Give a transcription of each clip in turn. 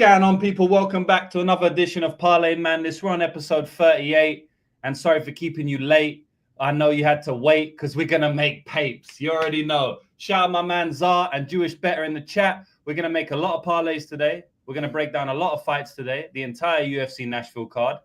going on, people? Welcome back to another edition of Parlay Madness. We're on episode 38, and sorry for keeping you late. I know you had to wait because we're going to make papes. You already know. Shout out my man Zar and Jewish Better in the chat. We're going to make a lot of parlays today. We're going to break down a lot of fights today, the entire UFC Nashville card,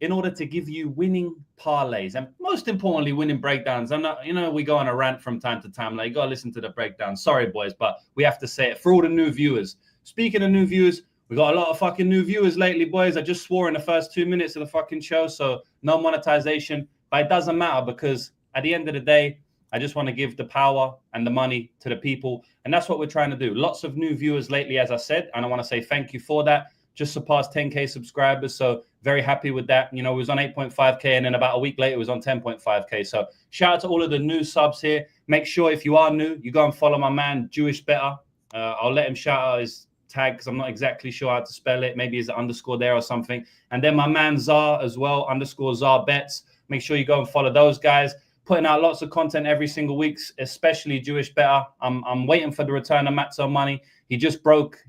in order to give you winning parlays and most importantly, winning breakdowns. I'm not, we go on a rant from time to time. Like, you got to listen to the breakdown. Sorry, boys, but we have to say it for all the new viewers. Speaking of new viewers, we got a lot of fucking new viewers lately, boys. I just swore in the first 2 minutes of the fucking show, so no monetization. But it doesn't matter because at the end of the day, I just want to give the power and the money to the people. And that's what we're trying to do. Lots of new viewers lately, as I said, and I want to say thank you for that. Just surpassed 10K subscribers, so very happy with that. It was on 8.5K, and then about a week later, it was on 10.5K. So shout out to all of the new subs here. Make sure if you are new, you go and follow my man, Jewish Better. I'll let him shout out his tag because I'm not exactly sure how to spell it. Maybe it's an underscore there or something. And then my man Zar as well, underscore Zar Bets. Make sure you go and follow those guys. Putting out lots of content every single week, especially Jewish Better. I'm waiting for the return of Matzo Money. He just broke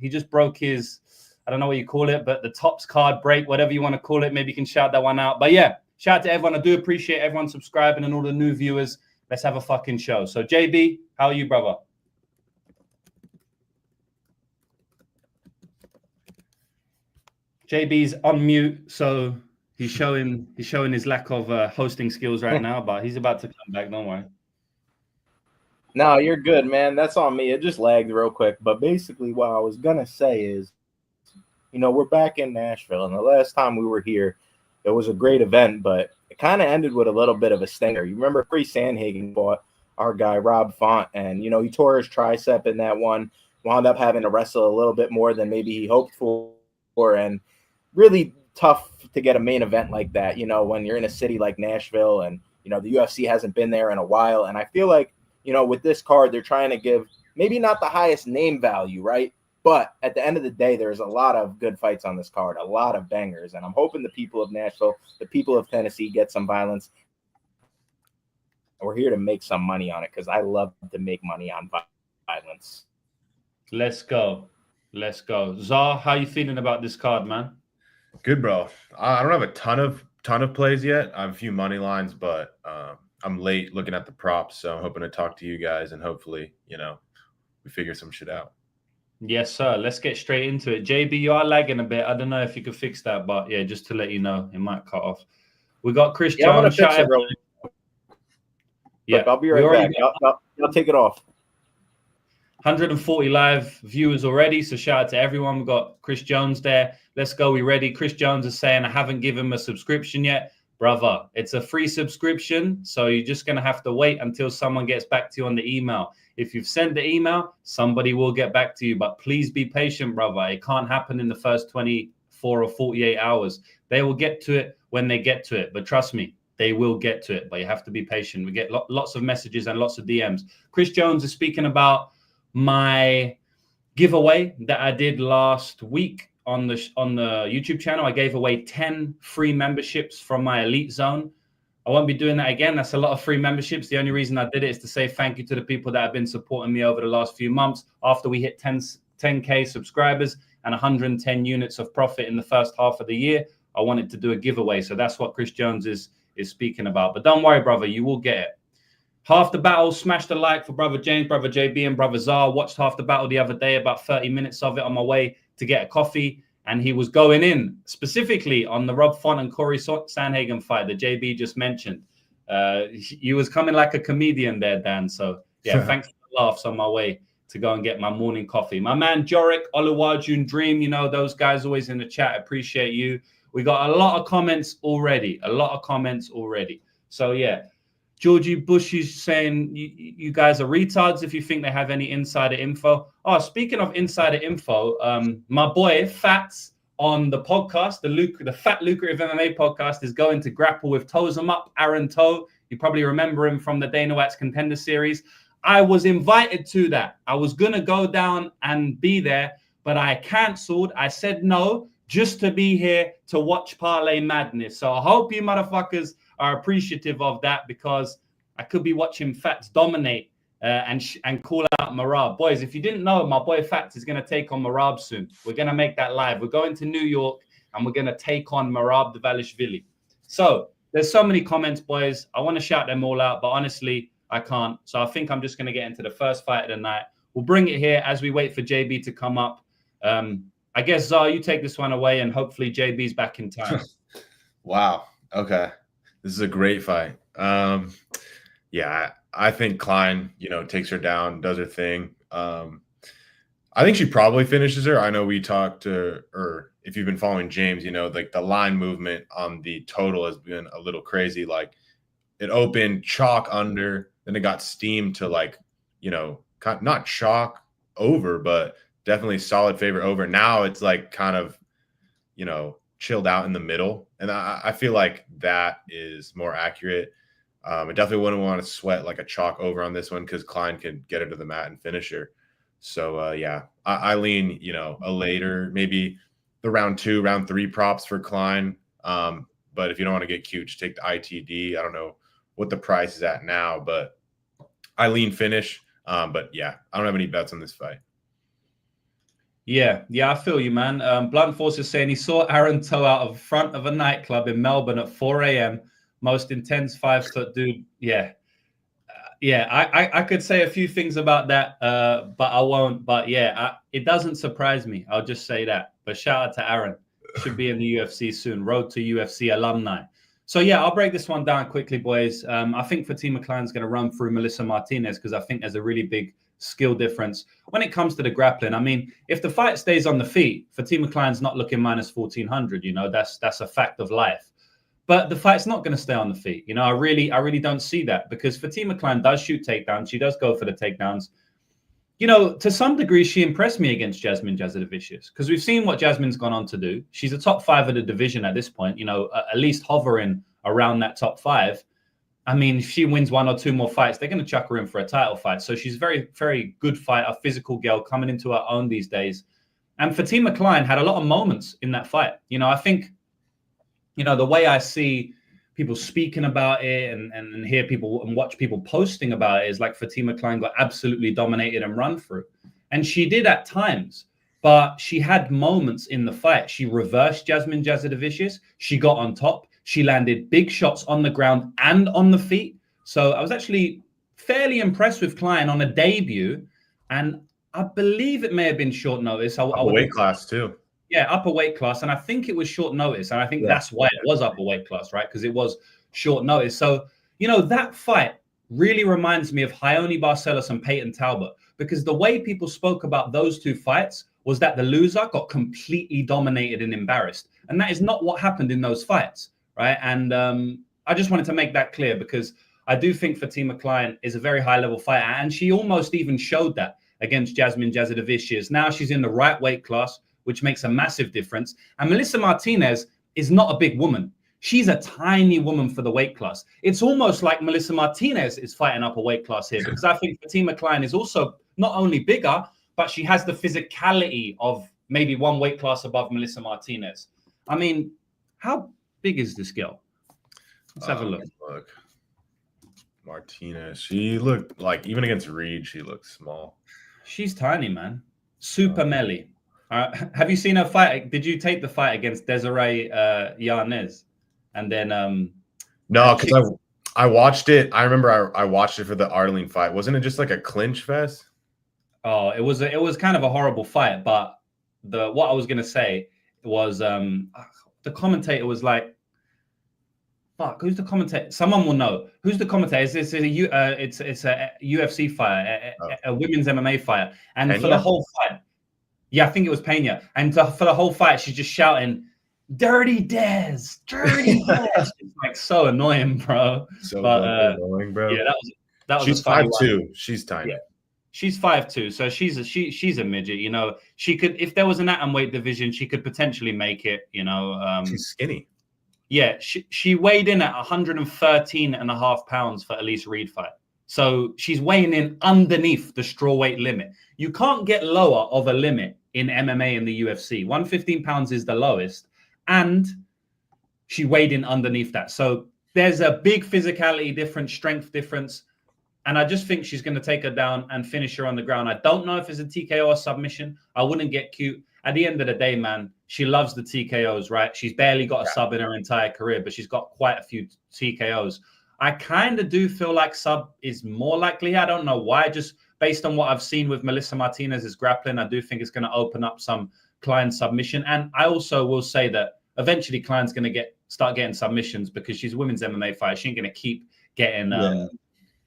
his, I don't know what you call it, but the tops card break, whatever you want to call it. Maybe you can shout that one out. But yeah, shout out to everyone. I do appreciate everyone subscribing and all the new viewers. Let's have a fucking show. So JB, how are you, brother? JB's on mute, so he's showing his lack of hosting skills right now, but he's about to come back. Don't worry. No, you're good, man. That's on me. It just lagged real quick. But basically, what I was gonna say is, we're back in Nashville, and the last time we were here, it was a great event, but it kind of ended with a little bit of a stinger. You remember Chris Sandhagen fought our guy Rob Font, and he tore his tricep in that one, wound up having to wrestle a little bit more than maybe he hoped for, and really tough to get a main event like that, when you're in a city like Nashville and, the UFC hasn't been there in a while. And I feel like, with this card, they're trying to give maybe not the highest name value, right? But at the end of the day, there's a lot of good fights on this card, a lot of bangers. And I'm hoping the people of Nashville, the people of Tennessee get some violence. We're here to make some money on it because I love to make money on violence. Let's go. Zar, how you feeling about this card, man? Good, bro. I don't have a ton of plays yet. I have a few money lines, but I'm late looking at the props, so I'm hoping to talk to you guys and hopefully, we figure some shit out. Yes, sir. Let's get straight into it. JB, you are lagging a bit. I don't know if you could fix that, but yeah, just to let you know, it might cut off. We got Chris Jones. I'm gonna fix it, bro. Yeah, I'll be right back. I'll take it off. 140 live viewers already, so shout out to everyone. We've got Chris Jones there. Let's go. We ready? Chris Jones is saying, I haven't given him a subscription yet. Brother, it's a free subscription, so you're just going to have to wait until someone gets back to you on the email. If you've sent the email, somebody will get back to you, but please be patient, brother. It can't happen in the first 24 or 48 hours. They will get to it when they get to it, but trust me, they will get to it, but you have to be patient. We get lots of messages and lots of DMs. Chris Jones is speaking about my giveaway that I did last week on the YouTube channel. I gave away 10 free memberships from my elite zone. I won't be doing that again. That's a lot of free memberships. The only reason I did it is to say thank you to the people that have been supporting me over the last few months. After we hit 10K subscribers and 110 units of profit in the first half of the year, I wanted to do a giveaway. So that's what Chris Jones is speaking about. But don't worry, brother, you will get it. Half the battle, smash the like for Brother James, Brother JB, and Brother Zar. Watched half the battle the other day, about 30 minutes of it on my way to get a coffee. And he was going in specifically on the Rob Font and Corey Sandhagen fight that JB just mentioned. He was coming like a comedian there, Dan. So, yeah, thanks for the laughs on my way to go and get my morning coffee. My man, Jorick, Oluwajun Dream, those guys always in the chat. Appreciate you. We got a lot of comments already. So, yeah. Georgie Bush is saying you guys are retards if you think they have any insider info. Oh, speaking of insider info, my boy Fats on the podcast, the Fat Lucrative MMA podcast, is going to grapple with Toes 'em Up, Aaron Toe. You probably remember him from the Dana White's Contender Series. I was invited to that. I was going to go down and be there, but I canceled. I said no, just to be here to watch Parlay Madness. So I hope you motherfuckers are appreciative of that, because I could be watching Fats dominate and call out out Marab. Boys, if you didn't know, my boy Fats is going to take on Marab soon. We're going to make that live. We're going to New York, and we're going to take on Marab Dvalishvili. So there's so many comments, boys. I want to shout them all out, but honestly, I can't. So I think I'm just going to get into the first fight of the night. We'll bring it here as we wait for JB to come up. I guess, Zar, you take this one away, and hopefully JB's back in time. Wow. Okay. This is a great fight. Yeah, I think Kline, takes her down, does her thing. I think she probably finishes her. I know we talked to, or if you've been following James, like the line movement on the total has been a little crazy. Like it opened chalk under, then it got steamed to not chalk over, but definitely solid favorite over. Now it's like kind of, chilled out in the middle. And I feel like that is more accurate. I definitely wouldn't want to sweat like a chalk over on this one because Kline can get her to the mat and finish her. So, yeah, I lean, a later, maybe the round 2, round 3 props for Kline. But if you don't want to get cute, just take the ITD. I don't know what the price is at now, but I lean finish. But, yeah, I don't have any bets on this fight. Yeah, I feel you, man. Blunt Force is saying he saw Aaron toe out of front of a nightclub in Melbourne at 4 a.m. Most intense 5-foot dude. Yeah. I could say a few things about that, but I won't. But yeah, it doesn't surprise me. I'll just say that. But shout out to Aaron. Should be in the UFC soon. Road to UFC alumni. So yeah, I'll break this one down quickly, boys. I think Fatima Kline's going to run through Melissa Martinez because I think there's a really big skill difference when it comes to the grappling. I mean, if the fight stays on the feet, Fatima Kline's not looking minus 1400. That's a fact of life. But the fight's not going to stay on the feet. I really don't see that because Fatima Kline does shoot takedowns. She does go for the takedowns. To some degree, she impressed me against Jasmine Jasudavicius because we've seen what Jasmine's gone on to do. She's a top 5 of the division at this point, at least hovering around that top 5. I mean, if she wins 1 or 2 more fights, they're going to chuck her in for a title fight. So she's very, very good fighter, a physical girl coming into her own these days. And Fatima Kline had a lot of moments in that fight. I think, the way I see people speaking about it and hear people and watch people posting about it is like Fatima Kline got absolutely dominated and run through. And she did at times, but she had moments in the fight. She reversed Jasmine Jasudavicius. She got on top. She landed big shots on the ground and on the feet. So I was actually fairly impressed with Kline on a debut. And I believe it may have been short notice. Weight class too. Yeah, upper weight class. And I think it was short notice. And I think that's why it was upper weight class, right? Because it was short notice. So, that fight really reminds me of Raoni Barcelos and Peyton Talbot. Because the way people spoke about those 2 fights was that the loser got completely dominated and embarrassed. And that is not what happened in those fights. Right. And I just wanted to make that clear because I do think Fatima Kline is a very high level fighter. And she almost even showed that against Jasmine Jasudavicius. Now she's in the right weight class, which makes a massive difference. And Melissa Martinez is not a big woman. She's a tiny woman for the weight class. It's almost like Melissa Martinez is fighting up a weight class here because I think Fatima Kline is also not only bigger, but she has the physicality of maybe 1 weight class above Melissa Martinez. I mean, how big is this girl? Let's have a look. Martinez. She looked like, even against Reed, she looked small. She's tiny, man. Super melee. Have you seen her fight? Did you take the fight against Desiree Yanez? And then no, because I watched it. I remember I watched it for the Arlene fight. Wasn't it just like a clinch fest? Oh, it was kind of a horrible fight. But what I was gonna say was the commentator was like, "Fuck, who's the commentator? Someone will know. Who's the commentator? It's a UFC fighter, a women's MMA fighter, and Pena? For the whole fight, yeah, I think it was Pena, and for the whole fight, she's just shouting, "Dirty Dez, Dirty Dez." It's like so annoying, bro. So annoying, bro. Yeah, that was. She's 5'2". She's tiny. Yeah. She's 5'2", so she's a midget. She could, if there was an atomweight division, she could potentially make it. She's skinny. Yeah, she weighed in at 113.5 pounds for Elise Reed fight. So she's weighing in underneath the strawweight limit. You can't get lower of a limit in MMA and the UFC. 115 pounds is the lowest, and she weighed in underneath that. So there's a big physicality difference, strength difference. And I just think she's going to take her down and finish her on the ground. I don't know if it's a TKO or submission. I wouldn't get cute. At the end of the day, man, she loves the TKOs, right? She's barely got a sub in her entire career, but she's got quite a few TKOs. I kind of do feel like sub is more likely. I don't know why. Just based on what I've seen with Melissa Martinez's grappling, I do think it's going to open up some Kline submission. And I also will say that eventually Kline's going to start getting submissions because she's a women's MMA fighter. She ain't going to keep getting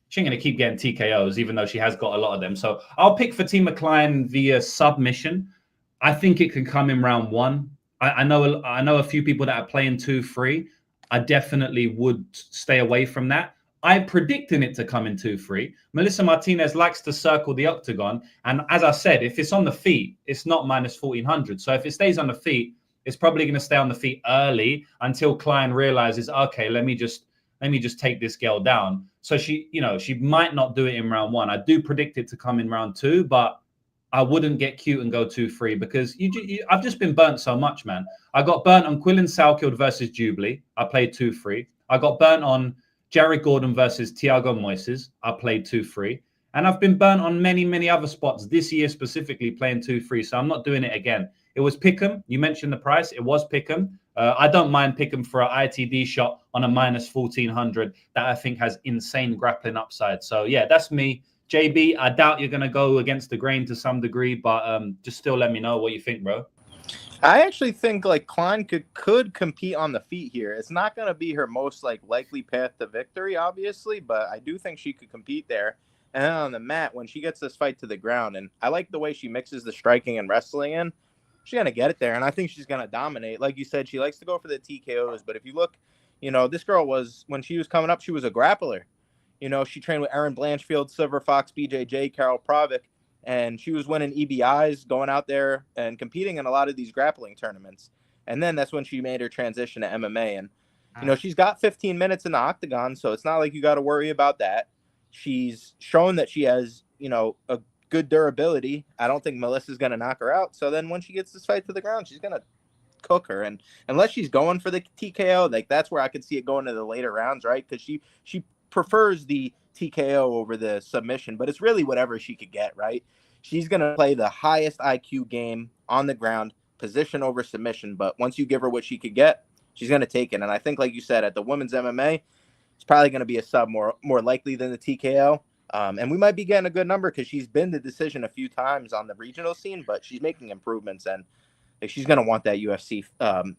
she ain't going to keep getting TKOs, even though she has got a lot of them. So I'll pick Fatima Kline via submission. I think it can come in round 1. I know a few people that are playing 2-3. I definitely would stay away from that. I'm predicting it to come in 2-3. Melissa Martinez likes to circle the octagon. And as I said, if it's on the feet, it's not minus 1400. So if it stays on the feet, it's probably going to stay on the feet early until Kline realizes, okay, let me just take this girl down. So she might not do it in round 1. I do predict it to come in round 2, but I wouldn't get cute and go 2-3 because I've just been burnt so much, man. I got burnt on Quillen Salkeld versus Jubilee. I played 2-3. I got burnt on Jared Gordon versus Thiago Moises. I played 2-3. And I've been burnt on many, many other spots this year specifically playing 2-3. So I'm not doing it again. It was Pick'em. You mentioned the price. It was Pick'em. I don't mind Pick'em for an ITD shot on a minus 1400 that I think has insane grappling upside. So yeah, that's me. JB, I doubt you're going to go against the grain to some degree, but just still let me know what you think, bro. I actually think like Kline could compete on the feet here. It's not going to be her most likely path to victory, obviously, but I do think she could compete there. And then on the mat, when she gets this fight to the ground, and I like the way she mixes the striking and wrestling in, she's going to get it there, and I think she's going to dominate. Like you said, she likes to go for the TKOs, but if you look, this girl when she was coming up, she was a grappler. She trained with Erin Blanchfield, Silver Fox, BJJ, Carol Provic, and she was winning EBIs, going out there and competing in a lot of these grappling tournaments. And then that's when she made her transition to MMA. And, she's got 15 minutes in the octagon, so it's not like you got to worry about that. She's shown that she has, a good durability. I don't think Melissa's going to knock her out. So then when she gets this fight to the ground, she's going to cook her. And unless she's going for the TKO, that's where I could see it going to the later rounds, right? Because she prefers the TKO over the submission, but it's really whatever she could get, right? She's going to play the highest IQ game on the ground, position over submission, but once you give her what she could get, she's going to take it. And I think, like you said, at the women's MMA, it's probably going to be a sub more likely than the TKO. And we might be getting a good number because she's been the decision a few times on the regional scene, but she's making improvements, and she's going to want that UFC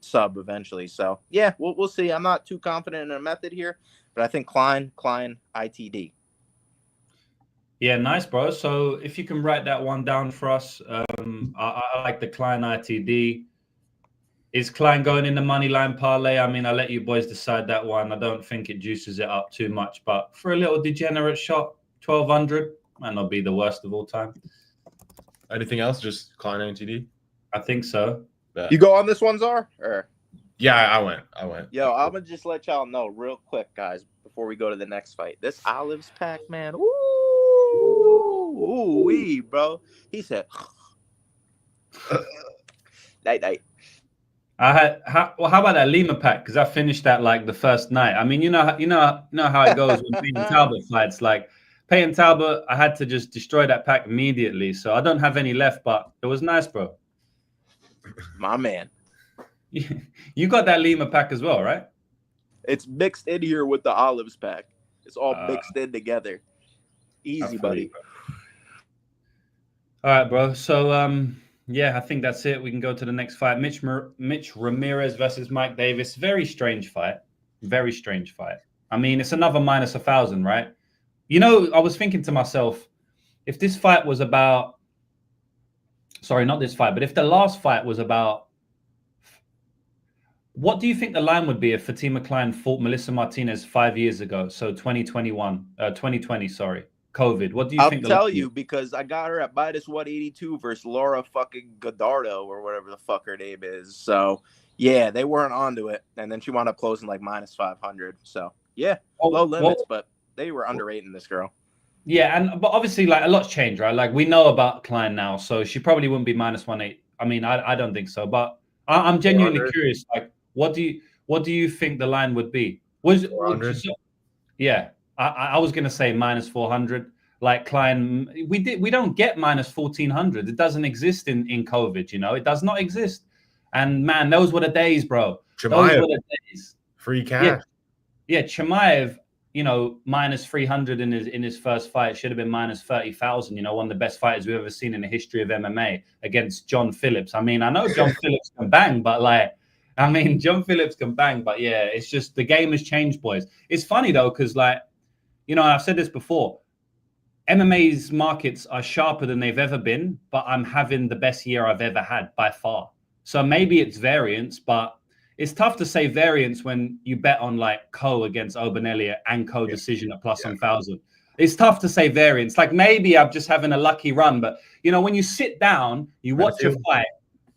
sub eventually. So, yeah, we'll see. I'm not too confident in a method here, but I think Kline, ITD. Yeah, nice, bro. So if you can write that one down for us, I like the Kline ITD. Is Kline going in the money line parlay? I mean, I'll let you boys decide that one. I don't think it juices it up too much, but for a little degenerate shot, 1200 might not be the worst of all time. Anything else? Just Kline ITD? I think so. Yeah. You go on this one, Czar? Or? Yeah, I went. Yo, I'm going to just let y'all know real quick, guys, before we go to the next fight. This olives pack, man. Ooh-wee, bro. He said, night. How about that Lima pack? Because I finished that the first night. I mean, you know how it goes when Payton Talbot fights. Payton Talbot, I had to just destroy that pack immediately. So I don't have any left, but it was nice, bro. My man. You got that Lima pack as well, right? It's mixed in here with the olives pack. It's all mixed in together. Easy, buddy. All right, bro. So, yeah, I think that's it. We can go to the next fight. Mitch Ramirez versus Mike Davis. Very strange fight. Very strange fight. I mean, it's another minus 1,000, right? I was thinking to myself, if this fight was about... Sorry, not this fight, but if the last fight was about... What do you think the line would be if Fatima Kline fought Melissa Martinez 5 years ago? So 2020, sorry. COVID. What do you think? I'll tell you, because I got her at minus 182 versus Laura fucking Godardo or whatever the fuck her name is. So, yeah, they weren't onto it. And then she wound up closing minus 500. So, yeah, low limits, but they were underrating this girl. Yeah, but obviously, a lot's changed, right? We know about Kline now, so she probably wouldn't be minus 1.8. I mean, I don't think so, but I'm genuinely curious. What do you think the line would be? Yeah. I was going to say minus 400. Like Kline, we don't get minus 1400. It doesn't exist in COVID. It does not exist. And man, those were the days, bro. Those were the days. Free cash. Yeah, Chimaev, minus 300 in his first fight. Should have been minus 30,000. One of the best fighters we've ever seen in the history of MMA against John Phillips. I mean, I know John Phillips can bang, but John Phillips can bang, but yeah, it's just the game has changed, boys. It's funny though, because I've said this before. MMA's markets are sharper than they've ever been, but I'm having the best year I've ever had by far. So maybe it's variance, but it's tough to say variance when you bet on Co against Obanelli and Co decision at plus 1,000. It's tough to say variance. Maybe I'm just having a lucky run, but when you sit down, you watch a fight,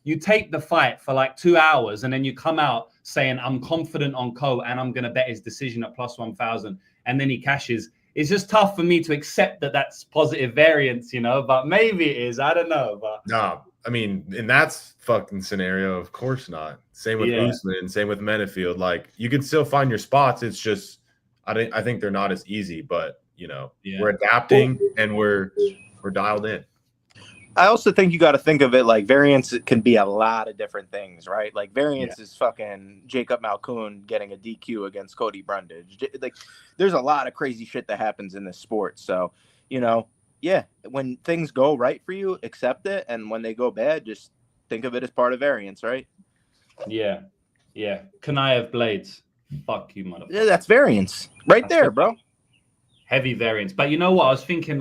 you take the fight for 2 hours, and then you come out saying, I'm confident on Co and I'm going to bet his decision at plus 1,000, and then he cashes. It's just tough for me to accept that that's positive variance, but maybe it is. I don't know. But no, I mean, in that fucking scenario, of course not. Same with Usman, same with Menefield. You can still find your spots. It's just, I think they're not as easy, but we're adapting and we're dialed in. I also think you got to think of it like variance can be a lot of different things, right? Variance is fucking Jacob Malkoun getting a DQ against Cody Brundage. There's a lot of crazy shit that happens in this sport. So, when things go right for you, accept it. And when they go bad, just think of it as part of variance, right? Yeah. Yeah. Can I have blades? Fuck you, motherfucker. Yeah, that's variance right there, bro. Heavy variance. But you know what? I was thinking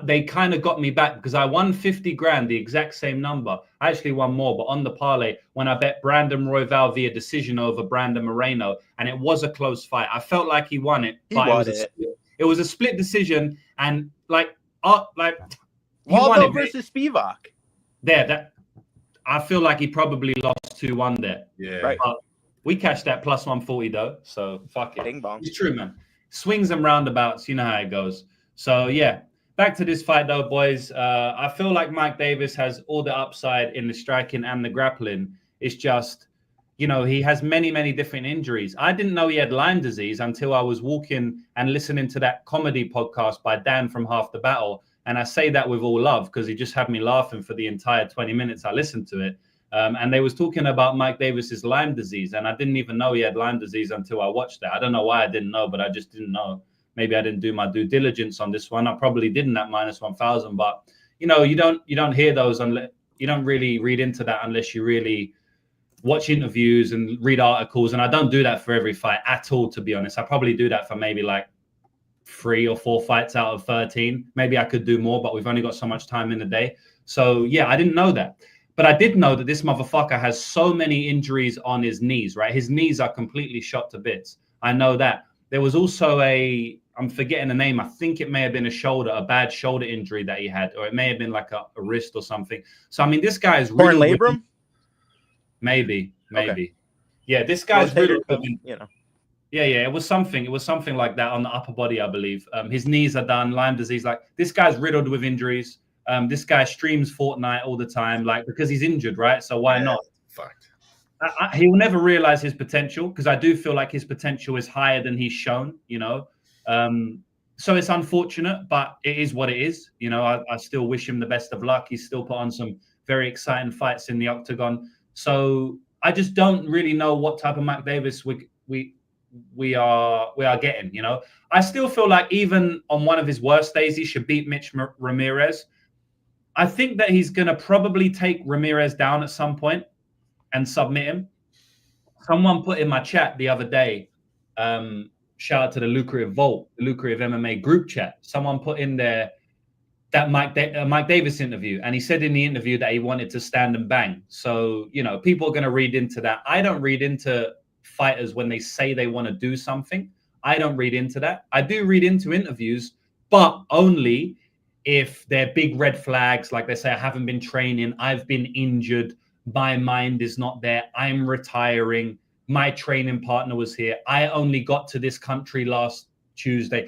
they kind of got me back because I won 50 grand, the exact same number. I actually won more, but on the parlay, when I bet Brandon Royval via decision over Brandon Moreno, and it was a close fight. I felt like he won it, but it was a split decision, and Waldo versus Spivak. I feel like he probably lost 2-1 there. Yeah, right. We cashed that plus 140 though, so fuck it. Bing bong. It's true, man. Swings and roundabouts, you know how it goes. So yeah. Back to this fight, though, boys. I feel like Mike Davis has all the upside in the striking and the grappling. It's just, he has many, many different injuries. I didn't know he had Lyme disease until I was walking and listening to that comedy podcast by Dan from Half the Battle. And I say that with all love because he just had me laughing for the entire 20 minutes I listened to it. And they was talking about Mike Davis's Lyme disease. And I didn't even know he had Lyme disease until I watched that. I don't know why I didn't know, but I just didn't know. Maybe I didn't do my due diligence on this one. I probably didn't at minus 1,000, but you don't hear those unless you don't really read into that unless you really watch interviews and read articles. And I don't do that for every fight at all, to be honest. I probably do that for maybe 3 or 4 fights out of 13. Maybe I could do more, but we've only got so much time in the day. So yeah, I didn't know that. But I did know that this motherfucker has so many injuries on his knees, right? His knees are completely shot to bits. I know that. There was also I'm forgetting the name. I think it may have been a bad shoulder injury that he had, or it may have been a wrist or something. So, I mean, this guy is riddled with labrum? Maybe. Okay. Yeah, this guy's riddled with, Yeah, it was something like that on the upper body, I believe. His knees are done, Lyme disease. This guy's riddled with injuries. This guy streams Fortnite all the time, because he's injured, right? So why not? Fucked. He will never realize his potential because I do feel like his potential is higher than he's shown, So it's unfortunate, but it is what it is. I still wish him the best of luck. He's still put on some very exciting fights in the octagon. So I just don't really know what type of Mike Davis we are getting. I still feel like even on one of his worst days, he should beat Mitch Ramirez. I think that he's going to probably take Ramirez down at some point and submit him. Someone put in my chat the other day, shout out to the Lucrative Vault, the Lucrative MMA group chat. Someone put in there that Mike Davis interview, and he said in the interview that he wanted to stand and bang. So, people are going to read into that. I don't read into fighters when they say they want to do something. I don't read into that. I do read into interviews, but only if they're big red flags, like they say, I haven't been training, I've been injured, my mind is not there, I'm retiring, my training partner was here, I only got to this country last Tuesday.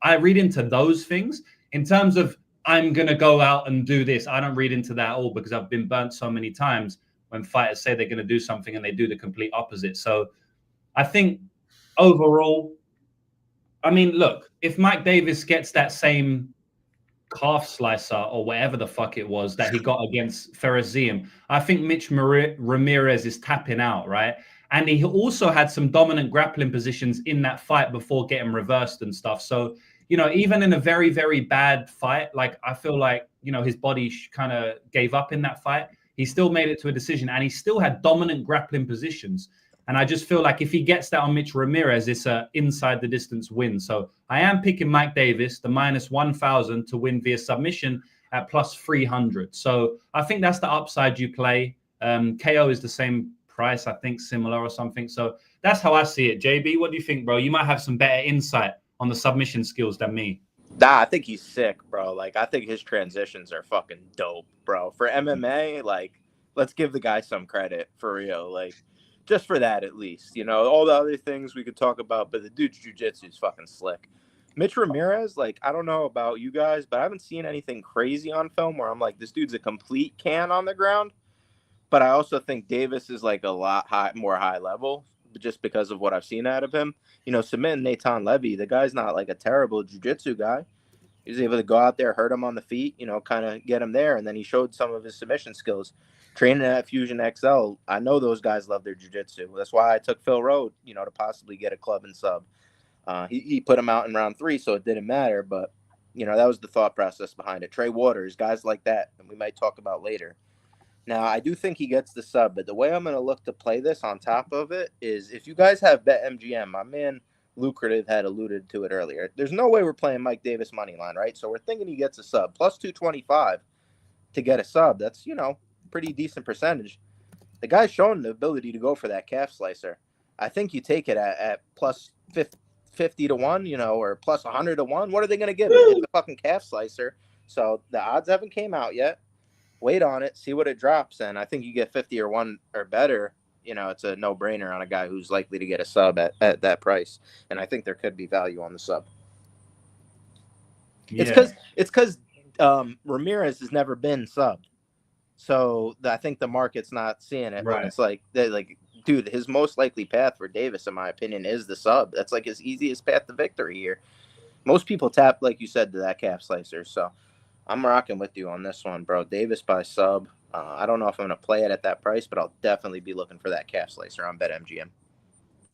I read into those things. In terms of I'm going to go out and do this, I don't read into that at all because I've been burnt so many times when fighters say they're going to do something and they do the complete opposite. So I think overall, I mean, look, if Mike Davis gets that same calf slicer or whatever the fuck it was that he got against Ferrazim, I think Mitch Ramirez is tapping out, right? And he also had some dominant grappling positions in that fight before getting reversed and stuff. So, you know, even in a very, very bad fight, like I feel like, you know, his body kind of gave up in that fight. He still made it to a decision and he still had dominant grappling positions. And I just feel like if he gets that on Mitch Ramirez, it's a inside the distance win. So I am picking Mike Davis, the minus 1,000 to win via submission at plus 300. So I think that's the upside you play. KO is the same price, I think, similar or something. So that's how I see it. JB, what do you think, bro? You might have some better insight on the submission skills than me. Nah, I think he's sick, bro. Like, I think his transitions are fucking dope, bro. For MMA, like, let's give the guy some credit, for real. Like, just for that, at least. You know, all the other things we could talk about, but the dude's jiu-jitsu is fucking slick. Mitch Ramirez, like, I don't know about you guys, but I haven't seen anything crazy on film where I'm like, this dude's a complete can on the ground. But I also think Davis is, like, a lot more high level, just because of what I've seen out of him. You know, submitting Nathan Levy, the guy's not, like, a terrible jiu-jitsu guy. He's able to go out there, hurt him on the feet, you know, kind of get him there. And then he showed some of his submission skills. Training at Fusion XL, I know those guys love their jiu-jitsu. That's why I took Phil Rowe, you know, to possibly get a club and sub. He put him out in round 3, so it didn't matter. But, you know, that was the thought process behind it. Trey Waters, guys like that, and we might talk about later. Now, I do think he gets the sub, but the way I'm going to look to play this on top of it is if you guys have BetMGM, my man Lucrative had alluded to it earlier. There's no way we're playing Mike Davis money line, right? So we're thinking he gets a sub. Plus 225 to get a sub. That's, you know, pretty decent percentage. The guy's showing the ability to go for that calf slicer. I think you take it at plus 50 to 1, you know, or plus 100 to 1. What are they going to give it? It's a fucking calf slicer. So the odds haven't came out yet. Wait on it, see what it drops, and I think you get 50 or 1 or better. You know, it's a no-brainer on a guy who's likely to get a sub at that price. And I think there could be value on the sub. Yeah. It's because Ramirez has never been subbed. So I think the market's not seeing it. Right. When it's like, dude, his most likely path for Davis, in my opinion, is the sub. That's like his easiest path to victory here. Most people tap, like you said, to that calf slicer. So I'm rocking with you on this one, bro. Davis by sub. I don't know if I'm going to play it at that price, but I'll definitely be looking for that calf slicer on BetMGM.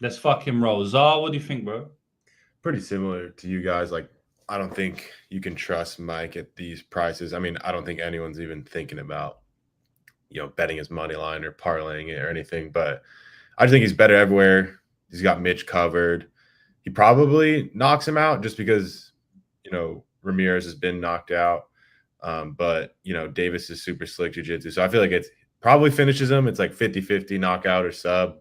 Let's fucking roll. Czar, what do you think, bro? Pretty similar to you guys. Like, I don't think you can trust Mike at these prices. I mean, I don't think anyone's even thinking about, you know, betting his money line or parlaying it or anything. But I just think he's better everywhere. He's got Mitch covered. He probably knocks him out just because, you know, Ramirez has been knocked out. But, you know, Davis is super slick jiu-jitsu. So I feel like it's probably finishes him. It's like 50-50 knockout or sub.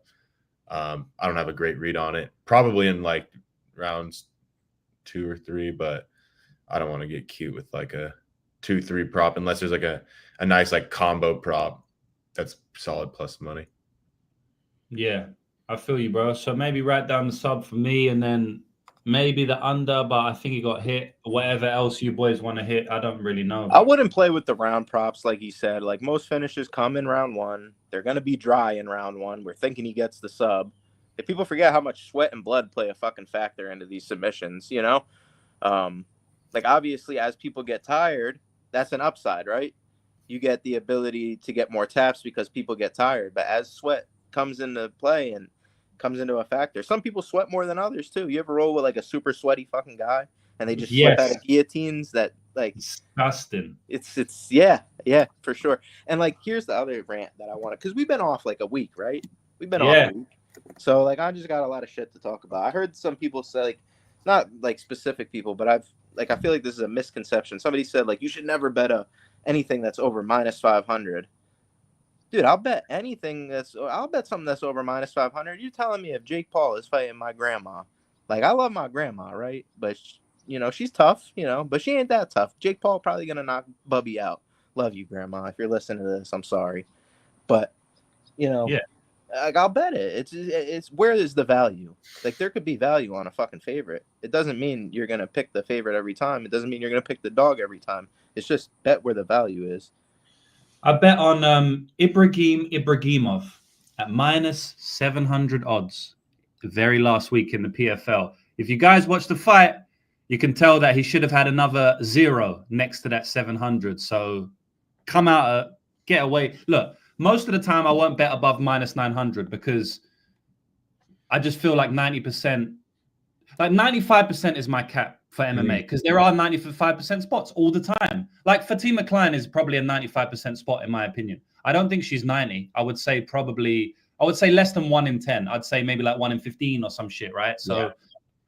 I don't have a great read on it. Probably in like rounds 2 or 3, but I don't want to get cute with like a 2-3 prop unless there's like a nice like combo prop that's solid plus money. Yeah, I feel you, bro. So maybe write down the sub for me and then maybe the under, but I think he got hit. Whatever else you boys want to hit, I don't really know. I wouldn't play with the round props like he said. Like most finishes come in round 1. They're going to be dry in round 1. We're thinking he gets the sub. If people forget how much sweat and blood play a fucking factor into these submissions, you know? Like obviously as people get tired, that's an upside, right? You get the ability to get more taps because people get tired. But as sweat comes into play and comes into a factor. Some people sweat more than others too. You ever roll with like a super sweaty fucking guy and they just slip out of guillotines that like disgusting. It's yeah, for sure. And like here's the other rant that I want to, because we've been off like a week, right? We've been off a week. So like I just got a lot of shit to talk about. I heard some people say, like, not like specific people, but I feel like this is a misconception. Somebody said like you should never bet anything that's over minus 500. Dude, I'll bet something that's over minus 500. You're telling me if Jake Paul is fighting my grandma, like I love my grandma, right? But you know, she's tough, you know, but she ain't that tough. Jake Paul probably going to knock Bubby out. Love you, grandma. If you're listening to this, I'm sorry. But, you know, like I'll bet it. It's where is the value? Like there could be value on a fucking favorite. It doesn't mean you're going to pick the favorite every time. It doesn't mean you're going to pick the dog every time. It's just bet where the value is. I bet on Ibragimov at minus 700 odds the very last week in the PFL. if you guys watch the fight, you can tell that he should have had another 0 next to that 700. So come out, get away. Look, most of the time I won't bet above minus 900 because I just feel like 90%, like 95% is my cap for MMA because there are 95% spots all the time. Like Fatima Kline is probably a 95% spot in my opinion. I don't think she's 90. I would say less than 1 in 10. I'd say maybe like 1 in 15 or some shit, right? So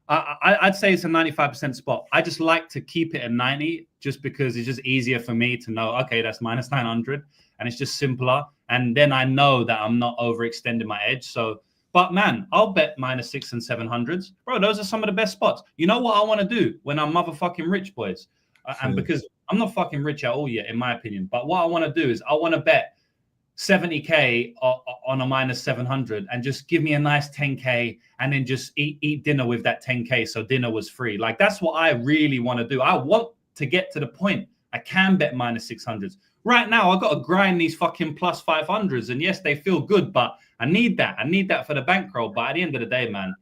I'd say it's a 95% spot. I just like to keep it at 90 just because it's just easier for me to know, okay, that's minus 900 and it's just simpler. And then I know that I'm not overextending my edge. So, but man, I'll bet minus 6 and 700s. Bro, those are some of the best spots. You know what I want to do when I'm motherfucking rich, boys? And because I'm not fucking rich at all yet, in my opinion. But what I want to do is I want to bet 70K on a minus 700 and just give me a nice 10K and then just eat dinner with that 10K. So dinner was free. Like that's what I really want to do. I want to get to the point I can bet minus 600s. Right now, I got to grind these fucking plus 500s. And yes, they feel good, but I need that. I need that for the bankroll. But at the end of the day, man,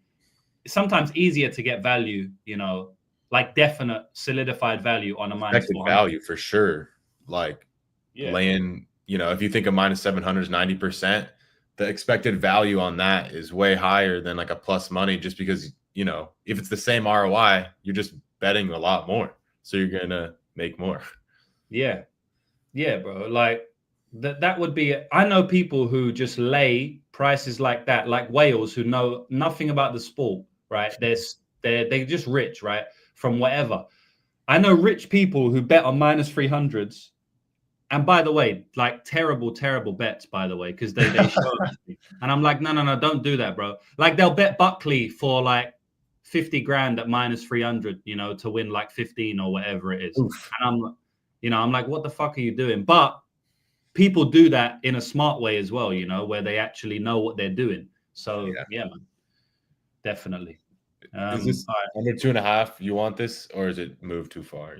it's sometimes easier to get value, you know, like definite solidified value on a minus 400. Value for sure. Like laying, you know, if you think a minus 700 is 90%, the expected value on that is way higher than like a plus money just because, you know, if it's the same ROI, you're just betting a lot more. So you're going to make more. Yeah. Yeah, bro. Like that would be, I know people who just lay prices like that, like whales who know nothing about the sport, right? They're just rich, right? From whatever. I know rich people who bet on minus 300s. And by the way, like terrible bets, by the way, because they show me. And I'm like, no, don't do that, bro. Like they'll bet Buckley for like 50 grand at minus 300, you know, to win like 15 or whatever it is. Oof. And I'm like, what the fuck are you doing? But people do that in a smart way as well, you know, where they actually know what they're doing. So yeah man, definitely. Is this under 2.5? You want this, or is it moved too far?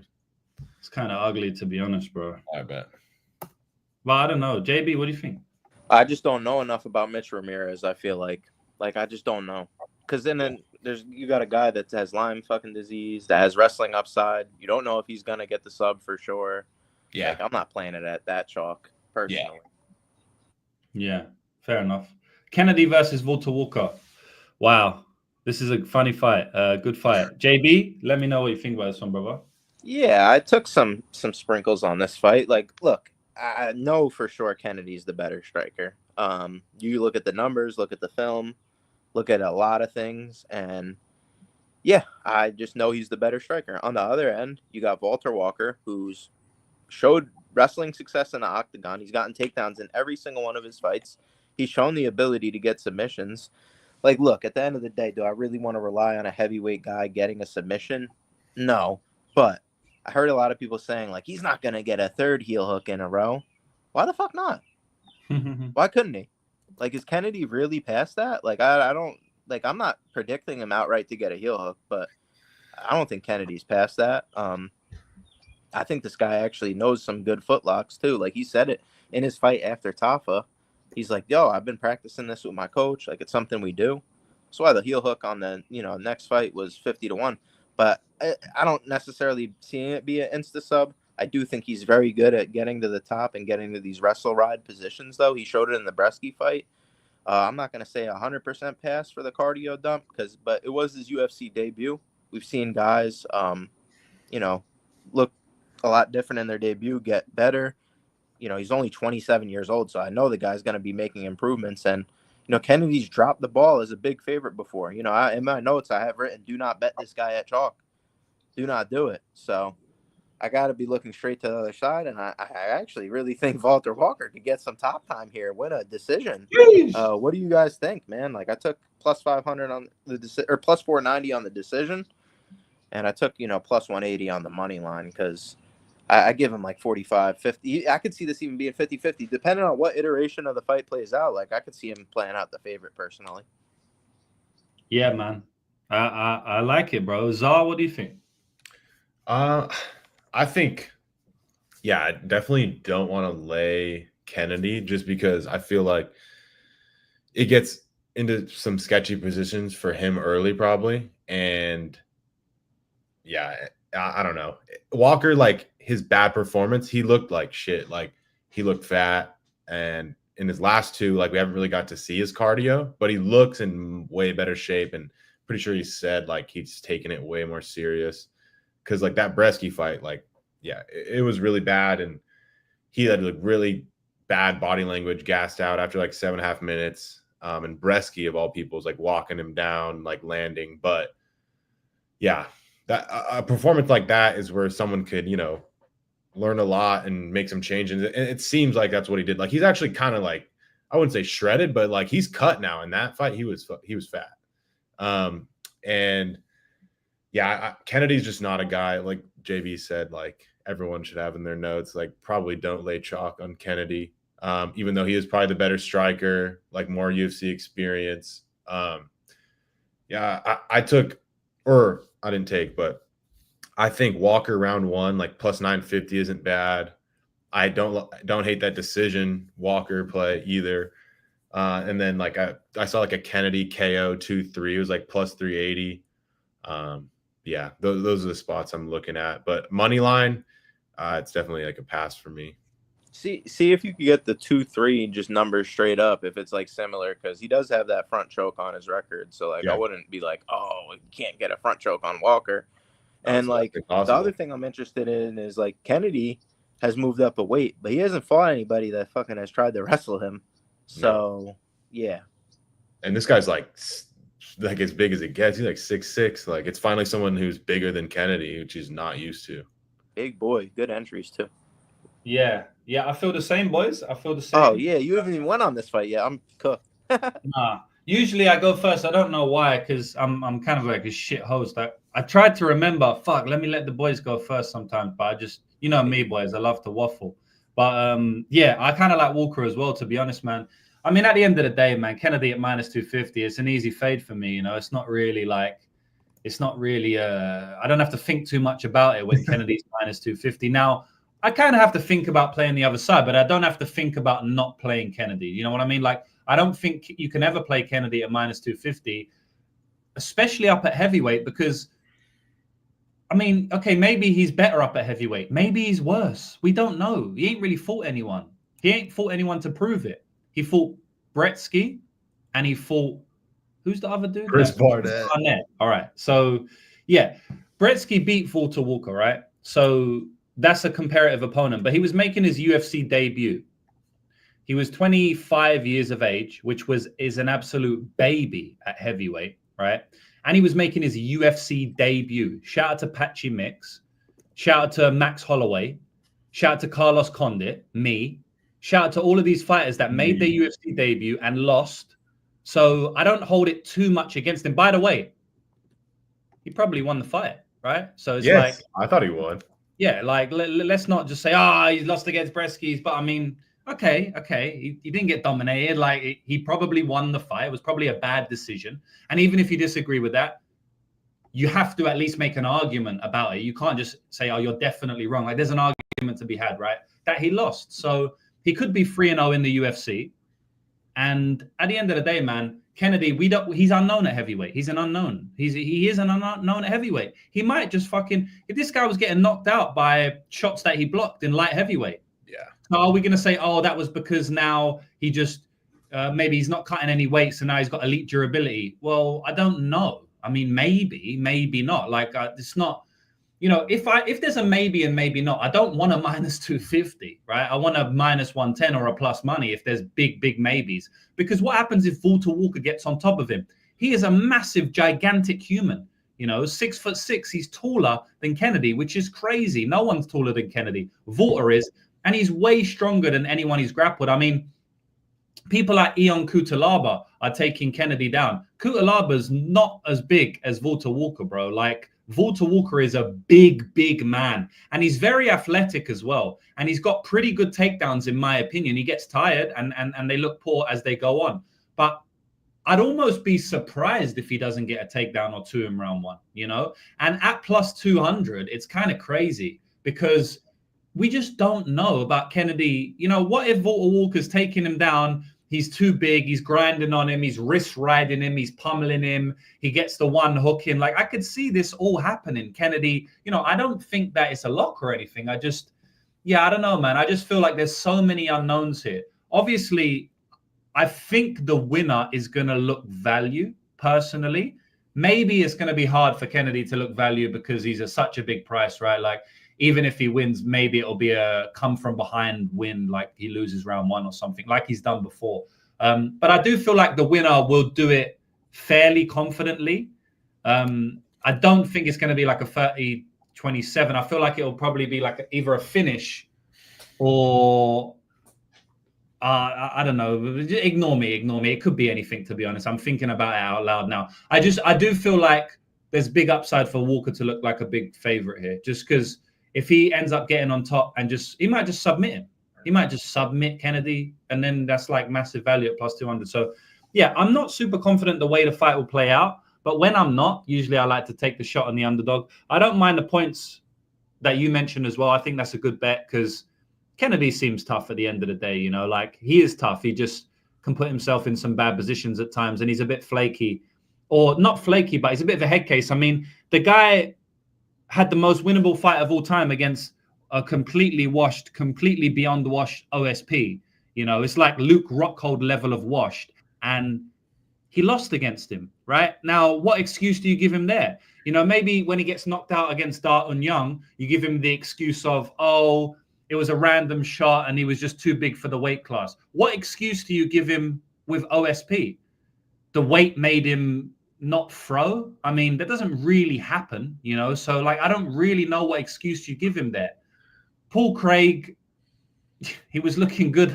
It's kind of ugly, to be honest, bro. I bet. Well, I don't know. JB, what do you think? I just don't know enough about Mitch Ramirez. I feel like I just don't know. Because then you got a guy that has Lyme fucking disease, that has wrestling upside. You don't know if he's gonna get the sub for sure. Yeah, like, I'm not playing it at that chalk personally. Yeah, fair enough. Kennedy versus Valter. Wow, this is a funny fight. Good fight. JB, let me know what you think about this one, brother. Yeah, I took some sprinkles on this fight. Like, look, I know for sure Kennedy's the better striker. You look at the numbers, look at the film, look at a lot of things, and yeah, I just know he's the better striker. On the other end, you got Valter Walker, who's showed wrestling success in the octagon. He's gotten takedowns in every single one of his fights. He's shown the ability to get submissions. Like, look, at the end of the day, do I really want to rely on a heavyweight guy getting a submission? No, but I heard a lot of people saying, like, he's not going to get a third heel hook in a row. Why the fuck not? Why couldn't he? Like, is Kennedy really past that? Like, I don't, like, I'm not predicting him outright to get a heel hook, but I don't think Kennedy's past that. I think this guy actually knows some good footlocks, too. Like, he said it in his fight after Tafa. He's like, yo, I've been practicing this with my coach. Like, it's something we do. That's why the heel hook on the, next fight was 50-1. But I don't necessarily see it be an insta-sub. I do think he's very good at getting to the top and getting to these wrestle ride positions, though. He showed it in the Bresky fight. I'm not going to say 100% pass for the cardio dump, but it was his UFC debut. We've seen guys, look a lot different in their debut, get better. He's only 27 years old, so I know the guy's going to be making improvements. And, Kennedy's dropped the ball as a big favorite before. In my notes, I have written, do not bet this guy at chalk. Do not do it. So I got to be looking straight to the other side. And I actually really think Valter Walker could get some top time here, win a decision. What do you guys think, man? Like, I took plus 500 on the or plus 490 on the decision. And I took, plus 180 on the money line because I give him like 45, 50. I could see this even being 50-50, depending on what iteration of the fight plays out. Like, I could see him playing out the favorite personally. Yeah, man. I like it, bro. Zah, what do you think? I think, I definitely don't want to lay Kennedy just because I feel like it gets into some sketchy positions for him early, probably. And yeah, I don't know. Walker, like his bad performance, he looked like shit. Like he looked fat. And in his last two, like we haven't really got to see his cardio, but he looks in way better shape. And pretty sure he said like he's taking it way more serious. Cause like that Bresky fight, like, yeah, it was really bad. And he had like really bad body language, gassed out after like 7.5 minutes. And Bresky of all people is like walking him down, like landing. But yeah, that a performance like that is where someone could, learn a lot and make some changes. And it seems like that's what he did. Like he's actually kind of like, I wouldn't say shredded, but like he's cut now. In that fight, he was fat. And yeah, Kennedy's just not a guy, like JV said, like everyone should have in their notes, like probably don't lay chalk on Kennedy. Even though he is probably the better striker, like more UFC experience. Yeah, I didn't take, but I think Walker round one, like plus 950 isn't bad. I don't hate that decision Walker play either. And then like I saw like a Kennedy KO 2-3. It was like plus 380. Yeah, those are the spots I'm looking at. But money line, it's definitely like a pass for me. See if you could get the 2-3 just numbers straight up if it's like similar, because he does have that front choke on his record. So like I wouldn't be like, oh, you can't get a front choke on Walker. And like the other thing I'm interested in is like Kennedy has moved up a weight, but he hasn't fought anybody that fucking has tried to wrestle him. So yeah. And this guy's like as big as it gets. He's like 6'6". Like it's finally someone who's bigger than Kennedy, which he's not used to. Big boy, good entries too. Yeah, I feel the same, boys. I feel the same. Oh yeah, you haven't even went on this fight yet. I'm cooked. Nah, usually I go first. I don't know why, because I'm kind of like a shit host. I tried to remember. Fuck, let me let the boys go first sometimes, but I just, me, boys. I love to waffle. But yeah, I kind of like Walker as well, to be honest, man. I mean, at the end of the day, man, Kennedy at minus 250, it's an easy fade for me. It's not really like. It's not really. I don't have to think too much about it when Kennedy's minus 250 now. I kind of have to think about playing the other side, but I don't have to think about not playing Kennedy. You know what I mean? Like, I don't think you can ever play Kennedy at minus 250, especially up at heavyweight, because, I mean, okay, maybe he's better up at heavyweight. Maybe he's worse. We don't know. He ain't really fought anyone. He ain't fought anyone to prove it. He fought Bretsky, and he fought, who's the other dude? Chris Barnett. All right. So, yeah, Bretsky beat Valter Walker, right? So that's a comparative opponent, but he was making his UFC debut. He was 25 years of age, which is an absolute baby at heavyweight, right? And he was making his UFC debut. Shout out to Patchy Mix. Shout out to Max Holloway. Shout out to Carlos Condit, me. Shout out to all of these fighters that made their UFC debut and lost. So I don't hold it too much against him. By the way, he probably won the fight, right? So it's like, I thought he won. Yeah, like let's not just say, he's lost against Bresky's, but I mean, okay, he didn't get dominated. Like he probably won the fight. It was probably a bad decision. And even if you disagree with that, you have to at least make an argument about it. You can't just say, you're definitely wrong. Like there's an argument to be had, right? That he lost. So he could be 3-0 in the UFC. And at the end of the day, man, Kennedy, he's unknown at heavyweight. He's an unknown. He is an unknown at heavyweight. He might just if this guy was getting knocked out by shots that he blocked in light heavyweight. Yeah. So are we going to say, that was because now he just, maybe he's not cutting any weight, so now he's got elite durability? Well, I don't know. I mean, maybe not. Like it's not, if there's a maybe and maybe not, I don't want a minus 250, right? I want a minus 110 or a plus money if there's big maybes. Because what happens if Valter Walker gets on top of him? He is a massive, gigantic human. 6'6". He's taller than Kennedy, which is crazy. No one's taller than Kennedy. Valter is, and he's way stronger than anyone he's grappled. I mean, people like Ion Cutelaba are taking Kennedy down. Cutelaba's not as big as Valter Walker, bro. Like, Valter Walker is a big man, and he's very athletic as well. And he's got pretty good takedowns, in my opinion. He gets tired and they look poor as they go on. But I'd almost be surprised if he doesn't get a takedown or two in round one, And at plus 200, it's kind of crazy because we just don't know about Kennedy. What if Valter Walker's taking him down? he's too big. He's grinding on him. He's wrist riding him. He's pummeling him. He gets the one hook in. Like, I could see this all happening. Kennedy, I don't think that it's a lock or anything. I don't know, man. I just feel like there's so many unknowns here. Obviously, I think the winner is going to look value, personally. Maybe it's going to be hard for Kennedy to look value because he's such a big price, right? Like, even if he wins, maybe it'll be a come from behind win, like he loses round 1 or something, like he's done before. But I do feel like the winner will do it fairly confidently. I don't think it's going to be like a 30-27. I feel like it'll probably be like either a finish or I don't know. Ignore me. It could be anything, to be honest. I'm thinking about it out loud now. I do feel like there's big upside for Walker to look like a big favorite here, just because if he ends up getting on top and he might just submit him. He might just submit Kennedy, and then that's like massive value at plus 200. So, yeah, I'm not super confident the way the fight will play out. But when I'm not, usually I like to take the shot on the underdog. I don't mind the points that you mentioned as well. I think that's a good bet because Kennedy seems tough at the end of the day. Like, he is tough. He just can put himself in some bad positions at times, and he's a bit flaky. Or not flaky, but he's a bit of a head case. I mean, the guy had the most winnable fight of all time against a completely washed, completely beyond washed OSP. It's like Luke Rockhold level of washed. And he lost against him, right? Now, what excuse do you give him there? Maybe when he gets knocked out against Darton Young, you give him the excuse of, oh, it was a random shot and he was just too big for the weight class. What excuse do you give him with OSP? The weight made him not throw. I mean, that doesn't really happen, so like, I don't really know what excuse you give him there. Paul Craig, he was looking good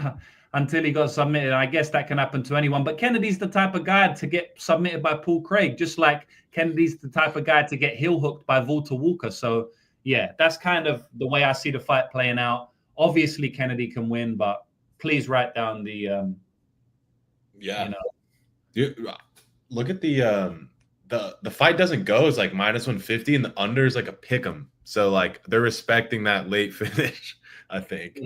until he got submitted. I guess that can happen to anyone, but Kennedy's the type of guy to get submitted by Paul Craig, just like Kennedy's the type of guy to get heel hooked by Valter Walker. So yeah, that's kind of the way I see the fight playing out. Obviously Kennedy can win, but please write down the look at the fight doesn't go is like minus 150 and the under is like a pick 'em. So like they're respecting that late finish, I think.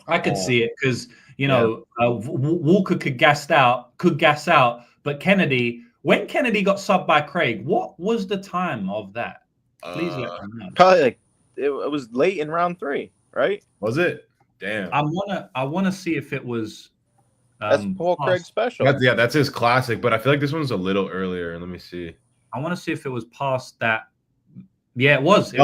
I could see it because Walker could gas out, but when Kennedy got subbed by Craig, what was the time of that? Please let me know. Probably like it was late in round 3, right? Was it? Damn. I wanna see if it was. That's Paul Craig special. That's his classic, but I feel like this one's a little earlier. Let me see. I want to see if it was past that. Yeah, it was. Dude,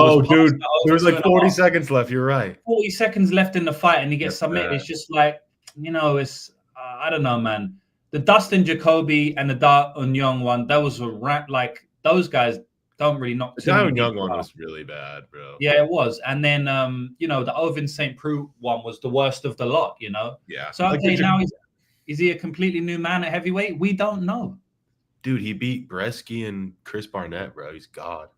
there was like 40 seconds left. You're right. 40 seconds left in the fight, and he gets submitted. It's just like, it's I don't know, man. The Dustin Jacoby and the Da Young one, that was like those guys don't really knock. The Da Young one was really bad, bro. Yeah, it was. And then the Ovin St. Preux one was the worst of the lot. Yeah. So okay, now is he a completely new man at heavyweight? We don't know. Dude, he beat Bresky and Chris Barnett, bro. He's God.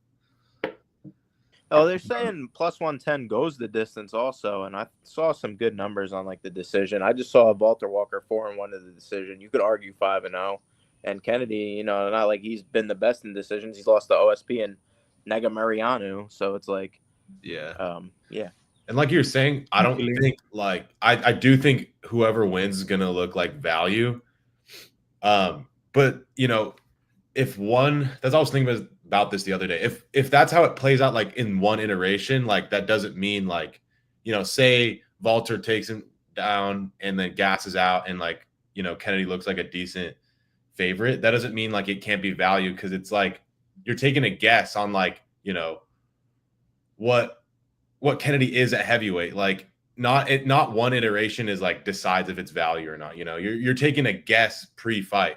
Oh, they're saying plus 110 goes the distance also, and I saw some good numbers on like the decision. I just saw Valter Walker 4-1 of the decision. You could argue 5-0, and Kennedy, not like he's been the best in decisions. He's lost to OSP and Nega Mariano, so it's like, yeah. And like you're saying, I don't think like I do think whoever wins is gonna look like value. But if one, that's what I was thinking about this the other day. If that's how it plays out, like in one iteration, like that doesn't mean like, say Valter takes him down and then gasses out and like, Kennedy looks like a decent favorite. That doesn't mean like it can't be value because it's like you're taking a guess on like, what Kennedy is at heavyweight. Like not one iteration is like decides if it's value or not. You're taking a guess pre-fight.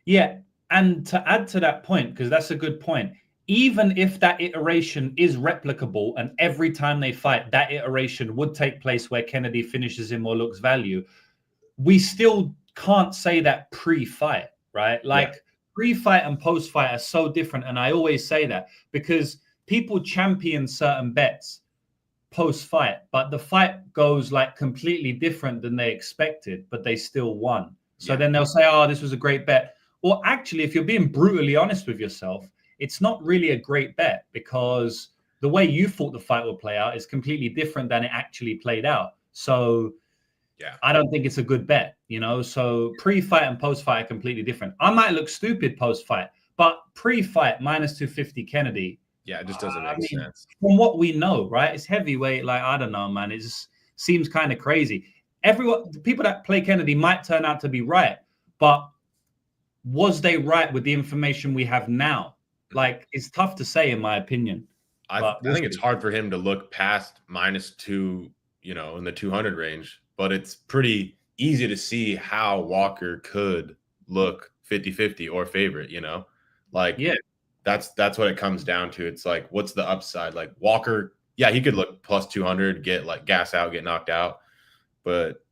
Yeah. And to add to that point, because that's a good point, even if that iteration is replicable and every time they fight, that iteration would take place where Kennedy finishes him or looks value, we still can't say that pre-fight, right? Like pre-fight and post-fight are so different. And I always say that because people champion certain bets post-fight, but the fight goes like completely different than they expected, but they still won. So then they'll say, oh, this was a great bet. Well, actually, if you're being brutally honest with yourself, it's not really a great bet because the way you thought the fight would play out is completely different than it actually played out. So Yeah. I don't think it's a good bet, you know. So pre-fight and post-fight are completely different. I might look stupid post-fight, but pre-fight -250 Kennedy. Yeah, it just doesn't make sense. From what we know, right? It's heavyweight. Like, I don't know, man. It just seems kind of crazy. The people that play Kennedy might turn out to be right, but was they right with the information we have now? Like, it's tough to say, in my opinion. I think it's hard for him to look past -2, you know, in the 200 range, but it's pretty easy to see how Walker could look 50-50 or favorite, you know? Like, yeah, that's what it comes down to. It's like, what's the upside? Like Walker, yeah, he could look +200, get like gas out, get knocked out, but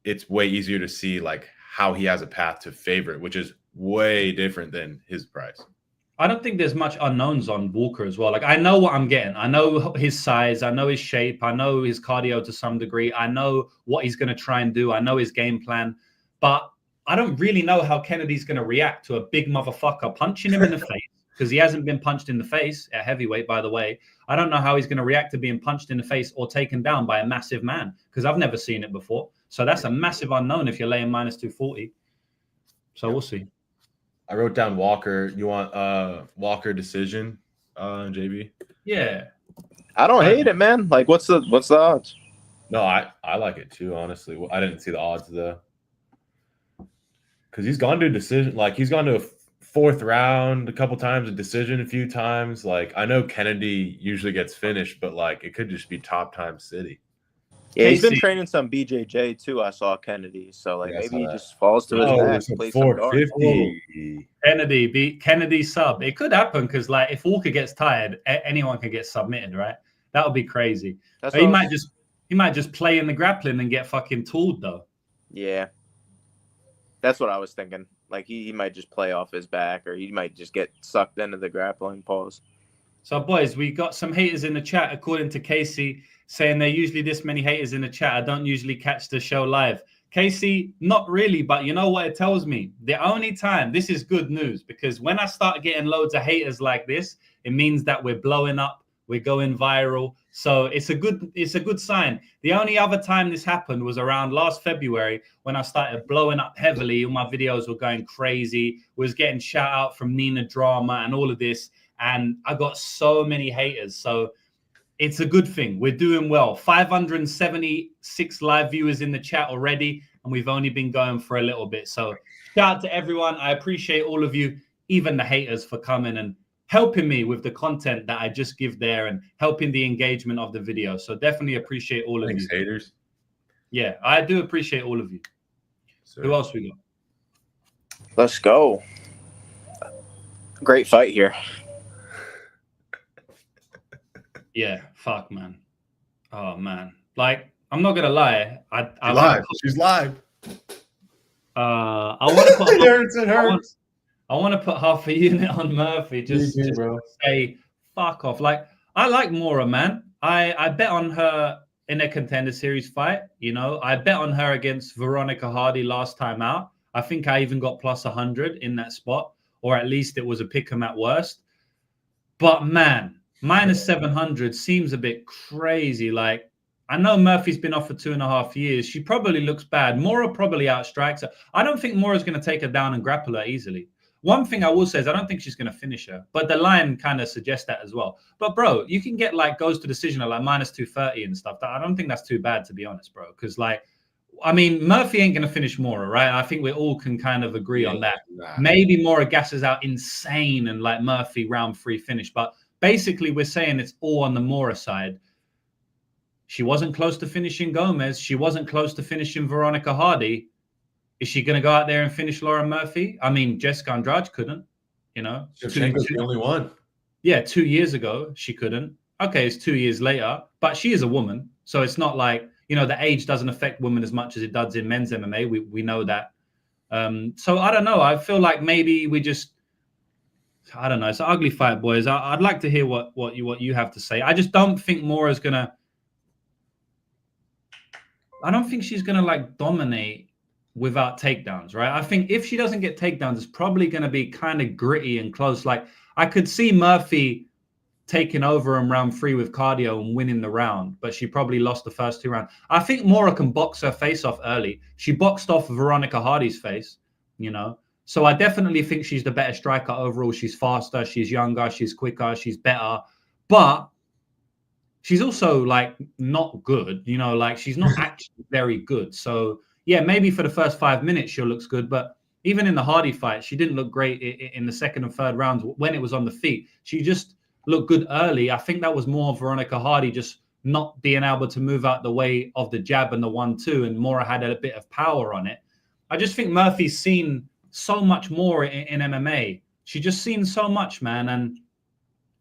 it's way easier to see like how he has a path to favorite, which is way different than his price. I don't think there's much unknowns on Walker as well. Like, I know what I'm getting. I know his size. I know his shape. I know his cardio to some degree. I know what he's going to try and do. I know his game plan. But I don't really know how Kennedy's going to react to a big motherfucker punching him in the face, because he hasn't been punched in the face at heavyweight, by the way. I don't know how he's going to react to being punched in the face or taken down by a massive man, because I've never seen it before. So that's a massive unknown if you're laying -240. So we'll see. I wrote down Walker. You want Walker decision, JB? Yeah. I don't hate it, man. Like, what's the odds? No, I like it too, honestly. I didn't see the odds though. Because he's gone to a decision, like he's gone to a fourth round a couple times, a decision a few times. Like, I know Kennedy usually gets finished, but like it could just be top time city. Yeah, he's been training some BJJ too. I saw Kennedy, so like maybe he just falls to his back, plays some guard. 450. Kennedy sub. It could happen because, like, if Walker gets tired, anyone can get submitted, right? That would be crazy. He might just play in the grappling and get fucking tooled though. Yeah, that's what I was thinking. Like he might just play off his back, or he might just get sucked into the grappling pause. So, boys, we got some haters in the chat, according to Casey, saying there are usually this many haters in the chat. I don't usually catch the show live. Casey, not really, but you know what it tells me? The only time, this is good news, because when I start getting loads of haters like this, it means that we're blowing up, we're going viral. So it's a good sign. The only other time this happened was around last February when I started blowing up heavily. All my videos were going crazy, was getting shout out from Nina Drama and all of this. And I got so many haters. So it's a good thing. We're doing well. 576 live viewers in the chat already, and we've only been going for a little bit. So shout out to everyone. I appreciate all of you, even the haters, for coming and helping me with the content that I just give there and helping the engagement of the video. So definitely appreciate all of you. Haters. Yeah, I do appreciate all of you. So, who else we got? Let's go. Great fight here. Yeah, fuck, man. Oh, man. Like, I'm not gonna lie. She's live. I want to put. It hurts. I want to put half a unit on Murphy. Just to say, fuck off. Like, I like Moura, man. I bet on her in a Contender Series fight. You know, I bet on her against Veronica Hardy last time out. I think I even got +100 in that spot, or at least it was a pick 'em at worst. But man, -700 seems a bit crazy. Like, I know Murphy's been off for 2.5 years. She probably looks bad. Moura probably outstrikes her. I don't think Mora's going to take her down and grapple her easily. One thing I will say is I don't think she's going to finish her, but the line kind of suggests that as well. But bro, you can get like goes to decision at like -230 and stuff. I don't think that's too bad, to be honest, bro. Because like, I mean, Murphy ain't going to finish Moura, right? I think we all can kind of agree on that. Maybe Moura gasses out insane and like Murphy round 3 finish, but basically we're saying it's all on the Moura side. She wasn't close to finishing Gomez. She wasn't close to finishing Veronica Hardy. Is she going to go out there and finish Lauren Murphy? I mean, Jessica Andrade couldn't, you know. Shevchenko's the only one. Yeah, 2 years ago, she couldn't. Okay, it's 2 years later, but she is a woman. So it's not like, you know, the age doesn't affect women as much as it does in men's MMA. We know that. So I don't know. I feel like maybe we just, I don't know. It's an ugly fight, boys. I'd like to hear what you have to say. I just don't think Mora's going to, I don't think she's going to like dominate without takedowns, right? I think if she doesn't get takedowns, it's probably going to be kind of gritty and close. Like, I could see Murphy taking over in round 3 with cardio and winning the round, but she probably lost the first 2 rounds. I think Moura can box her face off early. She boxed off Veronica Hardy's face, you know. So I definitely think she's the better striker overall. She's faster, she's younger, she's quicker, she's better. But she's also like not good, you know, like she's not actually very good. So yeah, maybe for the first 5 minutes she looks good, but even in the Hardy fight, she didn't look great in the second and third rounds when it was on the feet. She just looked good early. I think that was more Veronica Hardy just not being able to move out the way of the jab and the 1-2, and Moura had a bit of power on it. I just think Murphy's seen so much more in MMA. She just seen so much, man. And,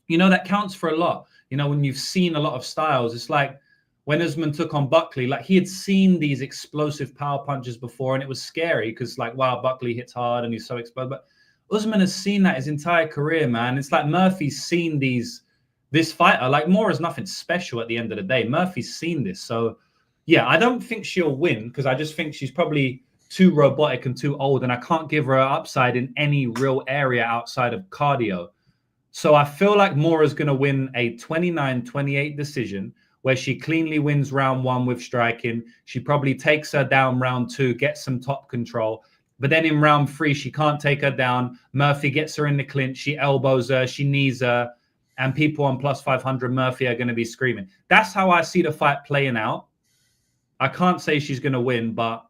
you know, that counts for a lot. You know, when you've seen a lot of styles, it's like when Usman took on Buckley, like he had seen these explosive power punches before, and it was scary because, like, wow, Buckley hits hard and he's so explosive. But Usman has seen that his entire career, man. It's like Murphy's seen this fighter. Like, Moura's nothing special at the end of the day. Murphy's seen this. So, yeah, I don't think she'll win because I just think she's probably too robotic and too old, and I can't give her an upside in any real area outside of cardio. So I feel like Moura's going to win a 29-28 decision where she cleanly wins round 1 with striking. She probably takes her down round 2, gets some top control. But then in round 3, she can't take her down. Murphy gets her in the clinch. She elbows her. She knees her. And people on plus 500 Murphy are going to be screaming. That's how I see the fight playing out. I can't say she's going to win, but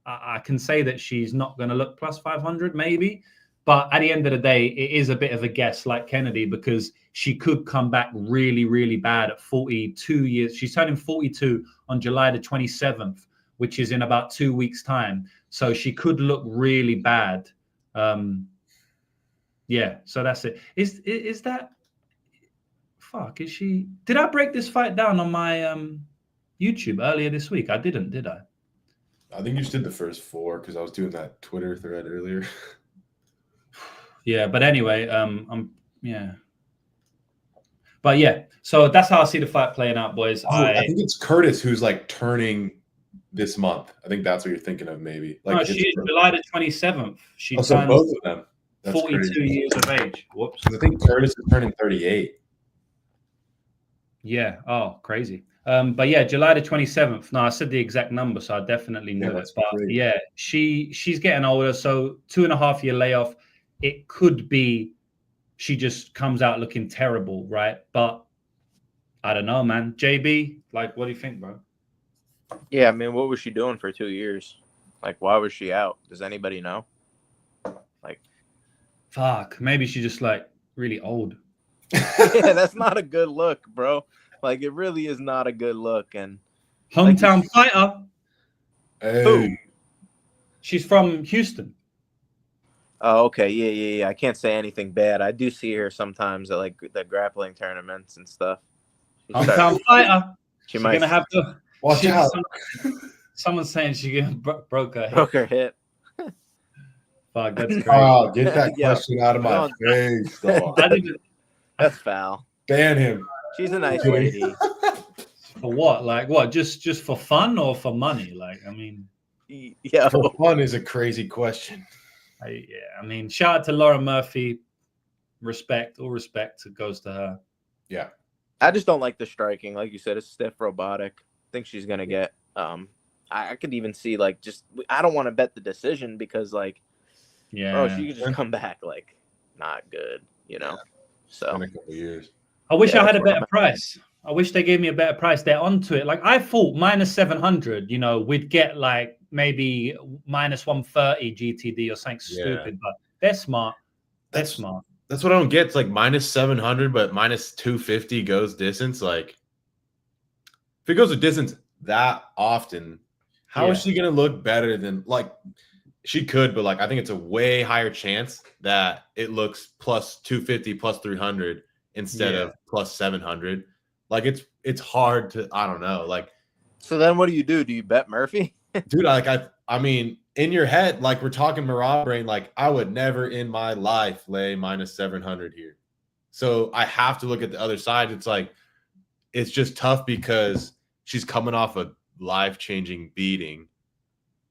I can say that she's not going to look plus 500 maybe. But at the end of the day, it is a bit of a guess like Kennedy because she could come back really, really bad at 42 years. She's turning 42 on July the 27th, which is in about 2 weeks' time. So she could look really bad. Yeah, so that's it. Is that... Fuck, is she... Did I break this fight down on my YouTube earlier this week? I didn't, did I? I think you just did the first 4 because I was doing that Twitter thread earlier. Yeah, but anyway, yeah. But yeah, so that's how I see the fight playing out, boys. I think it's Curtis who's like turning this month. I think that's what you're thinking of, maybe. Like, no, she's July the 27th. She turns so both of them. That's 42 crazy. years of age. Whoops. I think Curtis is turning 38. Yeah. Oh, crazy. But yeah, July the 27th. No, I said the exact number, so I definitely knew it. But great. Yeah, she's getting older, so 2.5 year layoff. It could be she just comes out looking terrible, right? But I don't know, man. JB, like, what do you think, bro? Yeah, I mean, what was she doing for 2 years? Like, why was she out? Does anybody know? Like, fuck, maybe she's just like really old. Yeah, that's not a good look, bro. Like, it really is not a good look. And hometown fighter. Hey. Who? She's from Houston. Oh, okay. Yeah. I can't say anything bad. I do see her sometimes at like the grappling tournaments and stuff. Hometown fighter. She's might gonna have to watch out. Someone's saying she broke her hip. Broke her hip. Fuck, that's crazy. Oh, get that question out of my face. That's foul. Ban him. She's a nice lady. For what? Like what? Just for fun or for money? Like, I mean, yeah. For fun is a crazy question. I mean, shout out to Laura Murphy. All respect goes to her. Yeah. I just don't like the striking. Like you said, it's stiff, robotic. I think she's gonna get. I could even see like just. I don't want to bet the decision because like, yeah, bro, she could just come back like not good, you know. So in a couple of years. I wish I had a better price. I wish they gave me a better price. They're onto it. Like I thought, minus 700. You know, we'd get like maybe minus 130 GTD or something stupid. But they're smart. That's smart. That's what I don't get. It's like minus 700, but minus 250 goes distance. Like, if it goes a distance that often, how is she going to look better than, like, she could, but, like, I think it's a way higher chance that it looks plus 250, plus 300 instead of plus 700. Like, it's hard to, I don't know. Like, so then what do? Do you bet Murphy? Dude, like, I mean, in your head, like we're talking Mirage brain, like I would never in my life lay minus 700 here. So I have to look at the other side. It's like, it's just tough because she's coming off a life-changing beating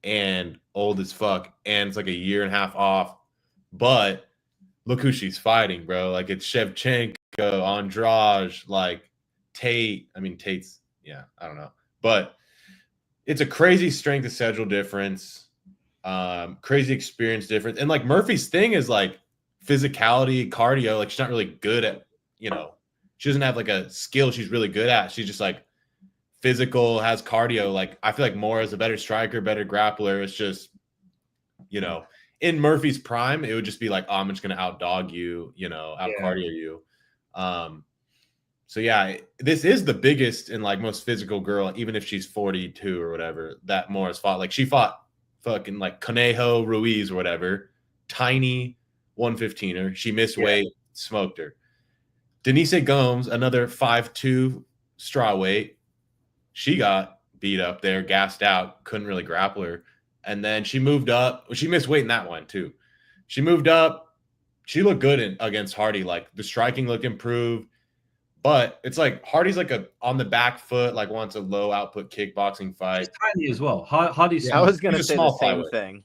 and old as fuck. And it's like a year and a half off. But look who she's fighting, bro. Like it's Shevchenko, Andrade, like Tate. I mean, Tate's, yeah, I don't know. But it's a crazy strength of schedule difference, crazy experience difference. And like Murphy's thing is like physicality, cardio. Like she's not really good at, she doesn't have like a skill she's really good at. She's just like physical, has cardio. Like I feel like Moura's a better striker, better grappler. It's just, in Murphy's prime, it would just be like, oh, I'm just going to outdog you, out cardio you. So yeah, this is the biggest and like most physical girl, even if she's 42 or whatever, that Moura's fought. Like she fought fucking like Conejo Ruiz or whatever, tiny 115er. She missed weight, smoked her. Denise Gomes, another 5'2" straw weight. She got beat up there, gassed out, couldn't really grapple her. And then she moved up. She missed weight in that one too. She moved up. She looked good against Hardy. Like the striking looked improved. But it's like Hardy's like on the back foot, like wants a low output kickboxing fight. She's tiny as well. Hardy's I was going to say the same thing.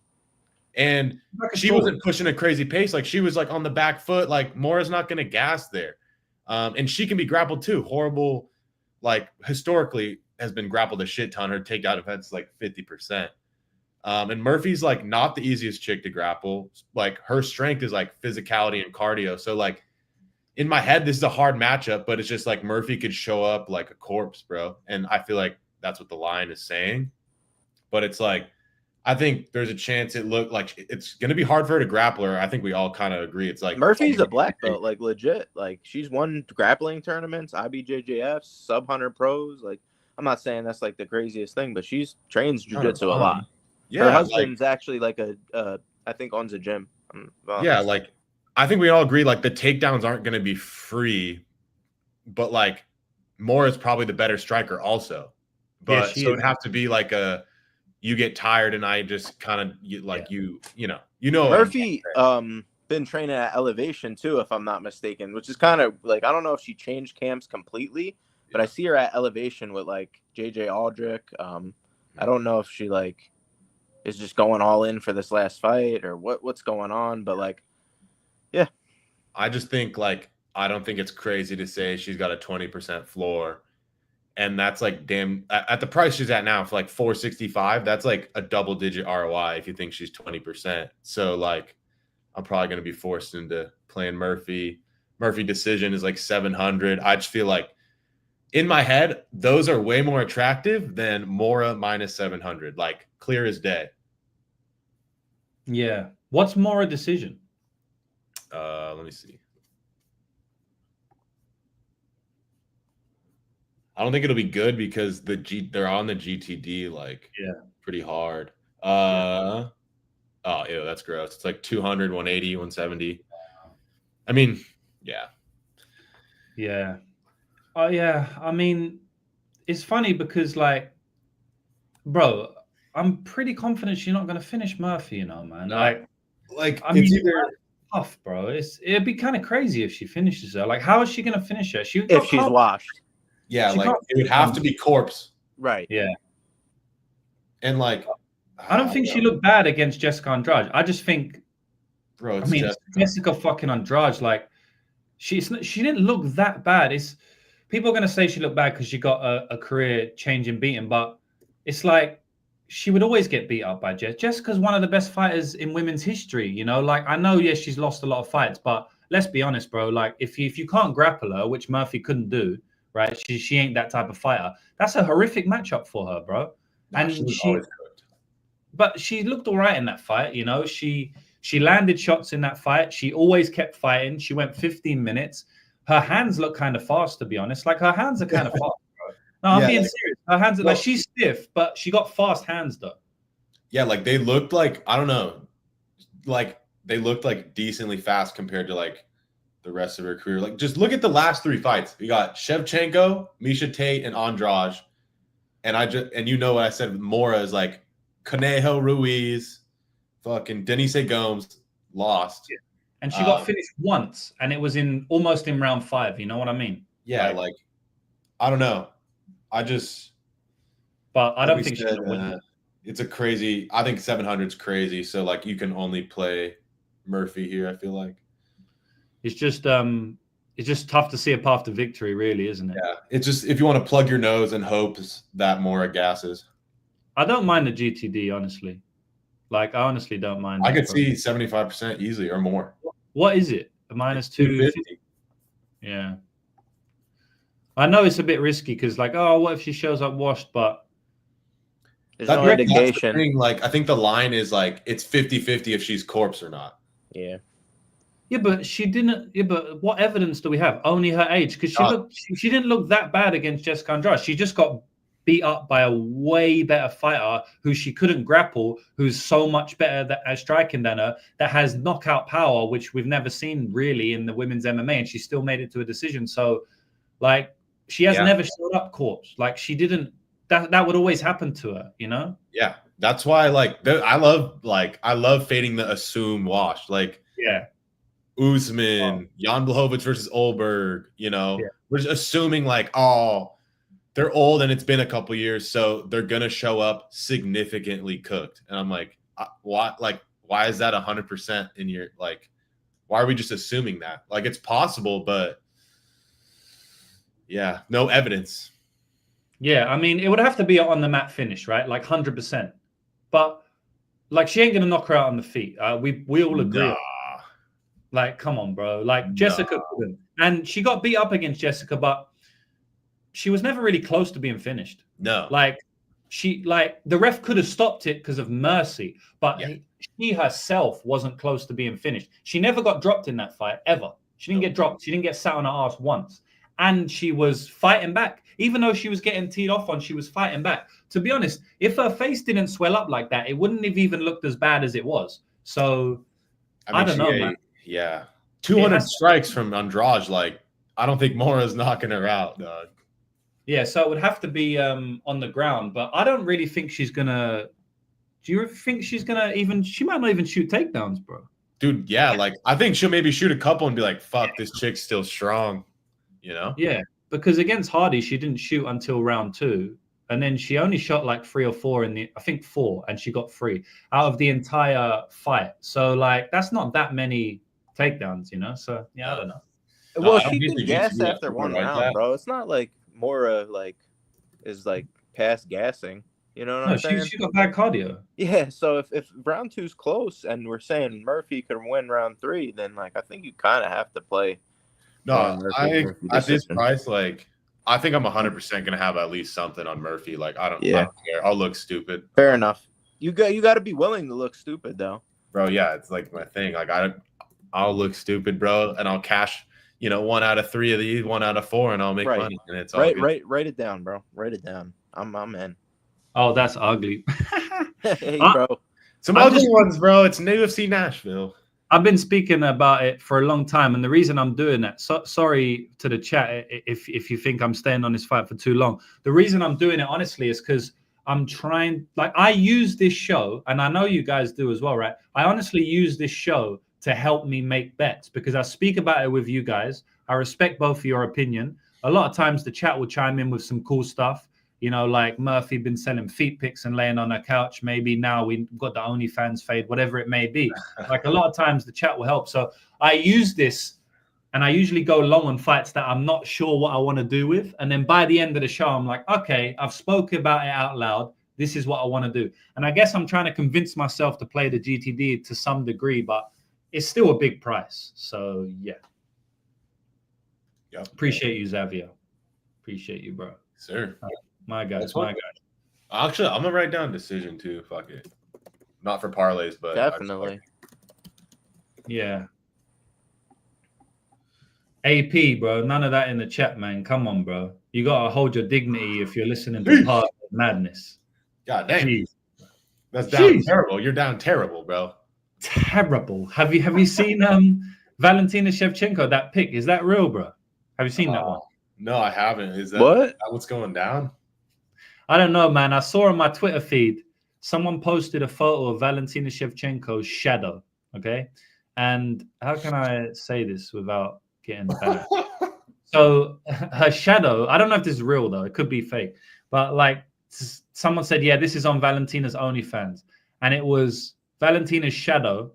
And she wasn't pushing a crazy pace. Like she was like on the back foot. Like Moura's not going to gas there. And she can be grappled too. Horrible, like historically has been grappled a shit ton. Her takedown defense is like 50%. And Murphy's like not the easiest chick to grapple. Like her strength is like physicality and cardio. So like in my head, this is a hard matchup, but it's just like Murphy could show up like a corpse, bro. And I feel like that's what the line is saying. But it's like, I think there's a chance it looked like it's going to be hard for her to grapple her. I think we all kind of agree. It's like Murphy's a black belt, like legit. Like she's won grappling tournaments, IBJJFs, sub 100 pros. Like I'm not saying that's like the craziest thing, but she's trains jiu-jitsu a lot. Yeah, her husband's actually like I think owns a gym. Yeah, like I think we all agree like the takedowns aren't going to be free, but like Moura is probably the better striker also. But so it'd have to be like you get tired and I just kind of Murphy been training at Elevation too, if I'm not mistaken, which is kind of like I don't know if she changed camps completely, but I see her at Elevation with like JJ Aldrich. I don't know if she like is just going all in for this last fight or what's going on, but like yeah. I just think like I don't think it's crazy to say she's got a 20% floor. And that's like damn at the price she's at now for like 465. That's like a double digit ROI if you think she's 20%. So like I'm probably going to be forced into playing Murphy. Murphy decision is like 700. I just feel like in my head, those are way more attractive than Moura minus 700, like clear as day. Yeah. What's Moura decision? Let me see. I don't think it'll be good because they're on the GTD like pretty hard. Oh, ew, that's gross. It's like 200, 180, 170. I mean, yeah. Yeah. Oh, yeah. I mean, it's funny because like, bro, I'm pretty confident she's not going to finish Murphy, man. No. Like I mean, it's tough, bro. It'd be kind of crazy if she finishes her. Like, how is she going to finish her? If she's washed. Yeah, like it would have to be corpse. Right. Yeah. And like I don't think she looked bad against Jessica Andrade. I just think Jessica fucking Andrade, like she didn't look that bad. It's people are gonna say she looked bad because she got a career changing beating, but it's like she would always get beat up by Jess. Jessica's one of the best fighters in women's history, Like I know, yes, she's lost a lot of fights, but let's be honest, bro. Like if you can't grapple her, which Murphy couldn't do. Right, she ain't that type of fighter. That's a horrific matchup for her, bro. No, and but she looked all right in that fight. She landed shots in that fight. She always kept fighting. She went 15 minutes. Her hands look kind of fast, to be honest. Like her hands are kind of fast, bro. No, I'm being serious. Her hands are like she's stiff, but she got fast hands though. Yeah, like they looked like I don't know, like they looked like decently fast compared to like the rest of her career. Like, just look at the last three fights. We got Shevchenko, Miesha Tate, and Andrade. And you know what I said, Moura is like Conejo Ruiz, fucking Denise Gomes, lost. Yeah. And she got finished once, and it was almost in round 5. You know what I mean? Yeah, like I don't know. But I don't think she's gonna win. It's a crazy. I think 700 is crazy. So like you can only play Murphy here. I feel like. It's just it's just tough to see a path to victory, really, isn't it? Yeah, it's just if you want to plug your nose and hope that Moura gasses. I don't mind the GTD, honestly. Like, I honestly don't mind. I could see 75% easily or more. What is it? A minus 250? Yeah. I know it's a bit risky because, like, oh, what if she shows up washed? But there's no indication. The like, I think the line is like it's 50-50 if she's corpse or not. Yeah. Yeah, but she didn't. Yeah, but what evidence do we have? Only her age, because she didn't look that bad against Jessica Andrade. She just got beat up by a way better fighter who she couldn't grapple, who's so much better at striking than her, that has knockout power, which we've never seen really in the women's MMA, and she still made it to a decision. So, like, she has never showed up corpse. Like, she didn't. That would always happen to her, you know? Yeah, that's why. Like, I love fading the assume wash. Like, yeah. Usman, Jan Blachowicz versus Olberg, you know, we're just assuming like, oh, they're old and it's been a couple years, so they're gonna show up significantly cooked. And I'm like, why? Like, why is that 100% in your like? Why are we just assuming that? Like, it's possible, but yeah, no evidence. Yeah, I mean, it would have to be on the mat finish, right? Like 100%. But like, she ain't gonna knock her out on the feet. We all agree. Nah. Like, come on, bro. Like, Jessica couldn't. And she got beat up against Jessica, but she was never really close to being finished. No. Like, the ref could have stopped it because of mercy, but she herself wasn't close to being finished. She never got dropped in that fight, ever. She didn't get dropped. She didn't get sat on her ass once. And she was fighting back. Even though she was getting teed off on, she was fighting back. To be honest, if her face didn't swell up like that, it wouldn't have even looked as bad as it was. So, I don't know, man. Yeah. 200 strikes from Andrade. Like, I don't think Moura's knocking her out, dog. Yeah, so it would have to be on the ground. But I don't really think she's going to... Do you think she's going to even... She might not even shoot takedowns, bro. Dude, yeah. Like, I think she'll maybe shoot a couple and be like, fuck, this chick's still strong. You know? Yeah, because against Hardy, she didn't shoot until round 2. And then she only shot like 3 or 4 I think 4, and she got 3 out of the entire fight. So, like, that's not that many takedowns, you know? So, yeah, I don't know. Well, she can gas after one round, bro. It's not like Moura, like, is, like, past gassing. You know what I'm saying? She got bad cardio. Yeah, so if round 2's close and we're saying Murphy could win round 3, then, like, I think you kind of have to play. No, at this price, like, I think I'm 100% going to have at least something on Murphy. Like, I don't care. I'll look stupid. Fair enough. You got to be willing to look stupid, though. Bro, yeah, it's like my thing. Like, I'll look stupid, bro, and I'll cash, 1 out of 3 of these, 1 out of 4, and I'll make money. And it's all good. Write it down, bro. Write it down. I'm in. Oh, that's ugly. Hey, bro. Some ugly ones, bro. It's UFC Nashville. I've been speaking about it for a long time, and the reason I'm doing that, sorry to the chat if you think I'm staying on this fight for too long. The reason I'm doing it, honestly, is because I'm trying, like, I use this show, and I know you guys do as well, right? I honestly use this show to help me make bets because I speak about it with you guys. I respect both of your opinion. A lot of times the chat will chime in with some cool stuff. Like Murphy been selling feet pics and laying on her couch. Maybe now we've got the OnlyFans fade, whatever it may be. Like, a lot of times the chat will help. So I use this, and I usually go long on fights that I'm not sure what I want to do with. And then by the end of the show, I'm like, okay, I've spoken about it out loud. This is what I want to do. And I guess I'm trying to convince myself to play the GTD to some degree, but it's still a big price. So, yeah. Yep. Appreciate you, Xavier. Appreciate you, bro. Sir. My guys. Actually, I'm gonna write down decision too. Fuck it. Not for parlays, but definitely. Yeah. AP, bro. None of that in the chat, man. Come on, bro. You gotta hold your dignity if you're listening to Parlay Madness. God dang. Jeez. That's down terrible. You're down terrible, bro. Terrible. Have you seen Valentina Shevchenko, that pick? Is that real, bro? Have you seen that one? No, I haven't. Is that what's going down? I don't know, man. I saw on my Twitter feed, someone posted a photo of Valentina Shevchenko's shadow, okay? And how can I say this without getting bad? So her shadow, I don't know if this is real, though. It could be fake. But, like, someone said, yeah, this is on Valentina's OnlyFans. And it was Valentina's shadow,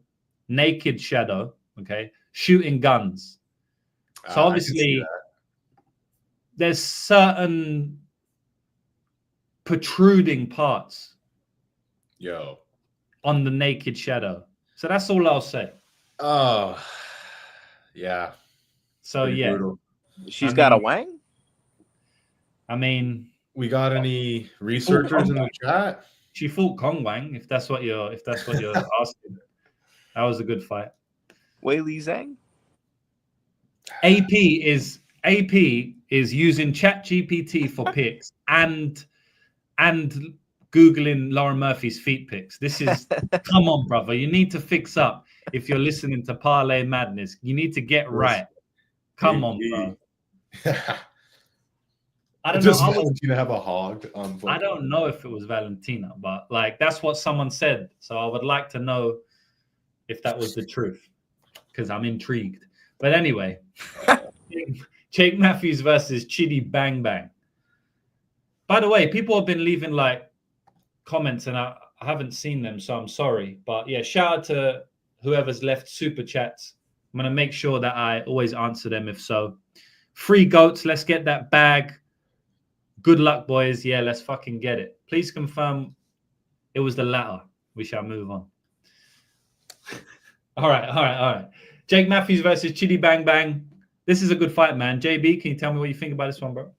naked shadow, okay, shooting guns. So I can see obviously, that. there's certain protruding parts Yo. on the naked shadow. So that's all I'll say. Oh, yeah. So Pretty yeah, brutal. She's I got a mean, wang? I mean, We got any fought researchers in the chat? she fought Kong Wang. If that's what you're asking, that was a good fight. Wei Li Zhang? AP is using ChatGPT for picks and Googling Lauren Murphy's feet picks. This is come on, brother. You need to fix up if you're listening to Parlay Madness. You need to get right. Come on, bro. I don't know. Just Valentina have a hog on. I don't know if it was Valentina, but like that's what someone said. So I would like to know if that was the truth because I'm intrigued. But anyway, Jake Matthews versus Chidi Bang Bang. By the way, people have been leaving like comments and I haven't seen them, so I'm sorry. But yeah, shout out to whoever's left super chats. I'm going to make sure that I always answer them if so. Free goats, let's get that bag. Good luck, boys. Yeah, let's fucking get it. Please confirm it was the latter. We shall move on. All right. Jake Matthews versus Chidi Bang Bang. This is a good fight, man. JB, can you tell me what you think about this one, bro?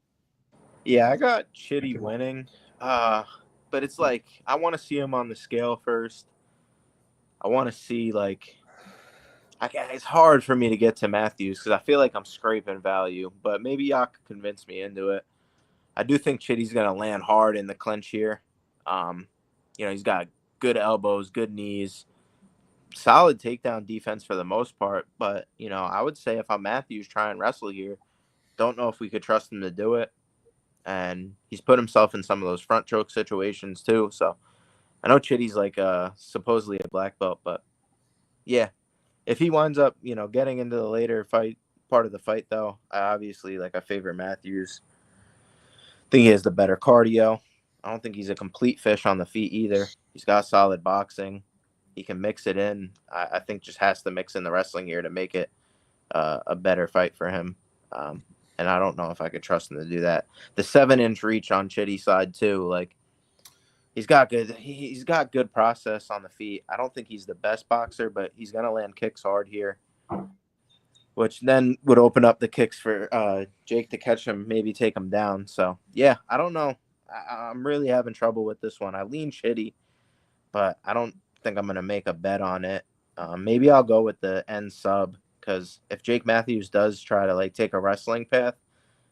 Yeah, I got Chidi winning. But it's like I want to see him on the scale first. I want to see it's hard for me to get to Matthews because I feel like I'm scraping value. But maybe y'all could convince me into it. I do think Chidi's gonna land hard in the clinch here. He's got good elbows, good knees, solid takedown defense for the most part. But I would say if I'm Matthews trying to wrestle here, don't know if we could trust him to do it. And he's put himself in some of those front choke situations too. So I know Chidi's supposedly a black belt, but yeah, if he winds up, getting into the later part of the fight though, I favor Matthews. I think he has the better cardio. I don't think he's a complete fish on the feet either. He's got solid boxing. He can mix it in. I think just has to mix in the wrestling here to make it a better fight for him. And I don't know if I could trust him to do that. The 7-inch reach on Chidi's side too. He's got good process on the feet. I don't think he's the best boxer, but he's gonna land kicks hard here, which then would open up the kicks for Jake to catch him, maybe take him down. So yeah, I don't know. I'm really having trouble with this one. I lean Chidi, but I don't think I'm gonna make a bet on it. Maybe I'll go with the N sub. Because if Jake Matthews does try to take a wrestling path,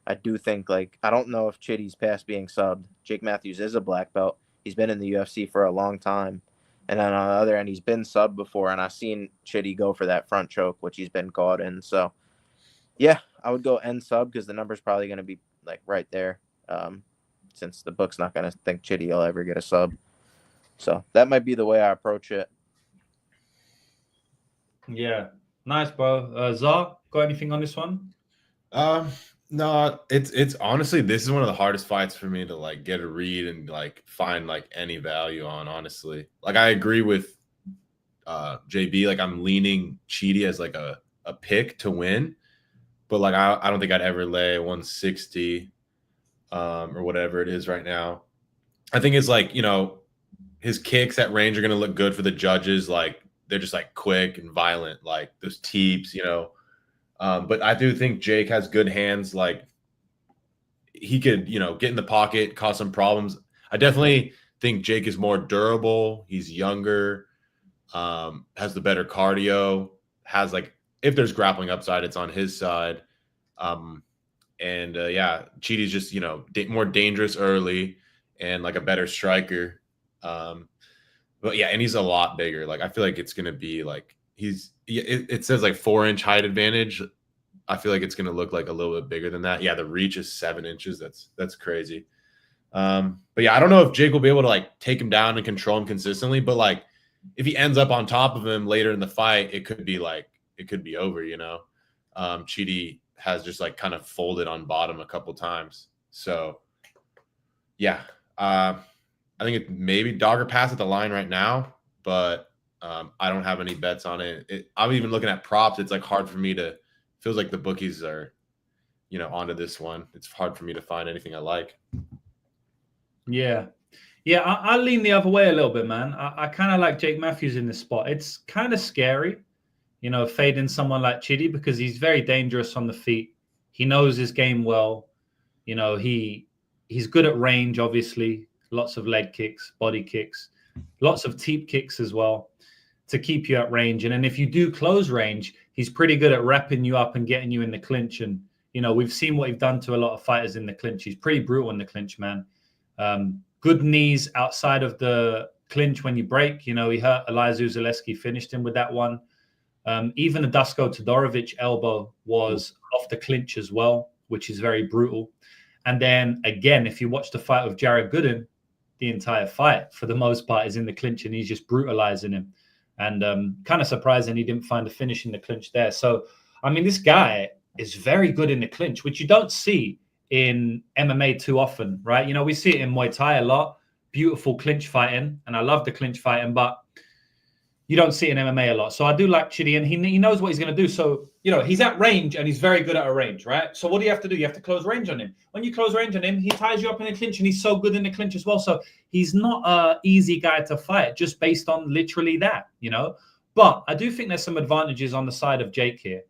I do think I don't know if Chidi's past being subbed. Jake Matthews is a black belt. He's been in the UFC for a long time. And then on the other end, he's been subbed before. And I've seen Chidi go for that front choke, which he's been caught in. So, yeah, I would go N sub because the number's probably going to be right there since the book's not going to think Chidi will ever get a sub. So that might be the way I approach it. Yeah. Nice, bro. Zar, got anything on this one? No, it's honestly, this is one of the hardest fights for me to get a read and find any value on, honestly. I agree with JB, I'm leaning Chidi as a pick to win, but I don't think I'd ever lay 160 or whatever it is right now. I think it's his kicks at range are going to look good for the judges. They're just quick and violent, those teeps, but I do think Jake has good hands. He could, get in the pocket, cause some problems. I definitely think Jake is more durable. He's younger, has the better cardio, has if there's grappling upside, it's on his side. Yeah, Chidi's just, more dangerous early and a better striker. But yeah, and he's a lot bigger. I feel it's going to be it says 4-inch height advantage. I feel it's going to look a little bit bigger than that. Yeah, the reach is 7 inches. That's crazy. But yeah, I don't know if Jake will be able to take him down and control him consistently. But if he ends up on top of him later in the fight, it could be over. Chidi has just kind of folded on bottom a couple times. So yeah, I think it maybe dog or pass at the line right now, but I don't have any bets on it. I'm even looking at props. It's hard for me to feels like the bookies are, onto this one. It's hard for me to find anything I like. Yeah. Yeah, I lean the other way a little bit, man. I kind of like Jake Matthews in this spot. It's kind of scary, fading someone like Chidi because he's very dangerous on the feet. He knows his game well. He's good at range, obviously. Lots of leg kicks, body kicks, lots of teep kicks as well to keep you at range. And then if you do close range, he's pretty good at wrapping you up and getting you in the clinch. And, we've seen what he's done to a lot of fighters in the clinch. He's pretty brutal in the clinch, man. Good knees outside of the clinch when you break. He hurt Elizeu Zaleski, finished him with that one. Even the Dusko Todorovic elbow was off the clinch as well, which is very brutal. And then, again, if you watch the fight with Jared Gooden, the entire fight, for the most part, is in the clinch, and he's just brutalizing him. And kind of surprising he didn't find a finish in the clinch there. So, I mean, this guy is very good in the clinch, which you don't see in MMA too often, right? We see it in Muay Thai a lot, beautiful clinch fighting, and I love the clinch fighting, but you don't see it in MMA a lot. So I do like Chidi, and he knows what he's going to do. So, he's at range, and he's very good at a range, right? So what do you have to do? You have to close range on him. When you close range on him, he ties you up in the clinch, and he's so good in the clinch as well. So he's not an easy guy to fight just based on literally that, But I do think there's some advantages on the side of Jake here.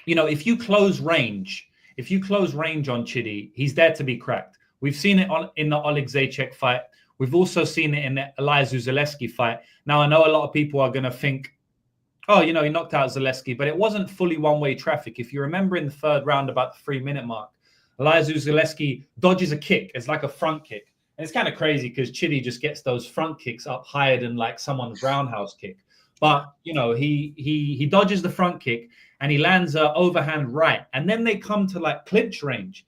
If you close range on Chidi, he's there to be cracked. We've seen it in the Oleg Zaitchik fight. We've also seen it in the Elizeu Zaleski fight. Now, I know a lot of people are going to think, oh, he knocked out Zaleski, but it wasn't fully one-way traffic. If you remember in the third round, about the 3-minute mark, Elizeu Zaleski dodges a kick. It's like a front kick. And it's kind of crazy because Chidi just gets those front kicks up higher than like someone's roundhouse kick. But, he dodges the front kick and he lands an overhand right. And then they come to like clinch range.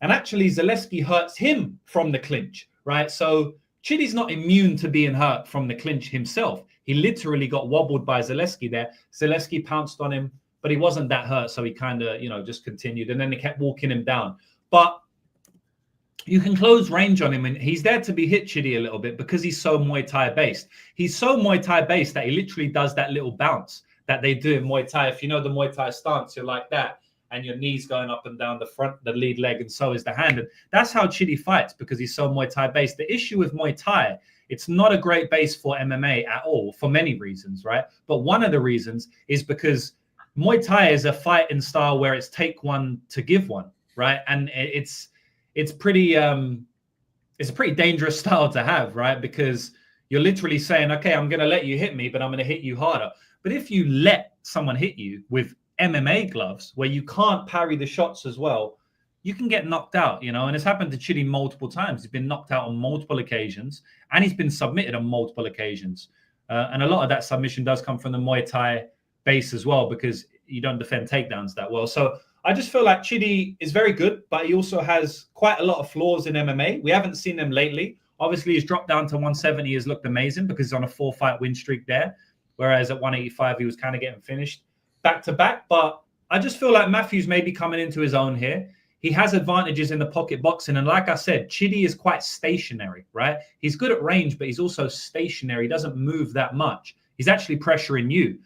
And actually, Zaleski hurts him from the clinch, right? So Chidi's not immune to being hurt from the clinch himself. He literally got wobbled by Zaleski there. Zaleski pounced on him, but he wasn't that hurt. So he kind of, just continued. And then they kept walking him down. But you can close range on him, and he's there to be hit, Chidi, a little bit because he's so Muay Thai based. He's so Muay Thai based that he literally does that little bounce that they do in Muay Thai. If you know the Muay Thai stance, you're like that. And your knees going up and down the front, the lead leg, and so is the hand. And that's how Chidi fights because he's so Muay Thai based. The issue with Muay Thai, it's not a great base for MMA at all for many reasons, right? But one of the reasons is because Muay Thai is a fighting style where it's take one to give one, right? And it's a pretty dangerous style to have, right? Because you're literally saying, okay, I'm going to let you hit me, but I'm going to hit you harder. But if you let someone hit you with MMA gloves where you can't parry the shots as well, you can get knocked out, and it's happened to Chidi multiple times. He's been knocked out on multiple occasions and he's been submitted on multiple occasions. And a lot of that submission does come from the Muay Thai base as well because you don't defend takedowns that well. So I just feel like Chidi is very good, but he also has quite a lot of flaws in MMA. We haven't seen them lately. Obviously, he's dropped down to 170. He's looked amazing because he's on a 4-fight win streak there. Whereas at 185, he was kind of getting finished back-to-back. But I just feel like Matthews may be coming into his own here. He has advantages in the pocket boxing. And like I said, Chidi is quite stationary, right? He's good at range, but he's also stationary. He doesn't move that much. He's actually pressuring you.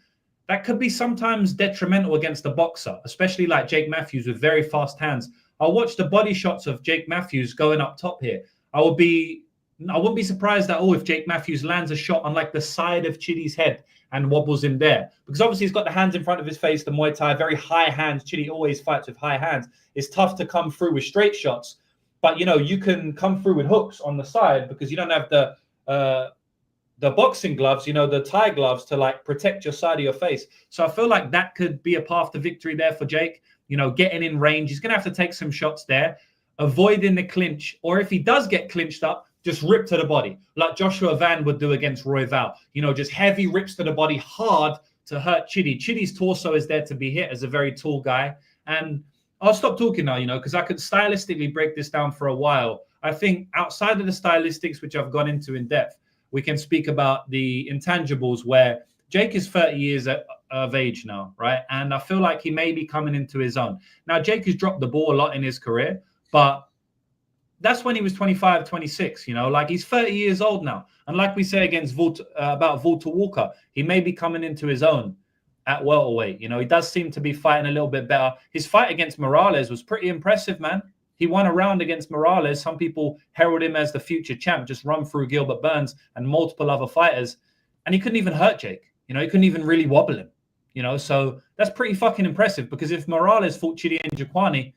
That could be sometimes detrimental against a boxer, especially like Jake Matthews with very fast hands. I'll watch the body shots of Jake Matthews going up top here. I wouldn't be surprised at all if Jake Matthews lands a shot on like the side of Chidi's head and wobbles him there. Because obviously he's got the hands in front of his face, the Muay Thai, very high hands. Chidi always fights with high hands. It's tough to come through with straight shots. But, you can come through with hooks on the side because you don't have the boxing gloves, the Thai gloves to like protect your side of your face. So I feel like that could be a path to victory there for Jake. Getting in range. He's going to have to take some shots there, avoiding the clinch. Or if he does get clinched up, just rip to the body, like Joshua Van would do against Roy Val. Just heavy rips to the body, hard to hurt Chidi. Chidi's torso is there to be hit as a very tall guy. And I'll stop talking now, because I could stylistically break this down for a while. I think outside of the stylistics, which I've gone into in depth, we can speak about the intangibles where Jake is 30 years of age now, right? And I feel like he may be coming into his own. Now, Jake has dropped the ball a lot in his career, but that's when he was 25, 26, like he's 30 years old now. And like we say against about Valter Walker, he may be coming into his own. at welterweight. You know, he does seem to be fighting a little bit better. His fight against Morales was pretty impressive, man. He won a round against Morales. Some people herald him as the future champ, just run through Gilbert Burns and multiple other fighters. And he couldn't even hurt Jake. You know, he couldn't even really wobble him. You know, so that's pretty fucking impressive, because if Morales fought Chidi and Njokuani,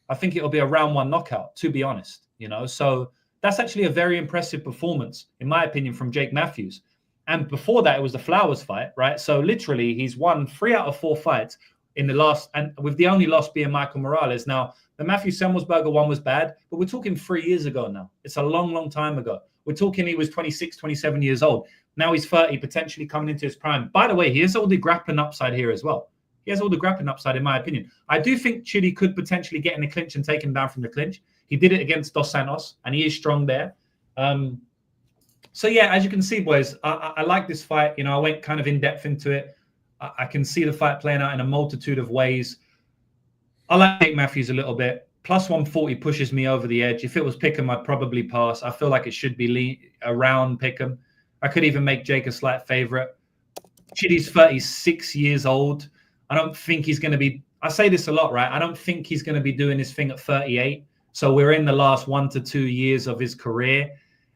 I think it'll be a round 1 knockout, to be honest. You know, so that's actually a very impressive performance, in my opinion, from Jake Matthews. And before that, it was the Flowers fight, right? So literally, he's won 3 out of 4 fights in the last, and with the only loss being Michael Morales. Now, the Matthew Semelsberger one was bad, but we're talking 3 years ago now. It's a long, long time ago. We're talking he was 26, 27 years old. Now he's 30, potentially coming into his prime. By the way, he has all the grappling upside here as well. He has all the grappling upside, in my opinion. I do think Chidi could potentially get in the clinch and take him down from the clinch. He did it against Dos Santos, and he is strong there. So, yeah, as you can see, boys, I like this fight. You know, I went kind of in-depth into it. I can see the fight playing out in a multitude of ways. I like Jake Matthews a little bit. Plus 140 pushes me over the edge. If it was Pick'em, I'd probably pass. I feel like it should be around Pick'em. I could even make Jake a slight favorite. Chidi's 36 years old. I don't think he's going to be, I say this a lot, right? I don't think he's going to be doing his thing at 38. So we're in the last 1 to 2 years of his career.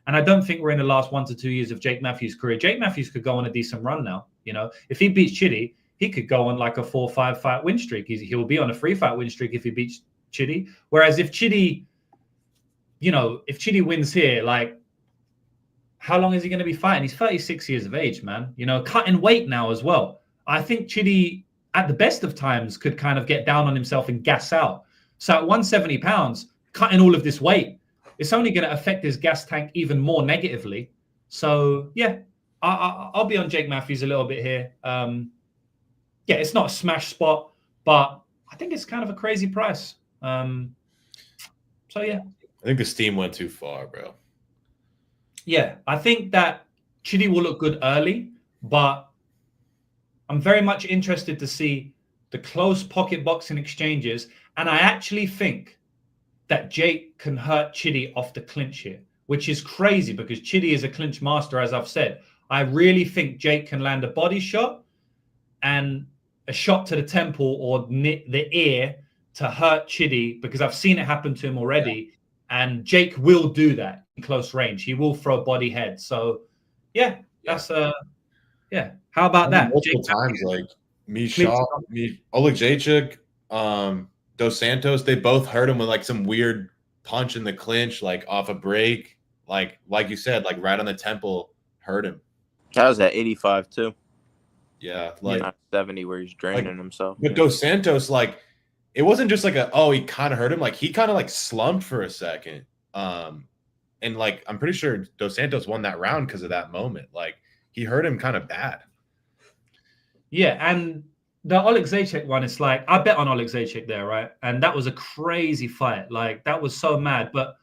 And I don't think we're in the last 1 to 2 years of Jake Matthews' career. Jake Matthews could go on a decent run now. You know, if he beats Chidi, he could go on like a 4 or 5 fight win streak. He'll be on a 3 fight win streak if he beats Chidi. Whereas if Chidi, you know, if Chidi wins here, like, how long is he going to be fighting? He's 36 years of age, man. You know, cutting weight now as well. I think Chidi, at the best of times, could kind of get down on himself and gas out. So at 170 pounds, cutting all of this weight, it's only going to affect his gas tank even more negatively. So, yeah, I'll be on Jake Matthews a little bit here. Yeah, it's not a smash spot, but I think it's kind of a crazy price. So, yeah. I think the steam went too far, bro. Yeah, I think that Chidi will look good early, but I'm very much interested to see the close pocket boxing exchanges. And I actually think that Jake can hurt Chidi off the clinch here, which is crazy because Chidi is a clinch master, as I've said. I really think Jake can land a body shot and a shot to the temple or the ear to hurt Chidi, because I've seen it happen to him already. Yeah. And Jake will do that in close range. He will throw body head. So, yeah, that's yeah. How about that? Multiple times, like Oleg Jacek, Dos Santos, they both hurt him with like some weird punch in the clinch, like off a break, like you said, like right on the temple, hurt him. That was at 85 too. Yeah, like 70 where he's draining himself. But Dos Santos, like, it wasn't just like he kind of hurt him. Like he kind of like slumped for a second. And like I'm pretty sure Dos Santos won that round because of that moment. Like he hurt him kind of bad. Yeah, and the Oleg Jacek one, it's like I bet on Oleg Jacek there, right? And that was a crazy fight. Like that was so mad. But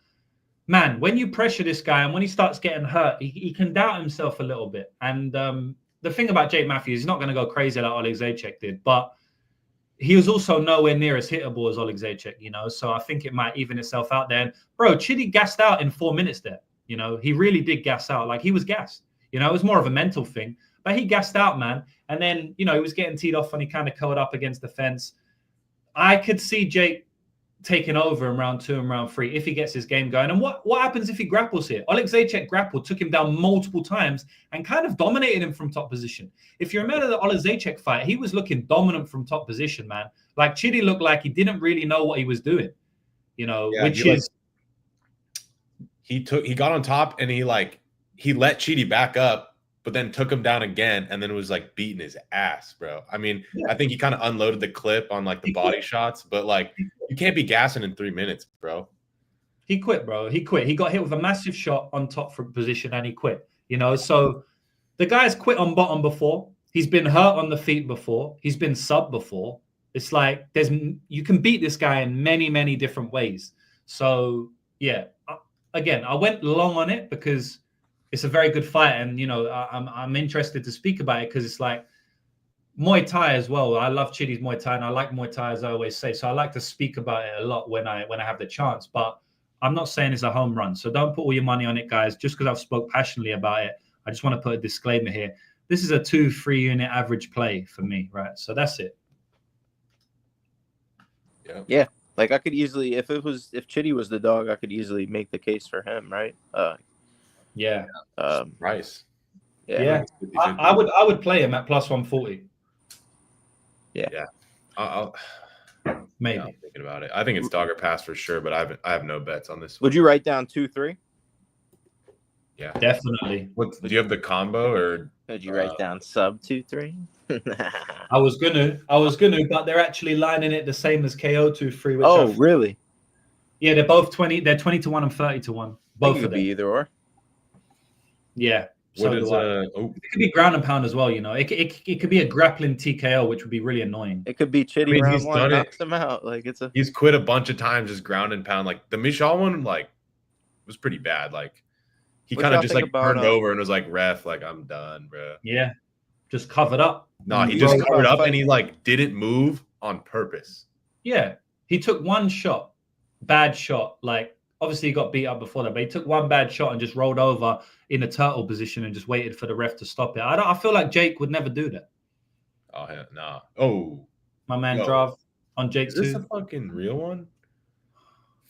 man, when you pressure this guy and when he starts getting hurt, he can doubt himself a little bit. And the thing about Jake Matthews, he's not going to go crazy like Oleg Jacek did, but he was also nowhere near as hittable as Oleg Jacek, you know? So I think it might even itself out there. And bro, Chidi gassed out in 4 minutes there. You know, he really did gas out. Like he was gassed, you know, it was more of a mental thing, but he gassed out, man. And then, you know, he was getting teed off and he kind of curled up against the fence. I could see Jake taking over in round 2 and round 3 if he gets his game going. And what happens if he grapples here? Oleg Jacek grappled, took him down multiple times and kind of dominated him from top position. If you remember the Oleg Jacek fight, he was looking dominant from top position, man. Like Chidi looked like he didn't really know what he was doing, you know, he got on top and he let Chidi back up, but then took him down again and then was like beating his ass, bro. I mean, yeah. I think he kind of unloaded the clip on like the body shots, but like you can't be gassing in 3 minutes, bro. He quit, bro. He quit. He got hit with a massive shot on top for position and he quit, you know? So the guy's quit on bottom before. He's been hurt on the feet before. He's been sub before. It's like you can beat this guy in many, many different ways. So yeah, again, I went long on it because it's a very good fight, and you know I'm interested to speak about it because it's like Muay Thai as well. I love Chidi's Muay Thai, and I like Muay Thai as I always say. So I like to speak about it a lot when I have the chance. But I'm not saying it's a home run, so don't put all your money on it, guys. Just because I've spoke passionately about it, I just want to put a disclaimer here. This is a 2-3 unit average play for me, right? So that's it. Yeah. Like I could easily, if Chidi was the dog, I could easily make the case for him, right? Yeah. Rice. Yeah. I would play him at plus 140. Yeah. I'll maybe. I'm thinking about it. I think it's dog or pass for sure, but I have no bets on this one. Would you write down 2-3? Yeah, definitely. Do you have the combo or did you write down sub 2-3? I was gonna, but they're actually lining it the same as KO 2-3. Oh, really? Yeah, they're both 20. They're 20-1 and 30-1. Both of them. Be either or. Yeah. It could be ground and pound as well. You know, it could be a grappling TKO, which would be really annoying. It could be Chidi round one knocks him out. Like he's quit a bunch of times just ground and pound. Like the Michal one, like was pretty bad. Like he kind of just like turned over and was like, "Ref, like I'm done, bro." Yeah, just covered up. No, he just covered up and he like didn't move on purpose. Yeah, he took one shot, bad shot. Like obviously he got beat up before that, but he took one bad shot and just rolled over in a turtle position and just waited for the ref to stop it. I feel like Jake would never do that. Oh hell, nah. Oh, my man Drav on Jake too. Is this a fucking real one?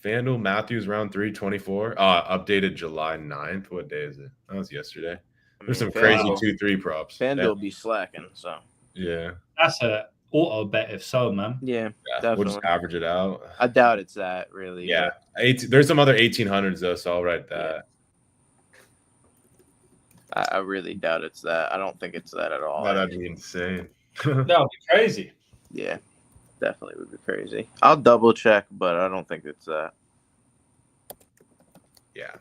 FanDuel Matthews round 324. Updated July 9th. What day is it? That was yesterday. There's some crazy 2-3 props. FanDuel be slacking, so yeah. That's a auto bet if so, man. Yeah, definitely. We'll just average it out. I doubt it's that really. Yeah. There's some other 1800s though, so I'll write that. Yeah. I really doubt it's that. I don't think it's that at all. That'd be insane. That would be crazy. Yeah, definitely would be crazy. I'll double check, but I don't think it's that. Yeah.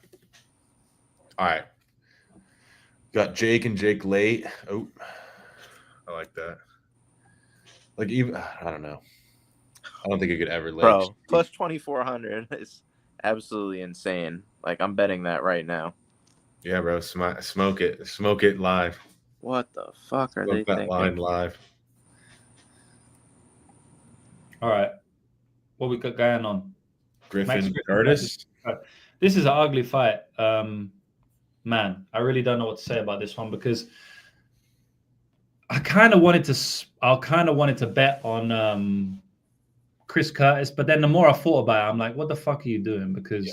All right. Got Jake and Jake late. Oh, I like that. Like even I don't know. I don't think it could ever late. Bro, plus 2,400 is absolutely insane. Like I'm betting that right now. Yeah, bro. Smoke it. Smoke it live. What the fuck are they thinking? Line live. All right. What we got going on? Griffin Curtis. This is an ugly fight. Man, I really don't know what to say about this one because I kind of wanted to bet on Chris Curtis, but then the more I thought about it, I'm like, what the fuck are you doing? Because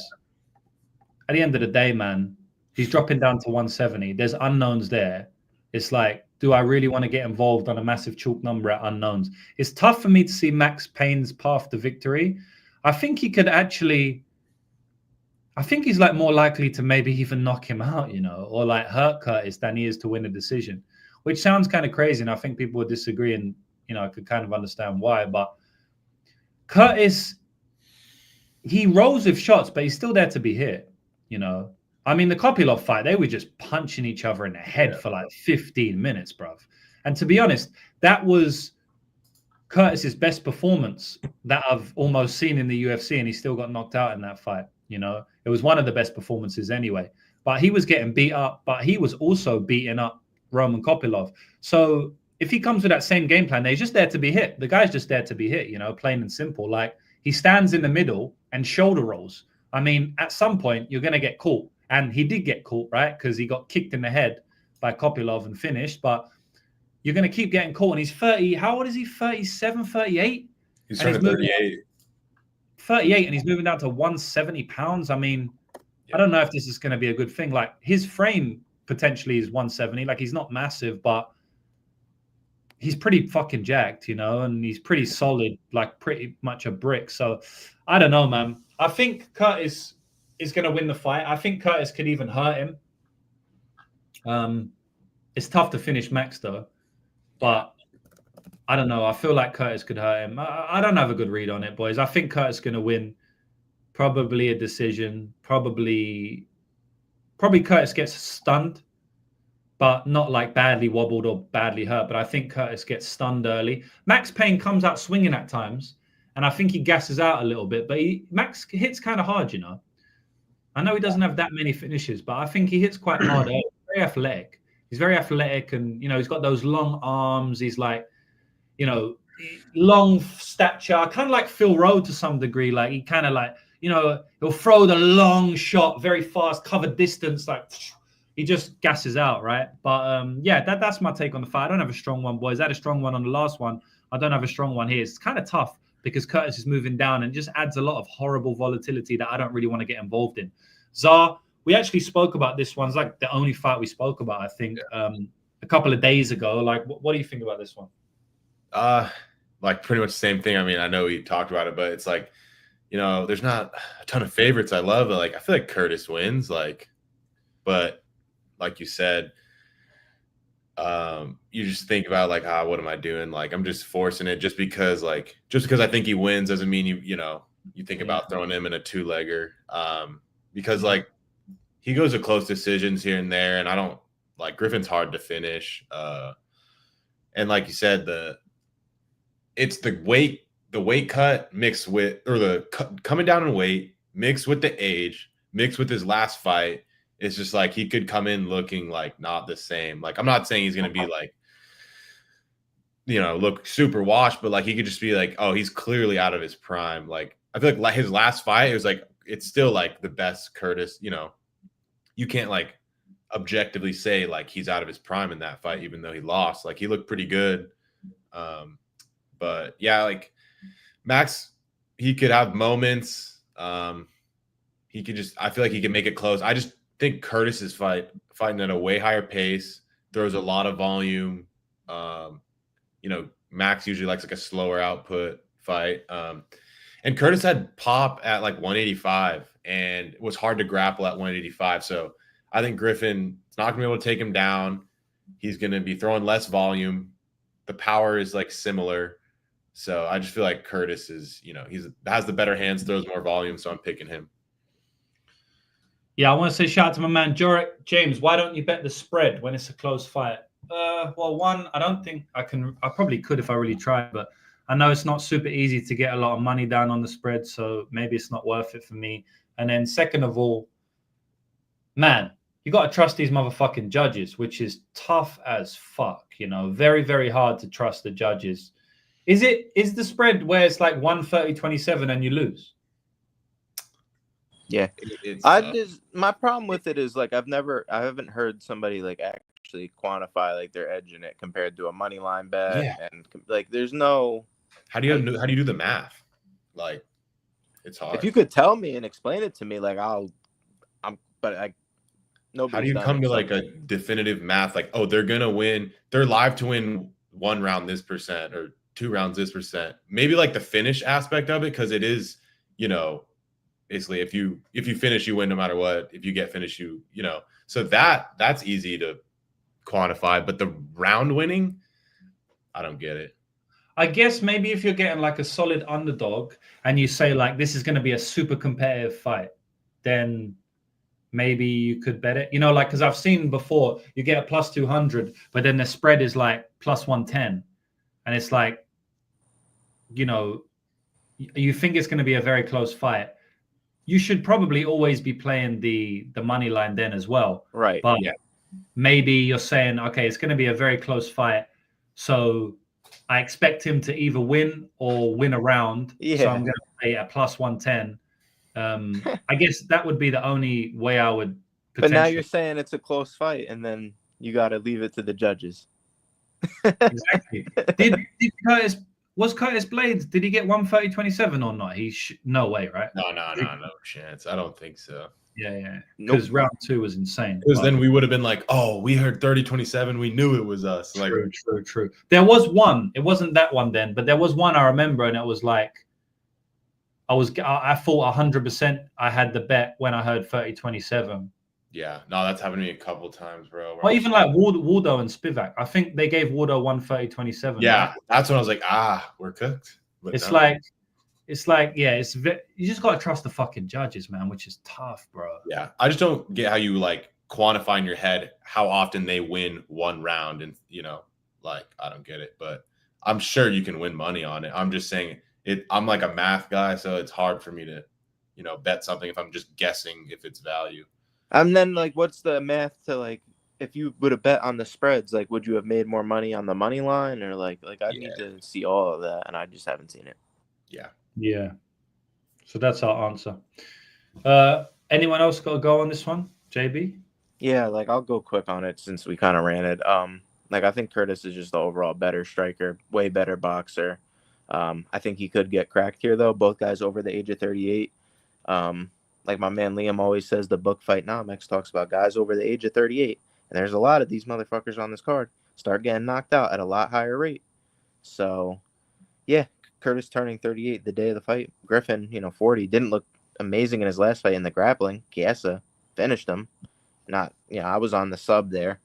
at the end of the day, man, he's dropping down to 170. There's unknowns there. It's like, do I really want to get involved on a massive chalk number at unknowns? It's tough for me to see Max Payne's path to victory. I think he could actually, I think he's like more likely to maybe even knock him out, you know, or like hurt Curtis than he is to win a decision, which sounds kind of crazy. And I think people would disagree and, you know, I could kind of understand why. But Curtis, he rolls with shots, but he's still there to be hit, you know. I mean, the Kopylov fight, they were just punching each other in the head for like 15 minutes, bruv. And to be honest, that was Curtis's best performance that I've almost seen in the UFC, and he still got knocked out in that fight, you know. It was one of the best performances anyway. But he was getting beat up, but he was also beating up Roman Kopylov. So if he comes with that same game plan, he's just there to be hit. The guy's just there to be hit, you know, plain and simple. Like, he stands in the middle and shoulder rolls. I mean, at some point, you're going to get caught. And he did get caught, right? Because he got kicked in the head by Kopylov and finished. But you're going to keep getting caught. And he's 30. How old is he? 37, 38? He's turning 38. 38, and he's moving down to 170 pounds. I mean, I don't know if this is going to be a good thing. Like, his frame potentially is 170. Like, he's not massive, but he's pretty fucking jacked, you know, and he's pretty solid, like pretty much a brick. So I don't know, man. I think Curtis is going to win the fight. I think Curtis could even hurt him. It's tough to finish Max, though. But I don't know. I feel like Curtis could hurt him. I don't have a good read on it, boys. I think Curtis is going to win. Probably a decision. Probably Curtis gets stunned, but not like badly wobbled or badly hurt. But I think Curtis gets stunned early. Max Payne comes out swinging at times, and I think he gasses out a little bit. But Max hits kind of hard, you know. I know he doesn't have that many finishes, but I think he hits quite hard. He's very athletic. He's very athletic, and, you know, he's got those long arms. He's like, you know, long stature, kind of like Phil Rowe to some degree. Like, he kind of like, you know, he'll throw the long shot very fast, cover distance, like, he just gasses out, right? But yeah, that's my take on the fight. I don't have a strong one, boys. I had a strong one on the last one. I don't have a strong one here. It's kind of tough because Curtis is moving down and just adds a lot of horrible volatility that I don't really want to get involved in. Czar, we actually spoke about this one. It's like the only fight we spoke about, I think, a couple of days ago. Like, what do you think about this one? Like pretty much the same thing. I mean, I know we talked about it, but it's like, you know, there's not a ton of favorites I love. Like, I feel like Curtis wins. Like, but like you said, you just think about like, what am I doing? Like, I'm just forcing it just because I think he wins doesn't mean you think about throwing him in a 2-legger. Because like he goes to close decisions here and there, and I don't like Griffin's hard to finish. And like you said, it's the weight cut mixed with, or coming down in weight mixed with the age, mixed with his last fight. It's just like he could come in looking like not the same. Like, I'm not saying he's going to be like, look super washed, but like he could just be like, oh, he's clearly out of his prime. Like, I feel like his last fight, it was like, it's still like the best Curtis, you can't like objectively say like he's out of his prime in that fight, even though he lost. Like, he looked pretty good. But yeah, like Max, he could have moments. He could I feel like he can make it close. I just think Curtis is fighting at a way higher pace, throws a lot of volume. Max usually likes like a slower output fight. And Curtis had pop at like 185, and it was hard to grapple at 185. So I think Griffin is not going to be able to take him down. He's going to be throwing less volume. The power is like similar. So I just feel like Curtis is, has the better hands, throws more volume. So I'm picking him. Yeah, I want to say shout out to my man, James. Why don't you bet the spread when it's a close fight? Well, one, I don't think I can. I probably could if I really tried, but I know it's not super easy to get a lot of money down on the spread, so maybe it's not worth it for me. And then second of all, man, you got to trust these motherfucking judges, which is tough as fuck. Very, very hard to trust the judges. Is the spread where it's like 130-27 and you lose? Yeah, my problem with it is like I haven't heard somebody like actually quantify like their edge in it compared to a money line bet, and like there's no. How do you do the math? Like, it's hard. If you could tell me and explain it to me, like nobody. How do you come to like a definitive math? Like, oh, they're gonna win. They're live to win 1 round this percent or 2 rounds this percent. Maybe like the finish aspect of it, because it is, basically, if you finish, you win no matter what. If you get finished, so that's easy to quantify. But the round winning, I don't get it. I guess maybe if you're getting like a solid underdog and you say like this is going to be a super competitive fight, then maybe you could bet it. Like, because I've seen before you get a plus 200, but then the spread is like plus 110, and it's like, you think it's going to be a very close fight. You should probably always be playing the money line then as well. Right. But maybe you're saying, okay, it's going to be a very close fight. So I expect him to either win or win a round. Yeah. So I'm going to play at plus 110. I guess that would be the only way I would. But now you're saying it's a close fight, and then you got to leave it to the judges. Exactly. Was Curtis Blades, did he get 130-27 or not? No way, right? No chance. I don't think so. Yeah. Because round 2 was insane. Because then we would have been like, oh, we heard 30-27. We knew it was us. True. There was one. It wasn't that one then, but there was one I remember, and it was like, I thought 100% I had the bet when I heard 30-27. Yeah, no, that's happened to me a couple times, bro. Well, even like Waldo and Spivak, I think they gave Waldo 130-27. Yeah, right? that's when I was like, we're cooked. But it's like, you just got to trust the fucking judges, man, which is tough, bro. Yeah, I just don't get how you like quantify in your head how often they win 1 round, and like I don't get it, but I'm sure you can win money on it. I'm just saying I'm like a math guy, so it's hard for me to, bet something if I'm just guessing if it's value. And then, like, what's the math to, like, if you would have bet on the spreads, like, would you have made more money on the money line? Or, like I need to see all of that, and I just haven't seen it. Yeah. So that's our answer. Anyone else got to go on this one? JB? Yeah, like I'll go quick on it since we kind of ran it. Like I think Curtis is just the overall better striker, way better boxer. I think he could get cracked here though. Both guys over the age of 38. Like my man Liam always says, the book Fightnomics talks about guys over the age of 38, and there's a lot of these motherfuckers on this card start getting knocked out at a lot higher rate. So, yeah, Curtis turning 38 the day of the fight. Griffin, 40, didn't look amazing in his last fight in the grappling. Chiesa finished him. Not, I was on the sub there.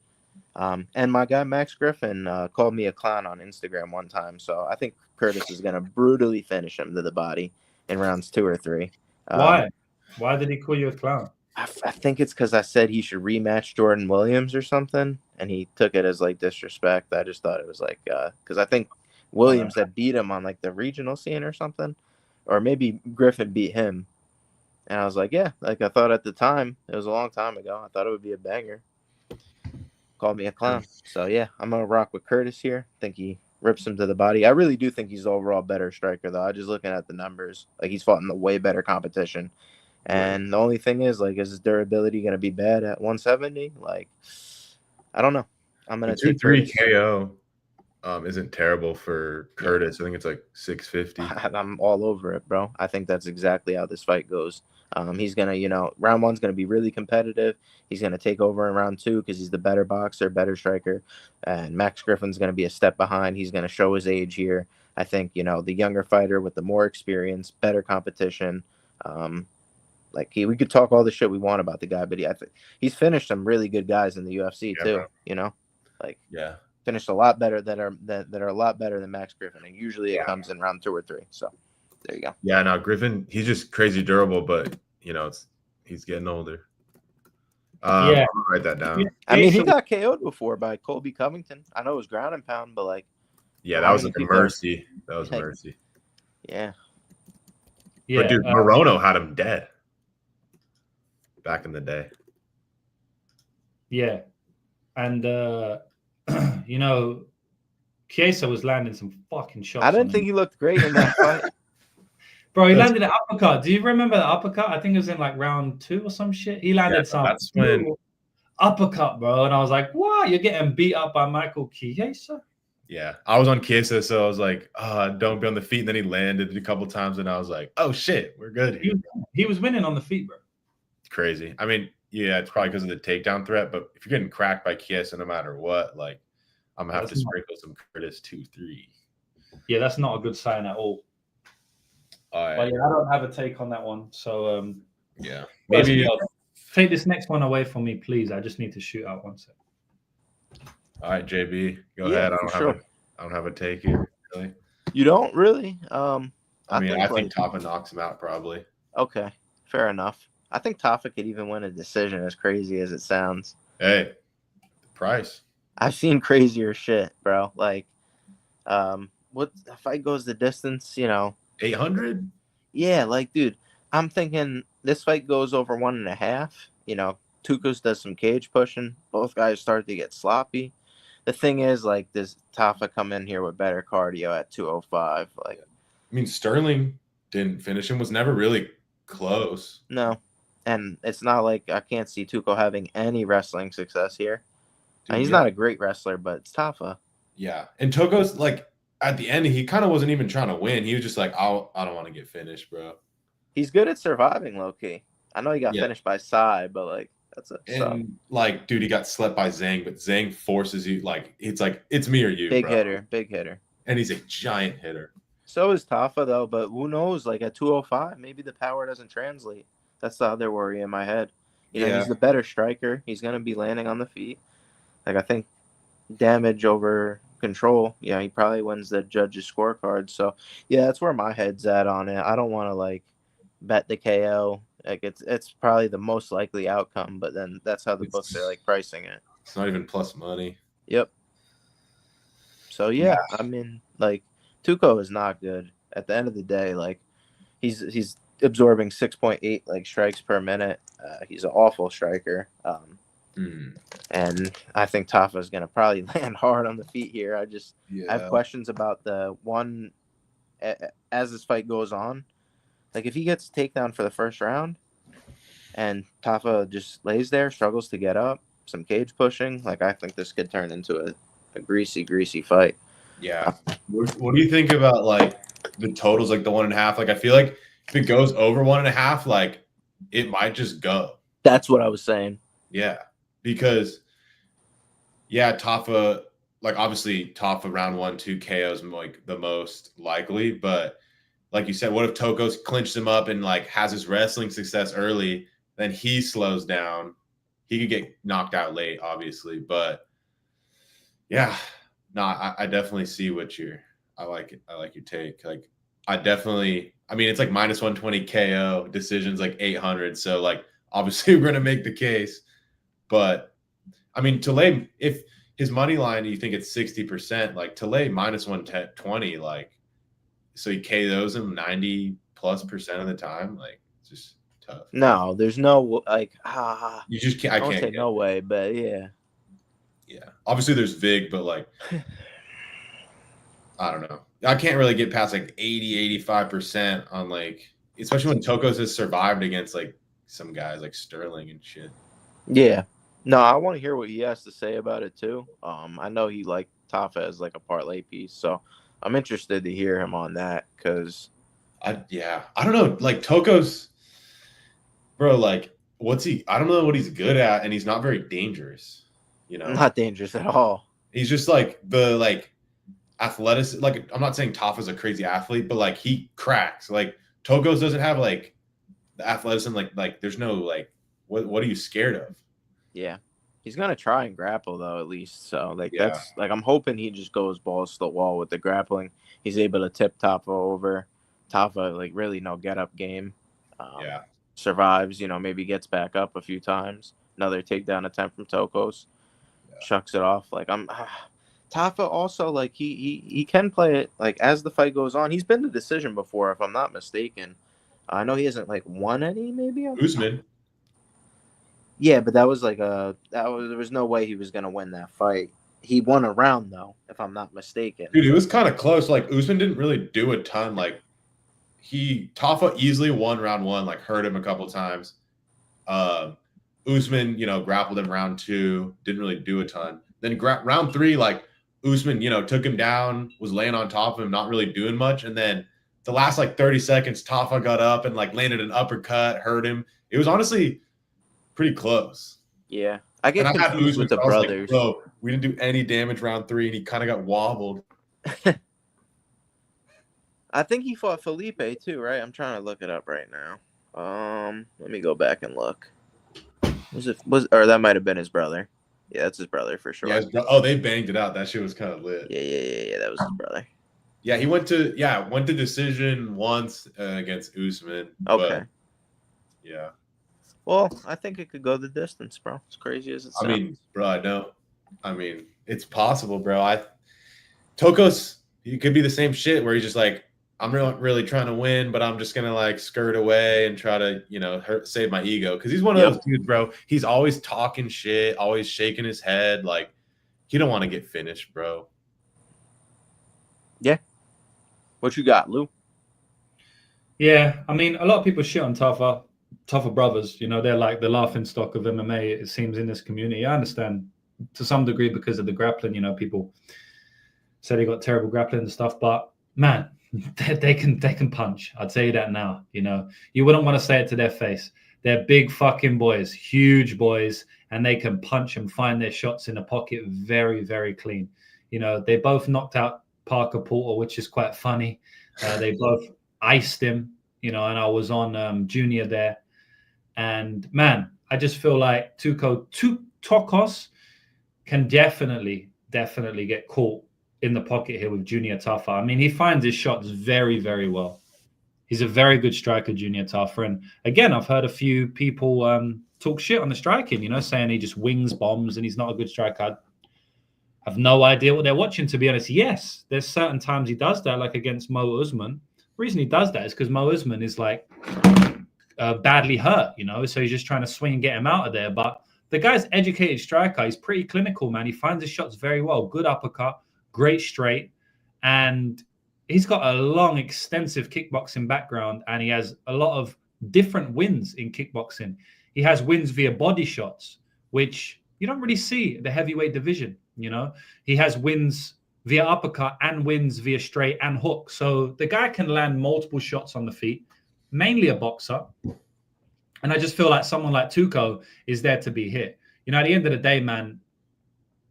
And my guy Max Griffin called me a clown on Instagram one time. So I think Curtis is going to brutally finish him to the body in rounds 2 or 3. Why? Why did he call you a clown? I think it's because I said he should rematch Jordan Williams or something, and he took it as like disrespect. I just thought it was like because I think Williams had beat him on like the regional scene or something, or maybe Griffin beat him. And I was like, yeah, like I thought at the time, it was a long time ago. I thought it would be a banger. Called me a clown. So yeah, I'm gonna rock with Curtis here. I think he rips him to the body. I really do think he's the overall better striker though. I'm just looking at the numbers. Like he's fought in the way better competition. And the only thing is, like, is his durability going to be bad at 170? Like, I don't know. I'm going to take 2-3 KO isn't terrible for Curtis. I think it's like 650. I'm all over it, bro. I think that's exactly how this fight goes. He's going to, round 1's going to be really competitive. He's going to take over in round 2 because he's the better boxer, better striker. And Max Griffin's going to be a step behind. He's going to show his age here. I think, the younger fighter with the more experience, better competition. Like we could talk all the shit we want about the guy, but he's finished some really good guys in the UFC too. Bro. Finished a lot better that are a lot better than Max Griffin, and usually it comes in round 2 or 3. So there you go. Yeah, no, Griffin, he's just crazy durable, but he's getting older. I'll write that down. I mean, he got KO'd before by Colby Covington. I know it was ground and pound, but like, that was like a mercy. That was mercy. Yeah. But dude, Morono had him dead back in the day. Yeah. And, Chiesa was landing some fucking shots. I didn't think he looked great in that fight. Bro, he landed an uppercut. Do you remember the uppercut? I think it was in like round 2 or some shit. He landed some uppercut, bro. And I was like, what? You're getting beat up by Michael Chiesa? Yeah. I was on Chiesa, so I was like, don't be on the feet. And then he landed a couple times, and I was like, oh, shit, we're good here. He was winning on the feet, bro. Crazy. I mean, yeah, it's probably because of the takedown threat, but if you're getting cracked by Chiesa no matter what, like I'm gonna have to sprinkle some Curtis 2-3. Yeah, that's not a good sign at all. But yeah, I don't have a take on that one. So maybe take this next one away from me, please. I just need to shoot out one sec. All right, JB, go ahead. I don't have a take here. Really? You don't really? I think Tafa knocks him out probably. Okay, fair enough. I think Tafa could even win a decision, as crazy as it sounds. Hey, the price. I've seen crazier shit, bro. Like, what the fight goes the distance, 800? Yeah, like, dude, I'm thinking this fight goes over 1.5. Tukkos does some cage pushing. Both guys start to get sloppy. The thing is, like, does Tafa come in here with better cardio at 205? Like, I mean, Sterling didn't finish him, was never really close. No. And it's not like I can't see Tuco having any wrestling success here. Dude, he's not a great wrestler, but it's Tafa. Yeah. And Tuco's, like, at the end, he kind of wasn't even trying to win. He was just like, I don't want to get finished, bro. He's good at surviving, low-key. I know he got finished by Sai, but, like, that's a sub. Like, dude, he got slept by Zhang, but Zhang forces you. Like, it's me or you, big hitter. And he's a giant hitter. So is Tafa, though, but who knows? Like, at 205, maybe the power doesn't translate. That's the other worry in my head. He's the better striker. He's going to be landing on the feet. Like, I think damage over control, he probably wins the judges' scorecard. So, yeah, that's where my head's at on it. I don't want to, like, bet the KO. Like, it's probably the most likely outcome, but then that's how the books are, like, pricing it. It's not even plus money. Yep. So, yeah, I mean, like, Tuco is not good. At the end of the day, like, he's absorbing 6.8 like strikes per minute. He's an awful striker. And I think Tafa is going to probably land hard on the feet here. I have questions about the one as this fight goes on. Like, if he gets a takedown for the first round and Tafa just lays there, struggles to get up, some cage pushing. Like, I think this could turn into a greasy fight. Yeah. What do you think about like the totals, like the 1.5? Like, I feel like if it goes over 1.5, like it might just go. That's what I was saying. Yeah, because Tafa, like obviously Tafa round 1-2 KOs like the most likely, but like you said, what if Tukkos clinches him up and like has his wrestling success early, then he slows down. He could get knocked out late, obviously, but yeah, no, I definitely see what I like it. I like your take. Like, I mean, it's like -120 KO, decisions like 800. So like, obviously we're going to make the case, but I mean, to lay, if his money line, you think it's 60%, like to lay -120, like, so he KOs him 90+% of the time. Like, it's just tough. No, there's no, like, you just can't, I don't can't say no way, but yeah. Yeah. Obviously there's Vig, but like, I don't know. I can't really get past like 80-85% on like, especially when Tukkos has survived against like some guys like Sterling and shit. Yeah. No, I want to hear what he has to say about it too. I know he liked Tafa as like a parlay piece, so I'm interested to hear him on that because I don't know. Like Tukkos, bro, like I don't know what he's good at, and he's not very dangerous. You know, not dangerous at all. He's just like the athletic. Like, I'm not saying Tafa's a crazy athlete, but like he cracks. Like Tukkos doesn't have like the athleticism. Like there's no like what are you scared of? Yeah, he's gonna try and grapple though, at least. So like that's like I'm hoping he just goes balls to the wall with the grappling. He's able to tip Tafa over. Tafa like really no get up game. Survives. You know, maybe gets back up a few times. Another takedown attempt from Tukkos. Shucks it off. Like Tafa also like he can play it like as the fight goes on. He's been the decision before, if I'm not mistaken. I know he hasn't like won any. Maybe Usman. Yeah, but that was like there was no way he was gonna win that fight. He won a round though, if I'm not mistaken. Dude, it was kind of close. Like Usman didn't really do a ton. Like Tafa easily won round 1. Like hurt him a couple times. Usman, grappled him round 2. Didn't really do a ton. Then round 3, like Usman, took him down, was laying on top of him, not really doing much. And then the last like 30 seconds, Tafa got up and like landed an uppercut, hurt him. It was honestly pretty close. Yeah. I get confused with the brothers. Like, bro, we didn't do any damage round 3, and he kind of got wobbled. I think he fought Felipe too, right? I'm trying to look it up right now. Let me go back and look. Or that might have been his brother. Yeah, that's his brother for sure. Yeah, they banged it out. That shit was kind of lit. Yeah. That was his brother. Yeah, he went to decision once against Usman. Okay. Yeah. Well, I think it could go the distance, bro. As crazy as it sounds. I mean, bro, it's possible, bro. Tukkos, he could be the same shit where he's just like, I'm really trying to win, but I'm just gonna like skirt away and try to, save my ego. Because he's one of those dudes, bro. He's always talking shit, always shaking his head. Like, he don't want to get finished, bro. Yeah. What you got, Lou? Yeah, I mean, a lot of people shit on Tafa brothers. They're like the laughing stock of MMA, it seems, in this community. I understand to some degree because of the grappling. People said he got terrible grappling and stuff, but man, they can punch. I'd say that now. You wouldn't want to say it to their face. They're big fucking boys, huge boys, and they can punch and find their shots in the pocket very, very clean. They both knocked out Parker Porter, which is quite funny. They both iced him, and I was on Junior there. And man, I just feel like Tukkos can definitely get caught in the pocket here with Junior Tafa. I mean, he finds his shots very, very well. He's a very good striker, Junior Tafa. And again, I've heard a few people talk shit on the striking, saying he just wings bombs and he's not a good striker. I have no idea what they're watching, to be honest. Yes, there's certain times he does that, like against Mo Usman. The reason he does that is because Mo Usman is like badly hurt, so he's just trying to swing and get him out of there. But the guy's educated striker. He's pretty clinical, man. He finds his shots very well. Good uppercut, great straight, and he's got a long, extensive kickboxing background, and he has a lot of different wins in kickboxing. he has wins via body shots, which you don't really see in the heavyweight division. You know, he has wins via uppercut and wins via straight and hook. So the guy can land multiple shots on the feet, mainly a boxer. And I just feel like someone like Tuco is there to be hit. You know, at the end of the day, man,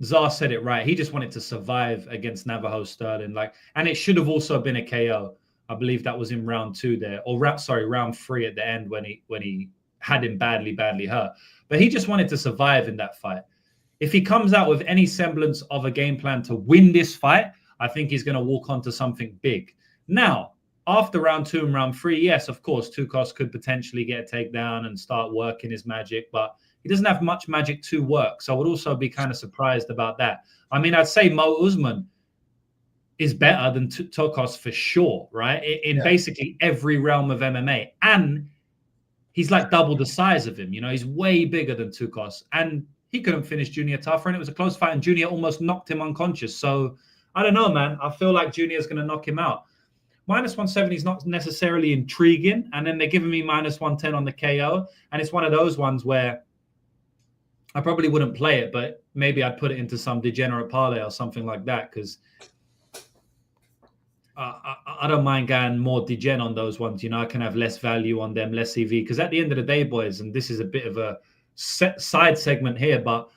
Czar said it right. He just wanted to survive against Navajo Sterling. And it should have also been a KO. I believe that was in round 2 there, or round 3 at the end when he had him badly hurt. But he just wanted to survive in that fight. If he comes out with any semblance of a game plan to win this fight, I think he's going to walk onto something big. Now, after round 2 and round 3, yes, of course, Tukkos could potentially get a takedown and start working his magic, but he doesn't have much magic to work. So I would also be kind of surprised about that. I mean, I'd say Mo Usman is better than Tukkos for sure, right? In basically every realm of MMA. And he's like double the size of him. You know, he's way bigger than Tukkos. And he couldn't finish Junior Tafa, and it was a close fight, and Junior almost knocked him unconscious. So I don't know, man. I feel like Junior's going to knock him out. -170 is not necessarily intriguing, and then they're giving me -110 on the KO, and it's one of those ones where I probably wouldn't play it, but maybe I'd put it into some degenerate parlay or something like that, because I don't mind going more degen on those ones. You know, I can have less value on them, less EV, because at the end of the day, boys, and this is a bit of a side segment here, but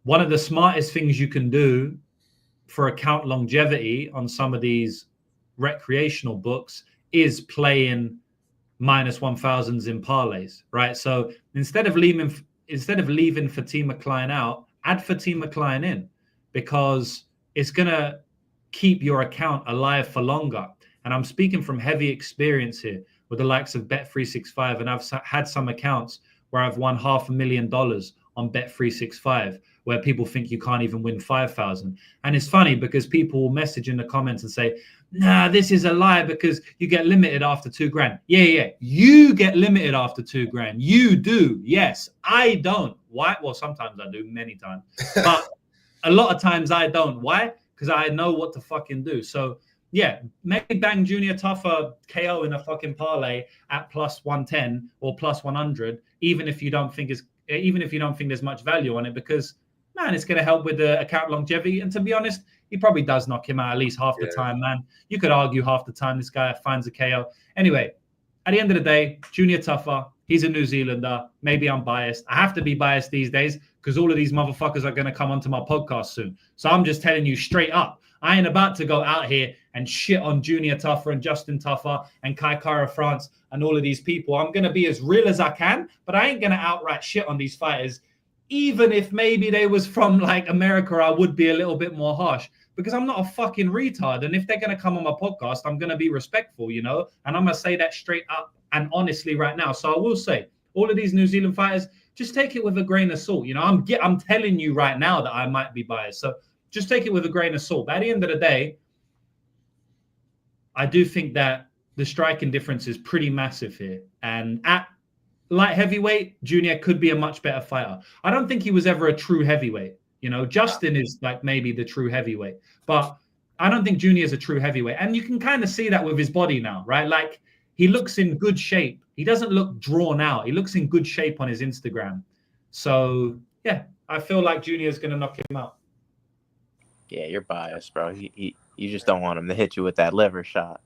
one of the smartest things you can do for account longevity on some of these recreational books is playing -1000s in parlays, right? So instead of leaving Fatima Kline out, add Fatima Kline in, because it's gonna keep your account alive for longer. And I'm speaking from heavy experience here with the likes of Bet365, and I've had some accounts where I've won $500,000 on Bet365, where people think you can't even win 5,000. And it's funny because people will message in the comments and say, nah, this is a lie because you get limited after $2,000. Yeah. You get limited after $2,000. You do. Yes, I don't. Why? Well, sometimes I do, many times. But a lot of times I don't. Why? Because I know what to fucking do. So yeah, maybe bang Junior Tafa KO in a fucking parlay at +110 or +100, even if you don't think there's much value on it, because man, it's going to help with the account longevity. And to be honest, he probably does knock him out at least half the time, man. You could argue half the time this guy finds a KO. Anyway, at the end of the day, Junior Tafa, he's a New Zealander. Maybe I'm biased. I have to be biased these days because all of these motherfuckers are going to come onto my podcast soon. So I'm just telling you straight up, I ain't about to go out here and shit on Junior Tafa and Justin Tafa and Kai Kara France and all of these people. I'm going to be as real as I can, but I ain't going to outright shit on these fighters. Even if maybe they was from like America, I would be a little bit more harsh because I'm not a fucking retard. And if they're going to come on my podcast, I'm going to be respectful, you know, and I'm going to say that straight up and honestly right now. So I will say all of these New Zealand fighters, just take it with a grain of salt. You know, I'm telling you right now that I might be biased. So just take it with a grain of salt. But at the end of the day, I do think that the striking difference is pretty massive here. And at light heavyweight, Junior could be a much better fighter. I don't think he was ever a true heavyweight. You know, Justin is like maybe the true heavyweight, but I don't think Junior is a true heavyweight. And you can kind of see that with his body now, right? Like he looks in good shape. He doesn't look drawn out. He looks in good shape on his Instagram. So yeah, I feel like Junior is going to knock him out. Yeah, you're biased, bro. You just don't want him to hit you with that liver shot.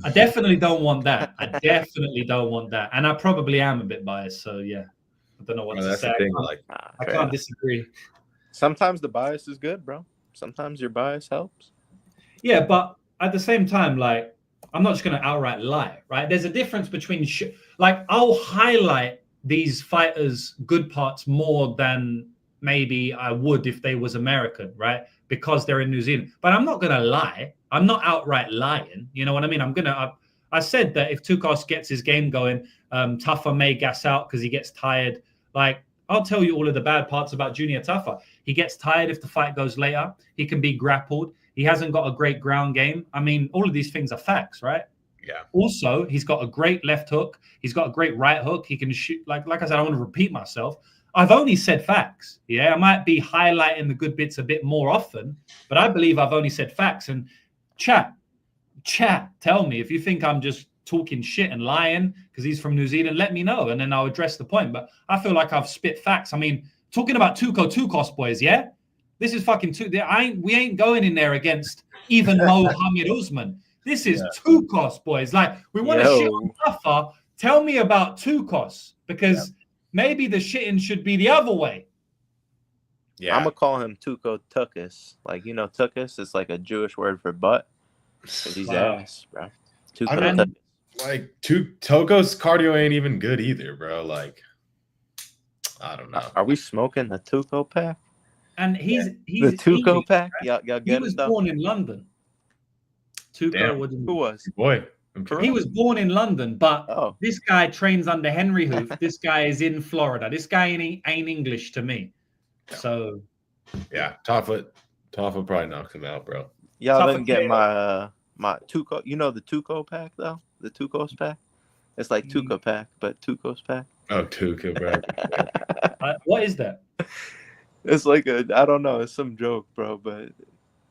I definitely don't want that. I definitely don't want that. And I probably am a bit biased. So yeah, I don't know what to say. I can't disagree. Sometimes the bias is good, bro. Sometimes your bias helps. Yeah, but at the same time, like, I'm not just going to outright lie, right? There's a difference between, like, I'll highlight these fighters' good parts more than maybe I would if they was American, right? Because they're in New Zealand. But I'm not going to lie. I'm not outright lying. You know what I mean? I said that if Tukkos gets his game going, Tafa may gas out because he gets tired. Like, I'll tell you all of the bad parts about Junior Tafa. He gets tired if the fight goes later. He can be grappled. He hasn't got a great ground game. I mean, all of these things are facts, right? Yeah. Also, he's got a great left hook. He's got a great right hook. He can shoot. Like I said, I don't want to repeat myself. I've only said facts. Yeah, I might be highlighting the good bits a bit more often, but I believe I've only said facts. And chat, tell me if you think I'm just talking shit and lying because he's from New Zealand, let me know, and then I'll address the point. But I feel like I've spit facts. I mean, talking about Tukkos, boys, yeah? This is fucking we ain't going in there against even Mohammed Usman. This is Tukkos, boys. Like, we want to shit on Tafa. Tell me about Tukkos, because maybe the shitting should be the other way. Yeah. I'm going to call him Tukkos. Like, you know, Tukkos is like a Jewish word for butt. He's ass, bro. Like, Tukkos cardio ain't even good either, bro. Like, I don't know. Are we smoking the Tuco pack? And he's the Tuco English, pack? Y'all get he was born in London. Tuco who was? Boy. He was born in London, but this guy trains under Henry Hoof. This guy is in Florida. This guy ain't English to me. So, yeah, Tafa probably knocks him out, bro. Y'all didn't get my Tuco. You know the Tuco pack though, the Tucos pack. It's like Tuco pack, but Tucos pack. Oh, Tuco, bro. What is that? It's like I don't know. It's some joke, bro.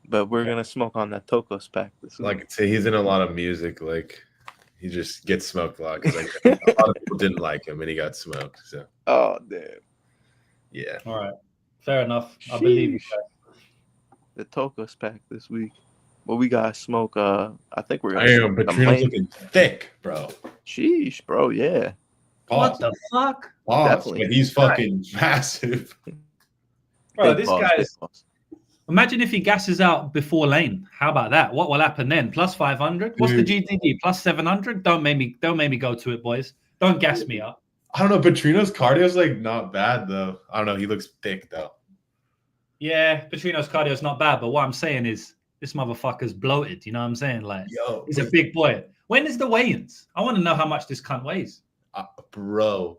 But we're gonna smoke on that Tucos pack this week. Like, say he's in a lot of music. Like, he just gets smoked a lot because like a lot of people didn't like him and he got smoked. So. Oh damn. Yeah. All right. Fair enough. I believe you. The Tucos pack this week. Well, we gotta smoke. I think we're gonna. Damn, Petrino's looking thick, bro. Sheesh, bro. Yeah. What the fuck? But he's fucking massive. Bro, this guy's. Imagine if he gasses out before lane. How about that? What will happen then? Plus 500. What's the GTD? Plus 700. Don't make me go to it, boys. Don't gas me up. I don't know. Petrino's cardio is like not bad though. I don't know. He looks thick though. Yeah, Petrino's cardio is not bad, but what I'm saying is this motherfucker's bloated. You know what I'm saying? Like, he's a big boy. When is the weigh-ins? I want to know how much this cunt weighs. Bro.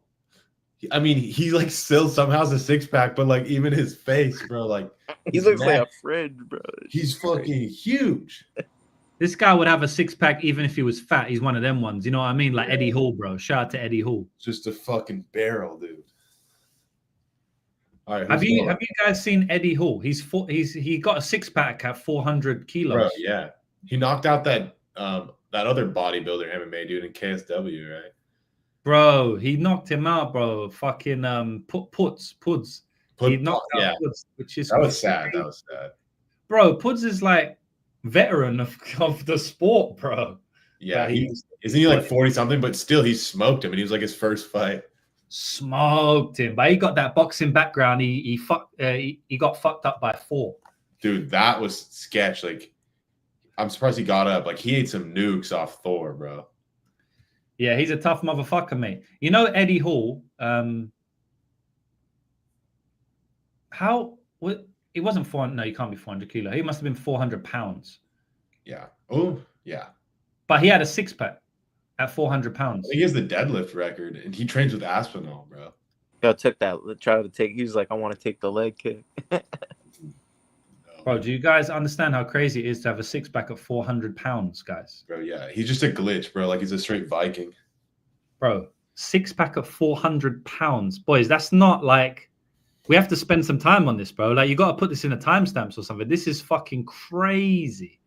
I mean, he like still somehow has a six pack, but like even his face, bro, like he looks like a friend, bro. He's fucking huge. This guy would have a six pack even if he was fat. He's one of them ones. You know what I mean? Like Eddie Hall, bro. Shout out to Eddie Hall. Just a fucking barrel, dude. All right. Have you guys seen Eddie Hall? He got a six pack at 400 kilos. Bro, yeah. He knocked out that other bodybuilder MMA dude in KSW, right? Bro, he knocked him out, bro. Fucking Puds. He knocked out Puds, which is that was sad. That was sad. Bro, Puds is like veteran of the sport, bro. Yeah, isn't he like 40 something? But still, he smoked him, and he was like his first fight. Smoked him, but he got that boxing background. He got fucked up by 4. Dude, that was sketch. Like, I'm surprised he got up. Like, he ate some nukes off Thor, bro. Yeah, he's a tough motherfucker, mate. You know Eddie Hall. It wasn't 400. No, he can't be 400 kilo. He must have been 400 pounds. Yeah. Oh, yeah. But he had a six pack at 400 pounds. He has the deadlift record, and he trains with Aspinall, bro. He was like, I want to take the leg kick. Bro, do you guys understand how crazy it is to have a six pack at 400 pounds, guys? Bro, yeah. He's just a glitch, bro. Like, he's a straight Viking. Bro, six pack at 400 pounds. Boys, that's not like... We have to spend some time on this, bro. Like, you got to put this in a timestamps or something. This is fucking crazy.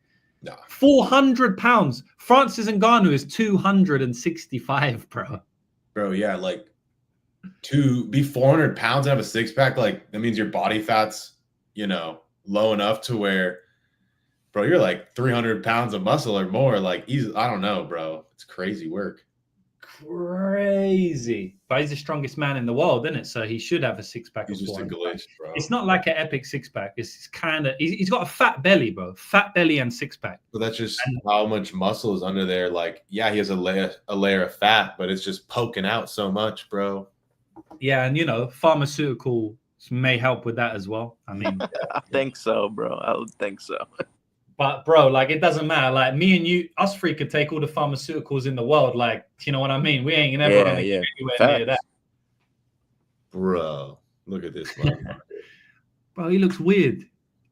No. 400 pounds. Francis Ngannou is 265, bro. Bro, yeah. Like, to be 400 pounds and have a six pack, like, that means your body fat's, low enough to where, bro, you're like 300 pounds of muscle or more. Like, I don't know, bro. It's crazy work. Crazy. But he's the strongest man in the world, isn't it? So he should have a six pack. He's just a glitch, bro. It's not like an epic six pack. It's kind of, he's got a fat belly, bro. Fat belly and six pack. But that's just how much muscle is under there. Like, yeah, he has a layer of fat, but it's just poking out so much, bro. Yeah, and pharmaceuticals may help with that as well. I mean, I think so, bro. I would think so. But bro, like, it doesn't matter. Like, me and you, us three could take all the pharmaceuticals in the world. Like, you know what I mean? We ain't never gonna get anywhere near that. Bro, look at this motherfucker. Bro, he looks weird.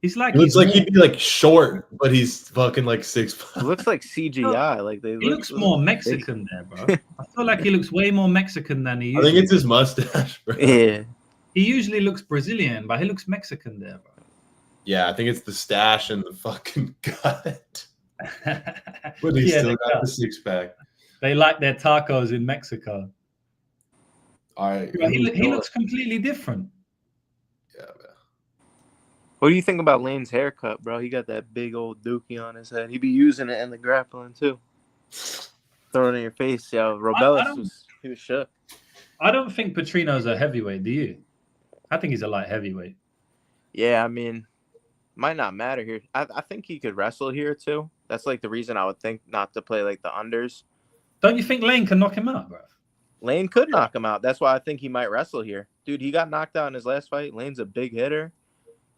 He looks like he'd be like short, but he's fucking like 6'5". It looks like CGI. Like he looks more Mexican there, bro. I feel like he looks way more Mexican than he usually. I think it's his mustache, bro. Yeah. He usually looks Brazilian, but he looks Mexican there, bro. Yeah, I think it's the stash and the fucking gut. But he still got the six pack. They like their tacos in Mexico. All right. He looks completely different. Yeah, man. What do you think about Lane's haircut, bro? He got that big old dookie on his head. He be using it in the grappling too. Throwing it in your face, yo. Robellis he was shook. I don't think Petrino's a heavyweight, do you? I think he's a light heavyweight. Yeah, I mean, might not matter here. I think he could wrestle here too. That's like the reason I would think not to play like the unders. Don't you think Lane can knock him out, bro? Lane could knock him out. That's why I think he might wrestle here. Dude, he got knocked out in his last fight. Lane's a big hitter.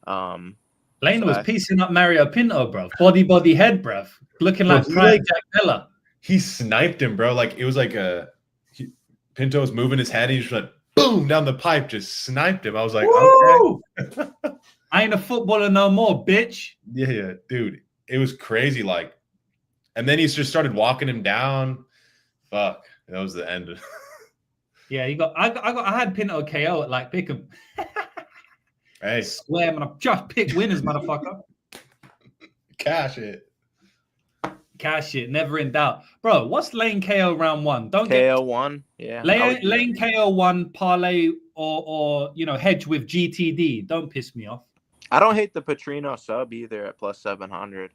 Lane was piecing up Mario Pinto, bro. Body head, bro. Looking like Prime Jack Miller. He sniped him, bro. Like it was like Pinto was moving his head. He just went boom down the pipe, just sniped him. I was like, woo! Okay. I ain't a footballer no more, bitch. Yeah, dude. It was crazy. Like, and then he just started walking him down. Fuck. That was the end. Yeah, I had Pinto KO at like pick him. Hey, swear, man, I've just picked winners, motherfucker. Cash it. Cash it, never in doubt. Bro, what's Lane KO round one? Don't KO one, yeah. Lane KO one, parlay or hedge with GTD. Don't piss me off. I don't hate the Petrino sub either at plus 700.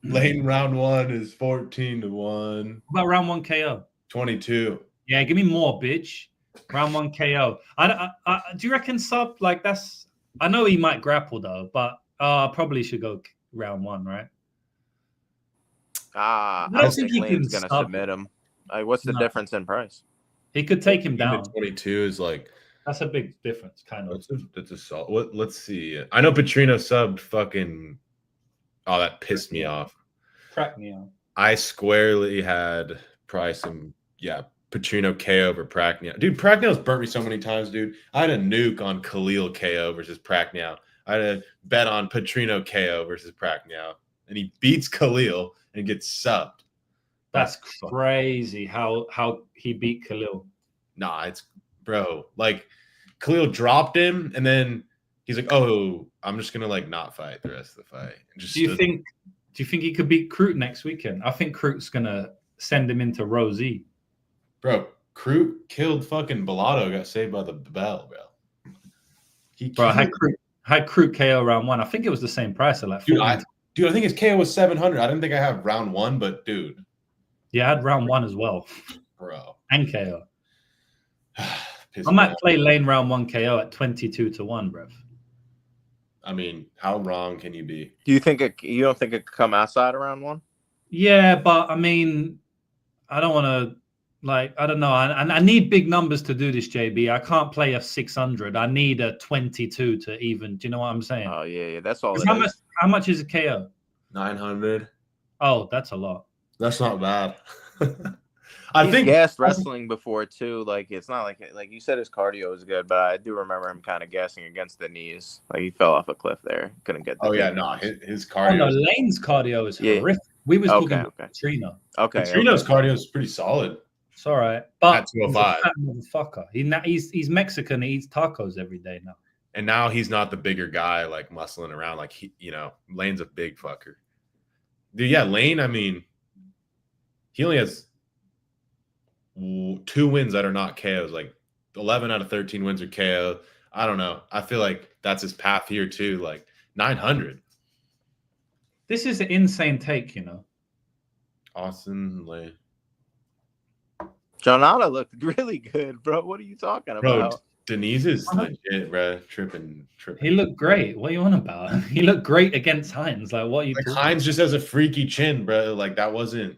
Lane round one is 14-1. What about round one KO? 22. Yeah, give me more, bitch. Round one KO. I do you reckon sub like that's? I know he might grapple though, but probably should go round one, right? I don't think Lane's gonna submit him. What's the difference in price? He could take him down. 22 is like that's a big difference, kind of. That's a solid. Let's see. I know Petrino subbed fucking. Oh, that pissed me off. Cracked me out. I squarely had Price and Petrino KO over Prachnio. Dude, Prachnio's burnt me so many times, dude. I had a nuke on Khalil KO versus Prachnio. I had a bet on Petrino KO versus Prachnio, and he beats Khalil and gets subbed. That's crazy how he beat Khalil. Nah, it's bro. Like Khalil dropped him, and then he's like, "Oh, I'm just gonna like not fight the rest of the fight." And just do you think he could beat Crute next weekend? I think Crute's gonna send him into Rosie. Bro, Crute killed fucking Bellato, got saved by the bell, bro. I had Crute KO round one. I think it was the same price at like dude, I think his KO was 700. I didn't think I have round one, but dude. Yeah, I had round one as well. Bro. And KO. I might play Lane round one KO at 22-1, bro. I mean, how wrong can you be? Do you think you don't think it could come outside of round one? Yeah, but I mean, I don't want to. Like, I don't know. I need big numbers to do this, JB. I can't play a 600. I need a 22 to even. Do you know what I'm saying? Oh, yeah. That's all. How much is a KO? 900. Oh, that's a lot. That's not bad. I think gassed wrestling before, too. Like, it's not like you said his cardio is good, but I do remember him kind of gassing against the knees. Like, he fell off a cliff there. Couldn't get the his cardio. Oh, no, Lane's cardio is horrific. We was talking about Petrino. Okay. Petrino's cardio is pretty solid. It's all right, but he's a fat motherfucker. He's Mexican. He eats tacos every day now. And now he's not the bigger guy like muscling around. Like Lane's a big fucker. Dude, yeah, Lane. I mean, he only has 2 wins that are not KOs. Like 11 out of 13 wins are KO. I don't know. I feel like that's his path here too. Like 900. This is an insane take, Austen Lane. Jonata looked really good, bro. What are you talking about? Bro, Denise is legit, bro. Tripping. He looked great. What are you on about? He looked great against Hines. Like, what are you like Hines just has a freaky chin, bro. Like, that wasn't...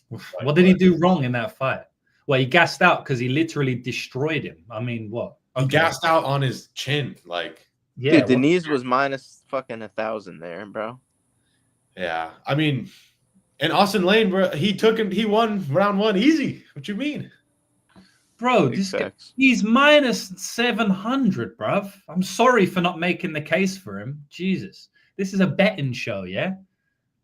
What did he do wrong in that fight? Well, he gassed out because he literally destroyed him. I mean, what? Okay. He gassed out on his chin. Like, yeah. Dude, Denise was minus fucking 1,000 there, bro. Yeah. I mean... And Austen Lane, bro, he won round one easy. What you mean? Bro, he's minus 700, bruv. I'm sorry for not making the case for him. Jesus. This is a betting show, yeah?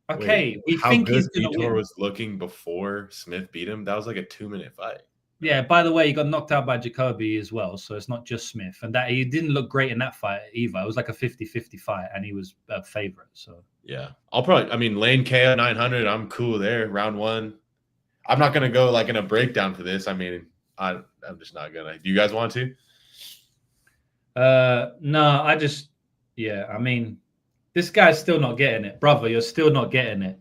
Okay, we think he's going to win. Vitor was looking before Smith beat him. That was like a 2-minute fight. Yeah, by the way, he got knocked out by Jacoby as well, so it's not just Smith. And that he didn't look great in that fight either. It was like a 50-50 fight, and he was a favorite, so... Yeah, Lane KO 900. I'm cool there. Round one. I'm not gonna go like in a breakdown for this. I mean, I'm just not gonna. Do you guys want to? No, I mean, this guy's still not getting it, brother. You're still not getting it.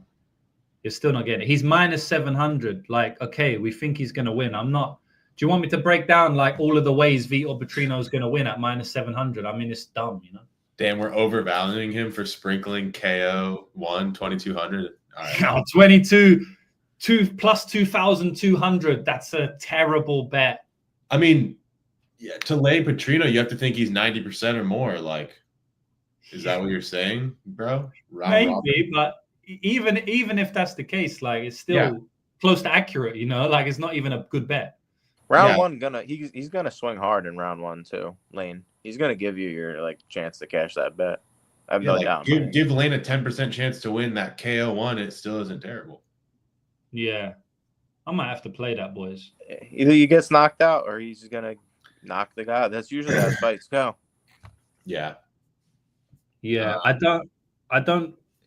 You're still not getting it. He's minus 700. Like, okay, we think he's gonna win. I'm not. Do you want me to break down like all of the ways Vitor Petrino is gonna win at minus 700? I mean, it's dumb, you know. Damn, we're overvaluing him for sprinkling KO 2,200. All right. Now 22, 2 plus 2,200. That's a terrible bet. I mean, yeah, to lay Petrino, you have to think he's 90% or more. Like, is that what you're saying, bro? Maybe, but even if that's the case, like it's still close to accurate, you know. Like it's not even a good bet. Round one, he's gonna swing hard in round one too, Lane. He's gonna give you your like chance to cash that bet. I have no doubt. Give Lane a 10% chance to win that KO 1. It still isn't terrible. Yeah, I might have to play that, boys. Either he gets knocked out or he's gonna knock the guy. That's usually how fights go. Yeah. Yeah, I don't.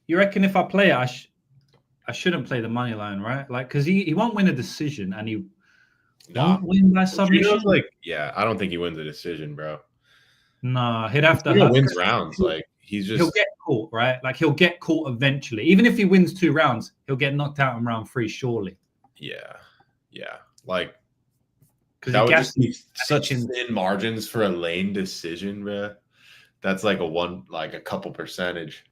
You reckon if I play it, I shouldn't play the money line, right? Like, because he won't win a decision and he won't win by submission. Like, yeah, I don't think he wins a decision, bro. No, he'd have to. He wins rounds. Like he'll get caught, right? Like he'll get caught eventually. Even if he wins 2 rounds, he'll get knocked out in round 3, surely. Yeah. Like because that would just be such thin margins for a Lane decision, bro. That's like a couple percentage.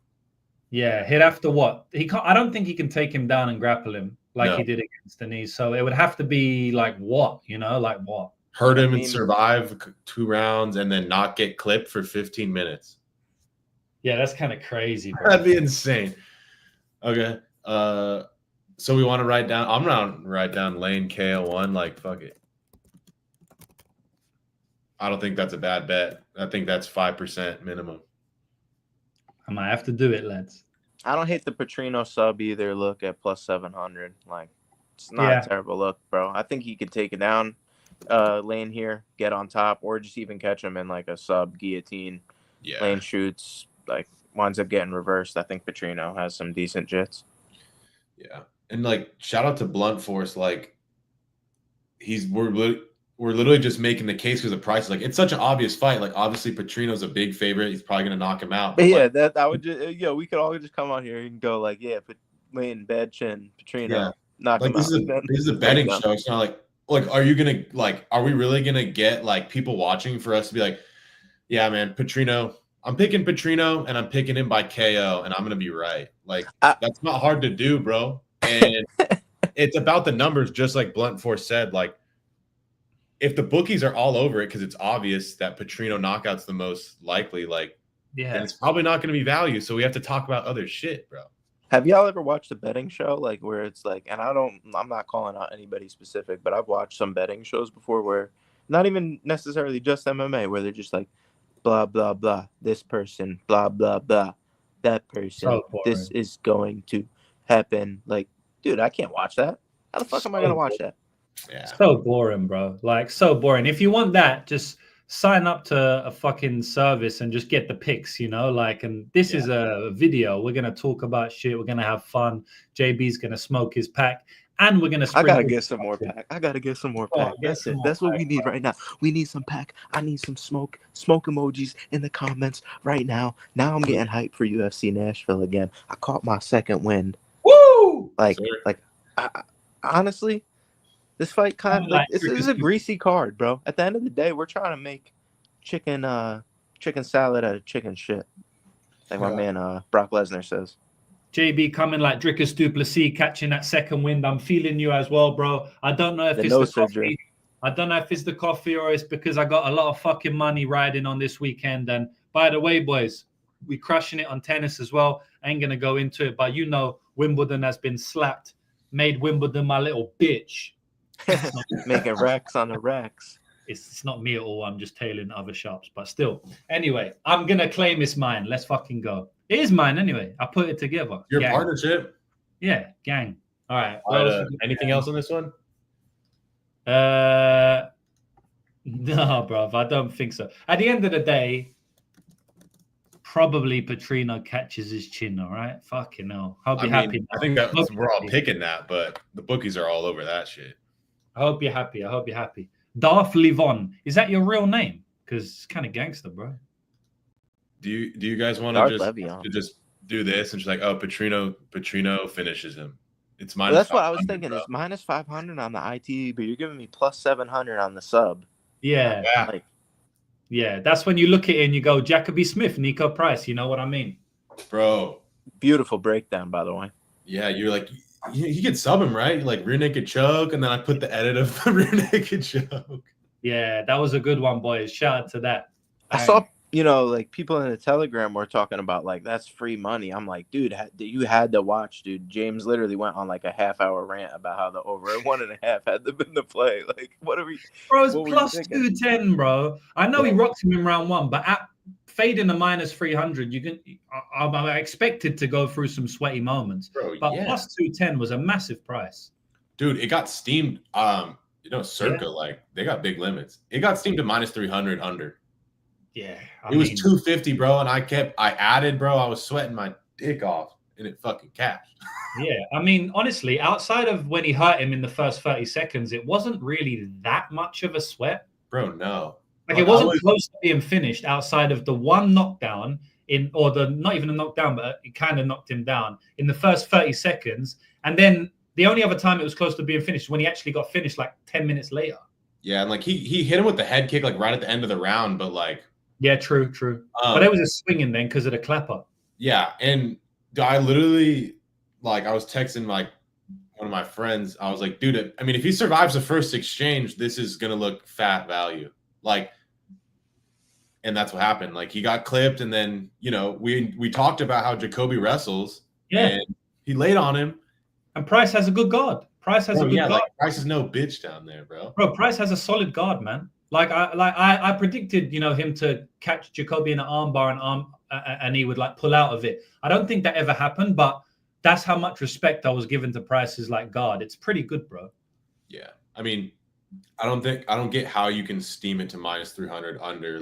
Yeah, he'd have to what? He can't. I don't think he can take him down and grapple him like he did against Denise. So it would have to be like what, you know, like what? Hurt him and survive 2 rounds and then not get clipped for 15 minutes. Yeah, that's kind of crazy, bro. That'd be insane. Okay. So we want to write down. I'm gonna write down Lane KO 1. Like fuck it. I don't think that's a bad bet. I think that's 5% minimum. I might have to do it, lads. I don't hate the Petrino sub either. Look at plus 700. Like it's not a terrible look, bro. I think he could take it down. Lane here, get on top, or just even catch him in like a sub guillotine. Yeah. Lane shoots, like winds up getting reversed. I think Petrino has some decent jits. Yeah. And like shout out to Blunt Force. Like we're literally just making the case because the price is like it's such an obvious fight. Like obviously Petrino's a big favorite. He's probably gonna knock him out. But yeah, that I would just we could all just come on here and go like, Lane, bad chin, Petrino, knock him this out. This is a betting show. It's not like are you gonna are we really gonna get like people watching for us to be like, yeah, man, Petrino. I'm picking Petrino and I'm picking him by KO and I'm gonna be right. Like that's not hard to do, bro. And it's about the numbers, just like Blunt Force said. Like if the bookies are all over it because it's obvious that Petrino knockout's the most likely, then it's probably not gonna be value. So we have to talk about other shit, bro. Have y'all ever watched a betting show like where it's like, and I'm not calling out anybody specific, but I've watched some betting shows before where not even necessarily just MMA, where they're just like, blah, blah, blah, this person, blah, blah, blah, that person, this is going to happen. Like, dude, I can't watch that. How the fuck am I going to watch that? Yeah. So boring, bro. Like, so boring. If you want that, just sign up to a fucking service and just get the picks, you know? Like, and this is a video. We're going to talk about shit. We're going to have fun. JB's going to smoke his pack. And we're gonna. I gotta get some more pack. That's it. That's what we need right now. We need some pack. I need some smoke emojis in the comments right now. Now I'm getting hyped for UFC Nashville again. I caught my second win. Woo! Honestly, this fight this is a greasy card, bro. At the end of the day, we're trying to make chicken salad out of chicken shit, like my man Brock Lesnar says. JB coming like Drickus Duplessis, catching that second wind. I'm feeling you as well, bro. I don't know if it's the coffee. I don't know if it's the coffee or it's because I got a lot of fucking money riding on this weekend. And by the way, boys, we crushing it on tennis as well. I ain't gonna go into it, but you know, Wimbledon has been slapped. Made Wimbledon my little bitch. Making racks on the racks. It's not me at all. I'm just tailing other shops, but still. Anyway, I'm gonna claim it's mine. Let's fucking go. It is mine anyway. I put it together. Your partnership? Yeah, gang. All right. Anything else on this one? No, bro. I don't think so. At the end of the day, probably Petrino catches his chin, all right? Fucking hell. I'll be happy now. I think we're all picking that, but the bookies are all over that shit. I hope you're happy. Darth Livon. Is that your real name? Because it's kind of gangster, bro. Do you guys want to just do this and just like, oh, Petrino finishes him? It's minus. Well, that's what I was thinking. It's minus 500 on the ITE, but you're giving me plus 700 on the sub. Yeah. Yeah, that's when you look at it and you go, Jacoby Smith, Nico Price. You know what I mean? Bro. Beautiful breakdown, by the way. Yeah, you're like, you could sub him, right? Like rear naked choke, and then I put the edit of the rear naked choke. Yeah, that was a good one, boys. Shout out to that. I saw, like people in the Telegram were talking about like that's free money. I'm like, dude, you had to watch, dude. James literally went on like a half-hour rant about how the over 1.5 had to been the play. Like, what are we? Bro, it's plus 210, bro. I know he rocked him in round one, but at fading the minus 300, I'm expected to go through some sweaty moments. Bro, but plus 210 was a massive price. Dude, it got steamed. Circa, like they got big limits. It got steamed to minus 300 under. Yeah, it was 250, bro, and I added, bro. I was sweating my dick off, and it fucking cashed. Yeah, I mean, honestly, outside of when he hurt him in the first 30 seconds, it wasn't really that much of a sweat. Bro, no. Like it wasn't close to being finished outside of the one knockdown not even a knockdown, but it kind of knocked him down in the first 30 seconds. And then the only other time it was close to being finished when he actually got finished like 10 minutes later. Yeah, and like he hit him with the head kick like right at the end of the round, but like yeah, true. But there was a swinging then because of the clapper. Yeah, and I literally I was texting like one of my friends. I was like, dude, I mean, if he survives the first exchange, this is gonna look fat value. And that's what happened. Like he got clipped, and then we talked about how Jacoby wrestles. Yeah, and he laid on him. And Price has a good guard. Price has a good guard. Like Price is no bitch down there, bro. Bro, Price has a solid guard, man. I predicted, him to catch Jacoby in an armbar and he would don't out of it. I don't think that ever happened, but that's how much respect I was given to Price's guard. It's pretty good, bro. Yeah, I mean, I don't get how you can steam it to minus 300 under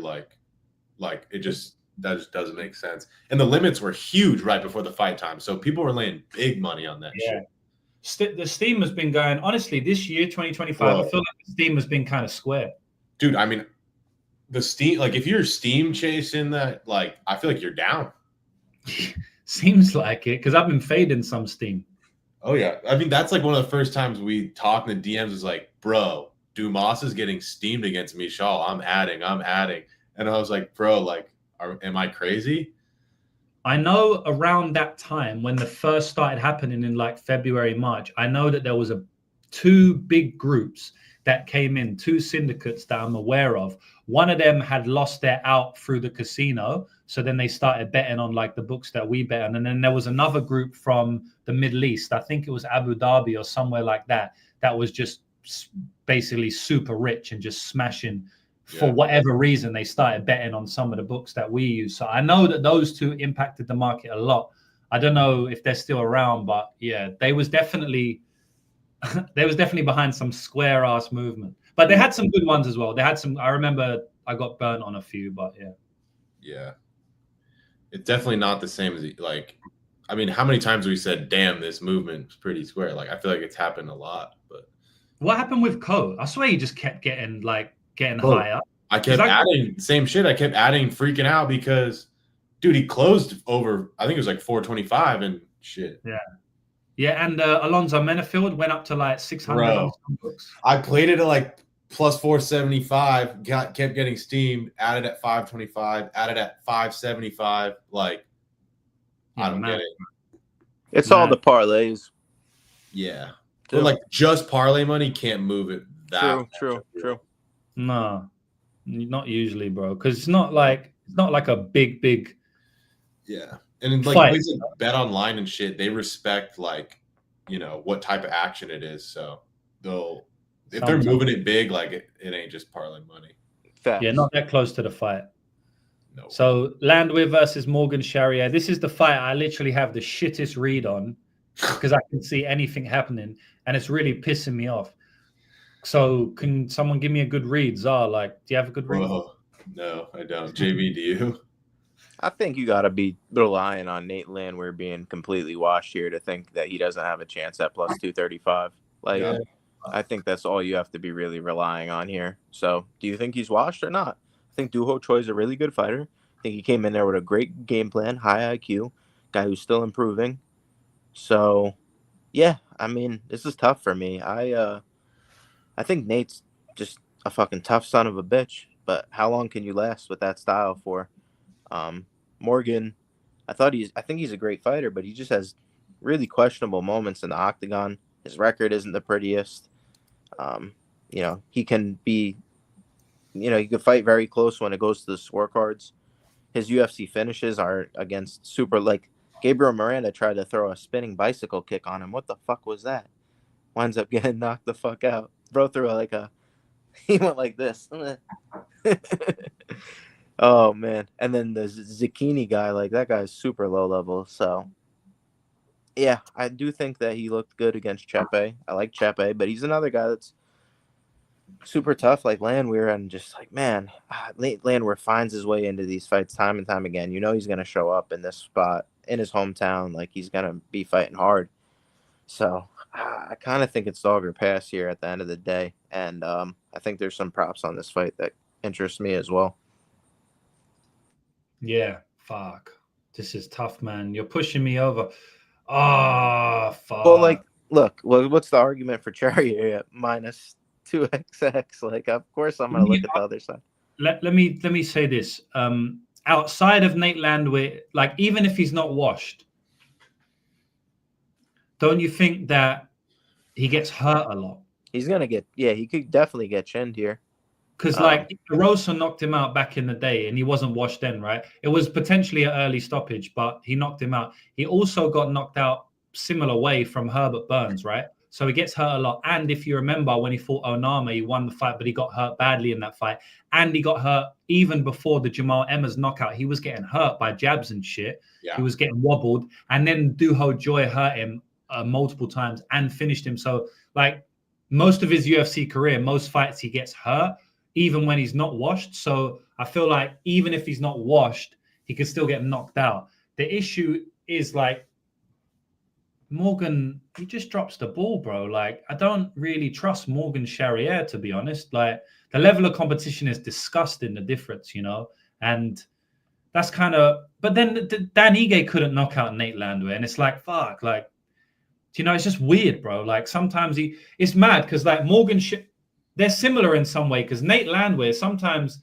that just doesn't make sense. And the limits were huge right before the fight time, so people were laying big money on that shit. The steam has been going, honestly, this year, 2025, I feel like the steam has been kind of square. Dude, I mean, the steam, if you're steam chasing that, I feel like you're down. Seems like it, because I've been fading some steam. Oh, yeah. I mean, that's one of the first times we talked in the DMs was like, bro, Dumas is getting steamed against Michal. I'm adding. And I was like, bro, am I crazy? I know around that time when the first started happening in February, March, I know that there was two big groups that came in, two syndicates that I'm aware of. One of them had lost their out through the casino. So then they started betting on the books that we bet on. And then there was another group from the Middle East. I think it was Abu Dhabi or somewhere like that. That was just basically super rich and just smashing. For whatever reason, they started betting on some of the books that we use. So I know that those two impacted the market a lot. I don't know if they're still around, but yeah, they was definitely behind some square ass movement. But they had some good ones as well. They had some. I remember I got burnt on a few, but yeah. Yeah, it's definitely not the same as I mean, how many times have we said, "Damn, this movement is pretty square"? I feel like it's happened a lot. But what happened with Cole? I swear he just kept getting higher. I kept adding same shit. I kept adding, freaking out because, dude, he closed over. I think it was 425 and shit. Yeah. Yeah, and Alonzo Menafield went up to 600 on some books. I played it at plus 475, kept getting steamed, added at 525, added at 575. I don't get it. It's all the parlays. Yeah. But just parlay money can't move it that True. No, not usually, bro. Because it's not like a big. Yeah. And places like Bet Online and shit, they respect what type of action it is. So if they're moving it big, it ain't just parlay money. Facts. Yeah, not that close to the fight. No. So Landwehr versus Morgan Charriere. This is the fight I literally have the shittest read on because I can see anything happening, and it's really pissing me off. So can someone give me a good read? Zah, do you have a good read? No, I don't. JB, do you? I think you got to be relying on Nate Landwehr being completely washed here to think that he doesn't have a chance at plus 235. Like, Yeah. I think that's all you have to be really relying on here. So, do you think he's washed or not? I think Doo Ho Choi's a really good fighter. I think he came in there with a great game plan, high IQ, guy who's still improving. So, yeah, I mean, this is tough for me. I think Nate's just a fucking tough son of a bitch. But how long can you last with that style for? Morgan, I think he's a great fighter, but he just has really questionable moments in the octagon. His record isn't the prettiest. He can be, he could fight very close when it goes to the scorecards. His UFC finishes are against Gabriel Miranda tried to throw a spinning bicycle kick on him. What the fuck was that? Winds up getting knocked the fuck out. Bro threw he went like this. Oh man. And then the Zucchini guy, like that guy's super low level. So yeah, I do think that he looked good against Chepe. I like Chepe, but he's another guy that's super tough like Landwehr, and just like, man, Landwehr finds his way into these fights time and time again. He's going to show up in this spot in his hometown. Like, he's going to be fighting hard. So I kind of think it's dog or pass here at the end of the day. And I think there's some props on this fight that interest me as well. Yeah, fuck. This is tough, man. You're pushing me over. Oh, fuck. Well, look, what's the argument for Charriere at minus 2xx? Like, of course I'm going to look at the other side. Let me say this. Outside of Nate Landwehr, like, even if he's not washed, don't you think that he gets hurt a lot? He's going to he could definitely get chinned here. Because, Rosa knocked him out back in the day, and he wasn't washed then, right? It was potentially an early stoppage, but he knocked him out. He also got knocked out similar way from Herbert Burns, right? So he gets hurt a lot. And if you remember, when he fought Onama, he won the fight, but he got hurt badly in that fight. And he got hurt even before the Jamal Emmers knockout. He was getting hurt by jabs and shit. Yeah. He was getting wobbled. And then Doo Ho Choi hurt him multiple times and finished him. So, like, most of his UFC career, most fights he gets hurt, even when he's not washed. So I feel like even if he's not washed, he could still get knocked out. The issue is, like, Morgan, he just drops the ball, bro. Like, I don't really trust Morgan Charriere, to be honest. Like, the level of competition is disgusting, the difference, and that's kind of, but then Dan Ige couldn't knock out Nate Landwehr, and it's like, fuck, like, it's just weird, bro. Like, sometimes it's mad because, like, they're similar in some way, because Nate Landwehr, sometimes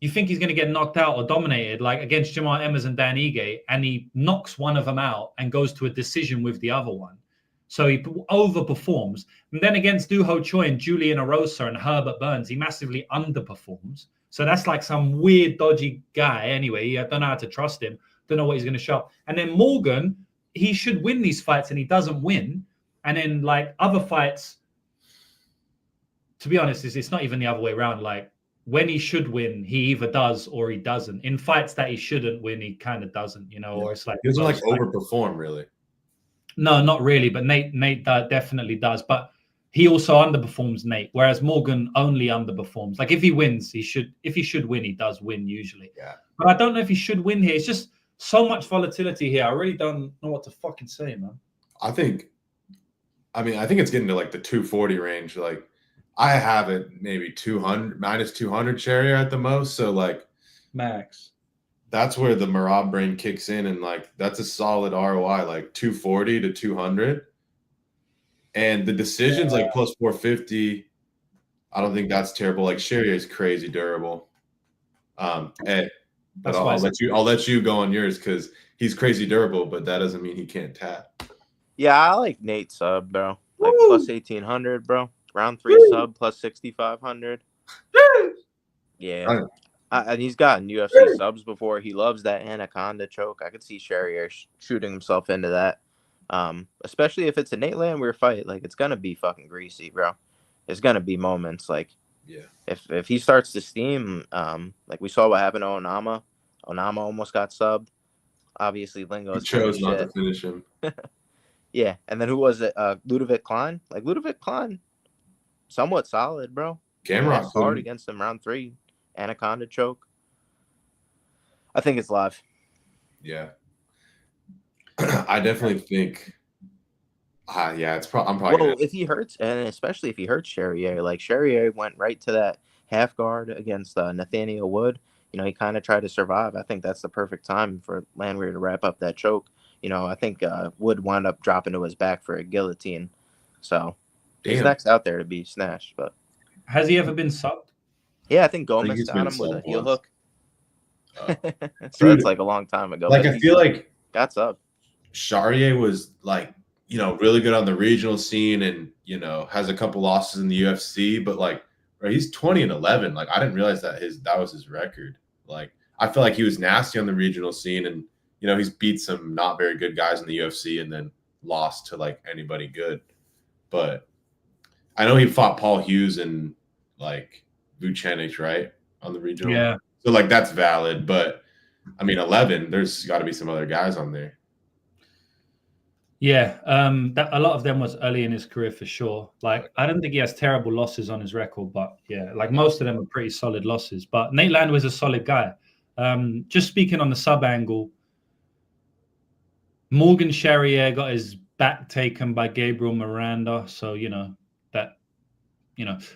you think he's going to get knocked out or dominated, like against Jamal Emmers and Dan Ige, and he knocks one of them out and goes to a decision with the other one. So he overperforms. And then against Doo Ho Choi and Julian Erosa and Herbert Burns, he massively underperforms. So that's like some weird, dodgy guy. Anyway, I don't know how to trust him. Don't know what he's going to show up. And then Morgan, he should win these fights, and he doesn't win. And then, like, other fights, to be honest, it's not even the other way around. Like, when he should win, he either does or he doesn't. In fights that he shouldn't win, he kind of doesn't, or it's like, he doesn't overperform, really. No, not really. But Nate definitely does. But he also underperforms Nate, whereas Morgan only underperforms. Like, if he wins, if he should win, he does win usually. Yeah. But I don't know if he should win here. It's just so much volatility here. I really don't know what to fucking say, man. I think it's getting to like the 240 range. Like, I have it maybe 200 minus 200 Charriere at the most. So, like, max. That's where the Marab brain kicks in, and like that's a solid ROI, like 240 to 200. And the decisions like plus 450. I don't think that's terrible. Like, Charriere is crazy durable. But I'll let you go on yours because he's crazy durable, but that doesn't mean he can't tap. Yeah, I like Nate sub, bro. Like, plus 1800, bro. Round 3 sub plus 6,500. Yeah. And he's gotten UFC subs before. He loves that anaconda choke. I could see Charriere shooting himself into that. Especially if it's a Nate Landwehr fight. Like, it's going to be fucking greasy, bro. There's going to be moments. Like, yeah, if he starts to steam, like we saw what happened to Onama. Onama almost got subbed. Obviously, Lingo's chose not to finish him. Yeah. And then who was it? Ludovic Kline? Like, Ludovic Kline, somewhat solid, bro. Gamrot hard against him round 3. Anaconda choke. I think it's live. Yeah. I definitely think. Yeah, I'm probably. Well, if he hurts, and especially if he hurts Charriere, like Charriere went right to that half guard against Nathaniel Wood. He kind of tried to survive. I think that's the perfect time for Landwehr to wrap up that choke. I think Wood wound up dropping to his back for a guillotine. So his neck's out there to be snatched. But has he ever been subbed? Yeah, I think Gomez got him with a heel hook. So Dude, that's like a long time ago. Like I feel like got subbed. Charriere was like, really good on the regional scene and, has a couple losses in the UFC, but like, right, he's 20-11. Like, I didn't realize that was his record. Like, I feel like he was nasty on the regional scene and, he's beat some not very good guys in the UFC and then lost to like anybody good. But I know he fought Paul Hughes and like Vucenic, right? On the regional. Yeah. So like, that's valid. But I mean, 11, there's got to be some other guys on there. Yeah, that a lot of them was early in his career for sure. Like, I don't think he has terrible losses on his record, but yeah, like most of them are pretty solid losses. But Nate Landwehr's a solid guy. Just speaking on the sub angle, Morgan Charriere got his back taken by Gabriel Miranda, so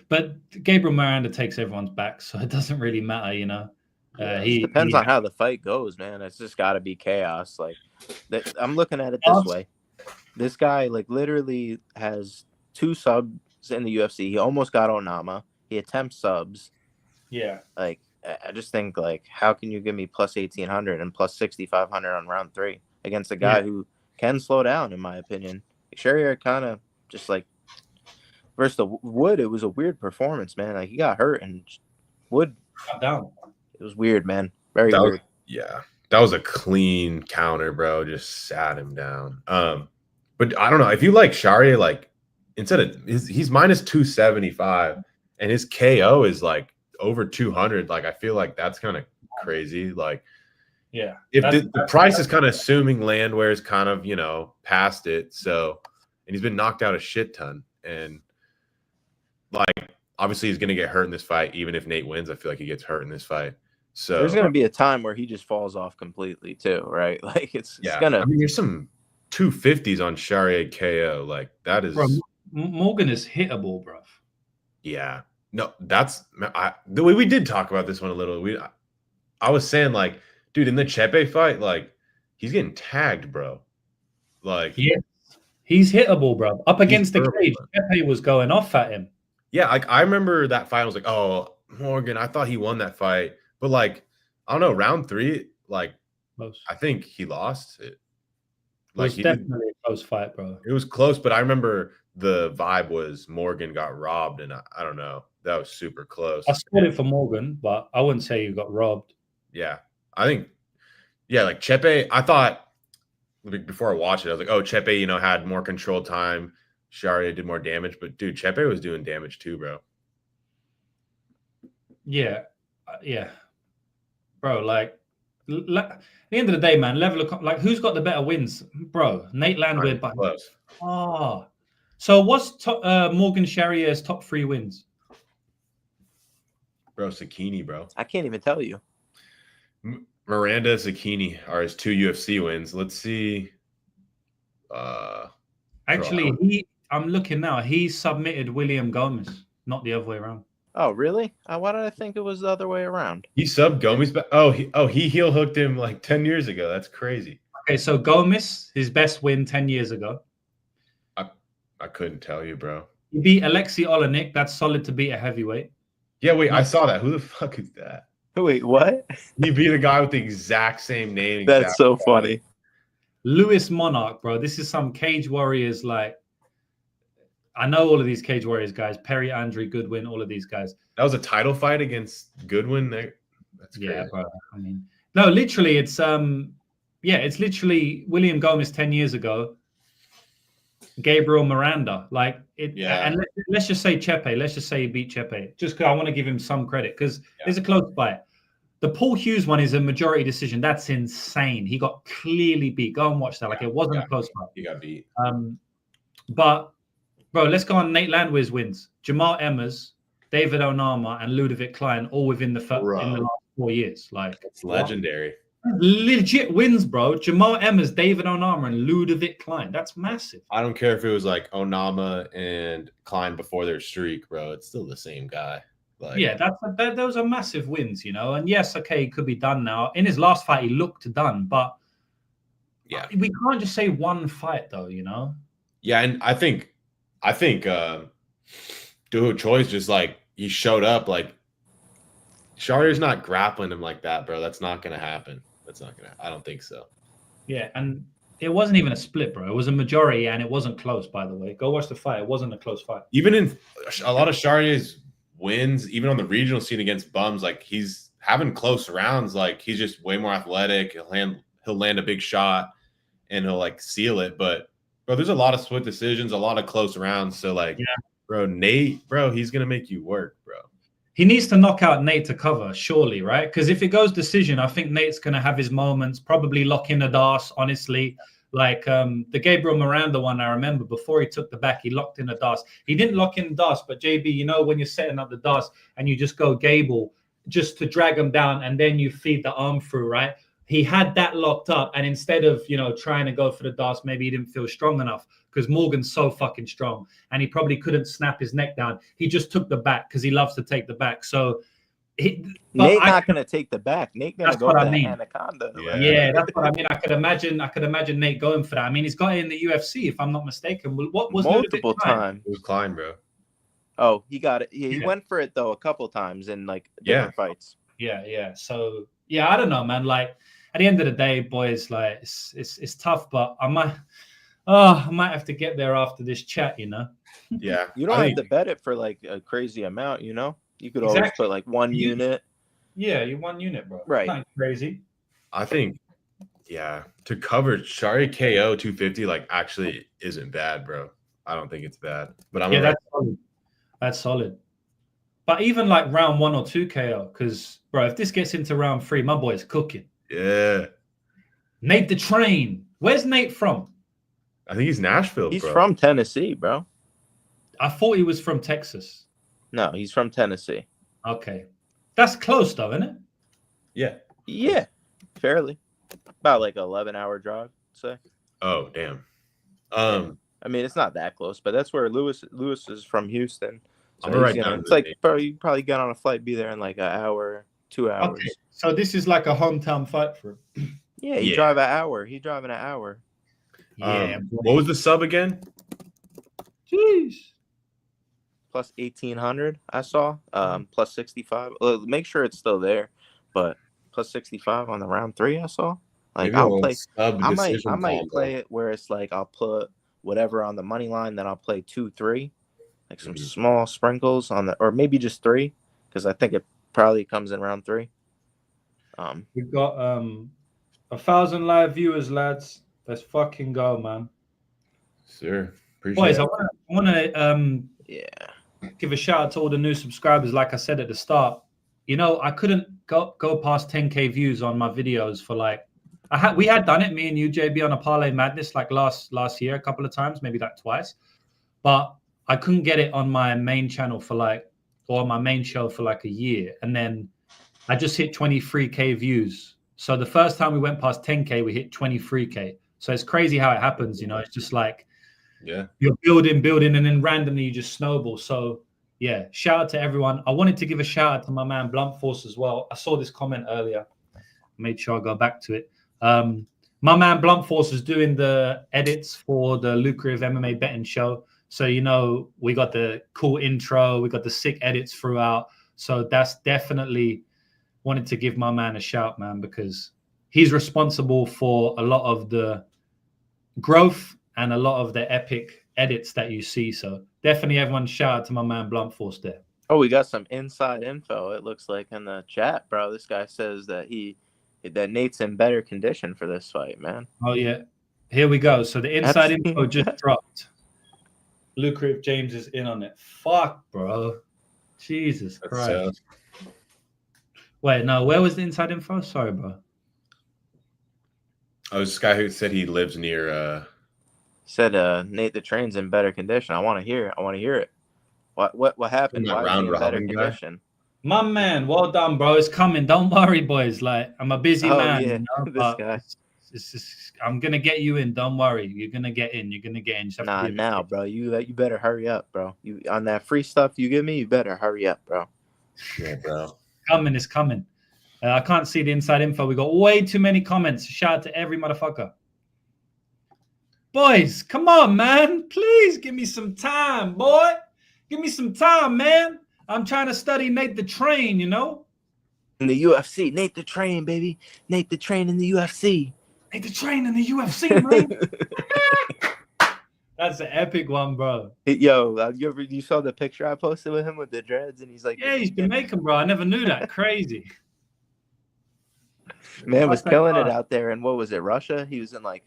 but Gabriel Miranda takes everyone's back, so it doesn't really matter, It depends on how the fight goes, man. It's just got to be chaos. Like, I'm looking at it this way. This guy, like, literally has 2 subs in the UFC. He almost got Onama. He attempts subs. Yeah. Like, I just think, like, how can you give me plus 1,800 and plus 6,500 on round 3 against a guy who can slow down, in my opinion? Charriere kind of just, like, versus the Wood, it was a weird performance, man. Like, he got hurt and Wood got down. It was weird, man. Very weird. That was a clean counter, bro. Just sat him down. But I don't know if you like Charriere, like instead of he's minus 275 and his KO is like over 200. Like I feel like that's kind of crazy. Like, yeah, if the price is kind of assuming Landwehr is kind of past it. So, and he's been knocked out a shit ton, and like obviously he's gonna get hurt in this fight. Even if Nate wins, I feel like he gets hurt in this fight. So there's gonna be a time where he just falls off completely too, right? Like it's gonna. I mean, there's some 250s on Charriere KO. Like that is. Bro, Morgan is hittable, bro. Yeah. No, the way we did talk about this one a little. I was saying like, dude, in the Chepe fight, like he's getting tagged, bro. Like he's hittable, bro. Up against the cage, Chepe was going off at him. Yeah, like I remember that fight. I was like, oh, Morgan, I thought he won that fight, but like I don't know, round 3, like I think he lost it. Like it was definitely a close fight, bro. It was close, but I remember the vibe was Morgan got robbed, and I don't know. That was super close. I scored it for Morgan, but I wouldn't say you got robbed. Yeah, I think, like Chepe, I thought before I watched it, I was like, oh, Chepe, had more control time. Charriere did more damage, but dude, Chepe was doing damage too, bro. Yeah, bro. Like, at the end of the day, man, level of like, who's got the better wins, bro? Nate Landwehr, but so what's Morgan Charriere's top 3 wins? Bro, Sakini, bro. I can't even tell you. Miranda, Sakini are his 2 UFC wins. Let's see. Actually, I'm looking now. He submitted William Gomez, not the other way around. Oh, really? Why did I think it was the other way around? He subbed Gomez back. He heel hooked him like 10 years ago. That's crazy. Okay, so Gomez, his best win 10 years ago. I couldn't tell you, bro. He beat Alexei Olenek. That's solid to beat a heavyweight. Yeah, wait, I saw that. Who the fuck is that? Wait, what? He beat a guy with the exact same name. That's so funny. Lewis Monarch, bro. This is some Cage Warriors. Like, I know all of these Cage Warriors guys. Perry, Andre, Goodwin, all of these guys. That was a title fight against Goodwin. That's crazy. Yeah, bro. I mean, no, literally, it's literally William Gomez 10 years ago. Gabriel Miranda, like it. Yeah. And let's just say Chepe. Let's just say he beat Chepe. Just because I want to give him some credit because there's a close fight. The Paul Hughes one is a majority decision. That's insane. He got clearly beat. Go and watch that. Like it wasn't a close fight. He got beat. But bro, let's go on Nate Landwehr's wins. Jamal Emmers, David Onama, and Ludovic Kline all within the last 4 years. Like it's legendary. legit wins, bro. Jamal Emmers, David Onama, and Ludovic Kline. That's massive. I don't care if it was like Onama and Kline before their streak, bro. It's still the same guy. Like, Yeah, those are massive wins, And yes, okay, he could be done now. In his last fight, he looked done, but yeah, we can't just say one fight, though, Yeah, and I think Duo Choi's just like he showed up like Charriere's not grappling him like that, bro. That's not gonna happen. I don't think so. Yeah, and it wasn't even a split, bro. It was a majority, and it wasn't close, by the way. Go watch the fight. It wasn't a close fight. Even in a lot of Charriere's wins, even on the regional scene against bums, like he's having close rounds. Like he's just way more athletic. He'll land a big shot and he'll like seal it. But bro, there's a lot of split decisions, a lot of close rounds. So like, bro, Nate, bro, he's gonna make you work, bro. He needs to knock out Nate to cover, surely, right? Because if it goes decision, I think Nate's going to have his moments, probably lock in the DAS, honestly. Like the Gabriel Miranda one, I remember before he took the back, he locked in the DAS. He didn't lock in the DAS, but JB, when you're setting up the DAS and you just go Gable just to drag him down and then you feed the arm through, right? He had that locked up. And instead of, trying to go for the DAS, maybe he didn't feel strong enough because Morgan's so fucking strong and he probably couldn't snap his neck down. He just took the back because he loves to take the back. So Nate not going to take the back. Nate going to go for the anaconda. Yeah, that's what I mean. I could imagine Nate going for that. I mean, he's got it in the UFC, if I'm not mistaken. What was multiple times? It was Kline, bro. Oh, he got it. Yeah, he went for it though a couple times in like different fights. Yeah. So I don't know, man. Like at the end of the day, boys, like it's tough, but I might have to get there after this chat, Yeah. You don't have to bet it for like a crazy amount, You could always put like one unit. Yeah, you 1 unit, bro. Right. Not crazy. I think, to cover Charriere KO 250 like actually isn't bad, bro. I don't think it's bad. But that's solid. That's solid. But even like round 1 or 2 KO, because bro, if this gets into round 3, my boy's cooking. Yeah. Nate the Train. Where's Nate from? I think he's Nashville. He's from Tennessee, bro. I thought he was from Texas. No, he's from Tennessee. Okay. That's close though, isn't it? Yeah. Yeah. Fairly. About like 11-hour drive, I'd say. Oh, damn. I mean, it's not that close, but that's where Lewis is from Houston. So it's like you probably get on a flight, be there in like an hour, 2 hours. Okay. So this is like a hometown fight for him. Yeah, he drive an hour. He's driving an hour. Yeah. What was the sub again? Jeez. Plus 1,800, I saw. Plus 65. Make sure it's still there, but plus 65 on the round 3, I saw. Like I'll play. I might play it where it's like I'll put whatever on the money line, then I'll play 2-3, like some small sprinkles on the, or maybe just 3, because I think it probably comes in round 3. We've got 1,000 live viewers, lads. Let's fucking go, man. Sure. Appreciate it. I want to give a shout out to all the new subscribers. Like I said at the start, I couldn't go past 10K views on my videos for like, we had done it, me and you, JB, on a Parlay Madness like last year a couple of times, maybe like twice, but I couldn't get it on my main channel or my main show for like a year, and then I just hit 23K views. So the first time we went past 10K, we hit 23K. So it's crazy how it happens, It's just like, you're building, and then randomly you just snowball. So yeah, shout out to everyone. I wanted to give a shout out to my man Blunt Force as well. I saw this comment earlier. Made sure I go back to it. My man Blunt Force is doing the edits for the lucrative MMA betting show. So, we got the cool intro, we got the sick edits throughout. So that's definitely wanted to give my man a shout, man, because he's responsible for a lot of the growth and a lot of the epic edits that you see. So definitely everyone shout out to my man Blunt Force there. Oh, we got some inside info, it looks like, in the chat, bro. This guy says that Nate's in better condition for this fight, man. Oh, yeah. Here we go. So the inside info just dropped. Lucrative James is in on it. Fuck, bro. Jesus Christ. Wait, no, where was the inside info? Sorry, bro. Oh, this guy who said he lives near said Nate the Train's in better condition. I want to hear it. What happened? Why was he in better condition? My man, well done, bro. It's coming. Don't worry, boys. Like, I'm a busy man, yeah, you know, this but guy. I'm gonna get you in. Don't worry. You're gonna get in. You're gonna get in. Just have to Nah, be a bit now, patient. bro. You better hurry up, bro. You on that free stuff you give me, you better hurry up, bro. Yeah, bro. Coming is coming. I can't see the inside info. We got way too many comments. Shout out to every motherfucker. Boys, come on, man. Please give me some time, boy. Give me some time, man. I'm trying to study Nate the Train, you know? In the UFC, Nate the Train, baby. Nate the Train in the UFC. Nate the Train in the UFC, man. That's an epic one, bro. Yo, you saw the picture I posted with him with the dreads, and he's like, Yeah, he's Jamaican, bro. I never knew that. Crazy. Man was What's that killing it card? out there. And what was it, Russia? He was in like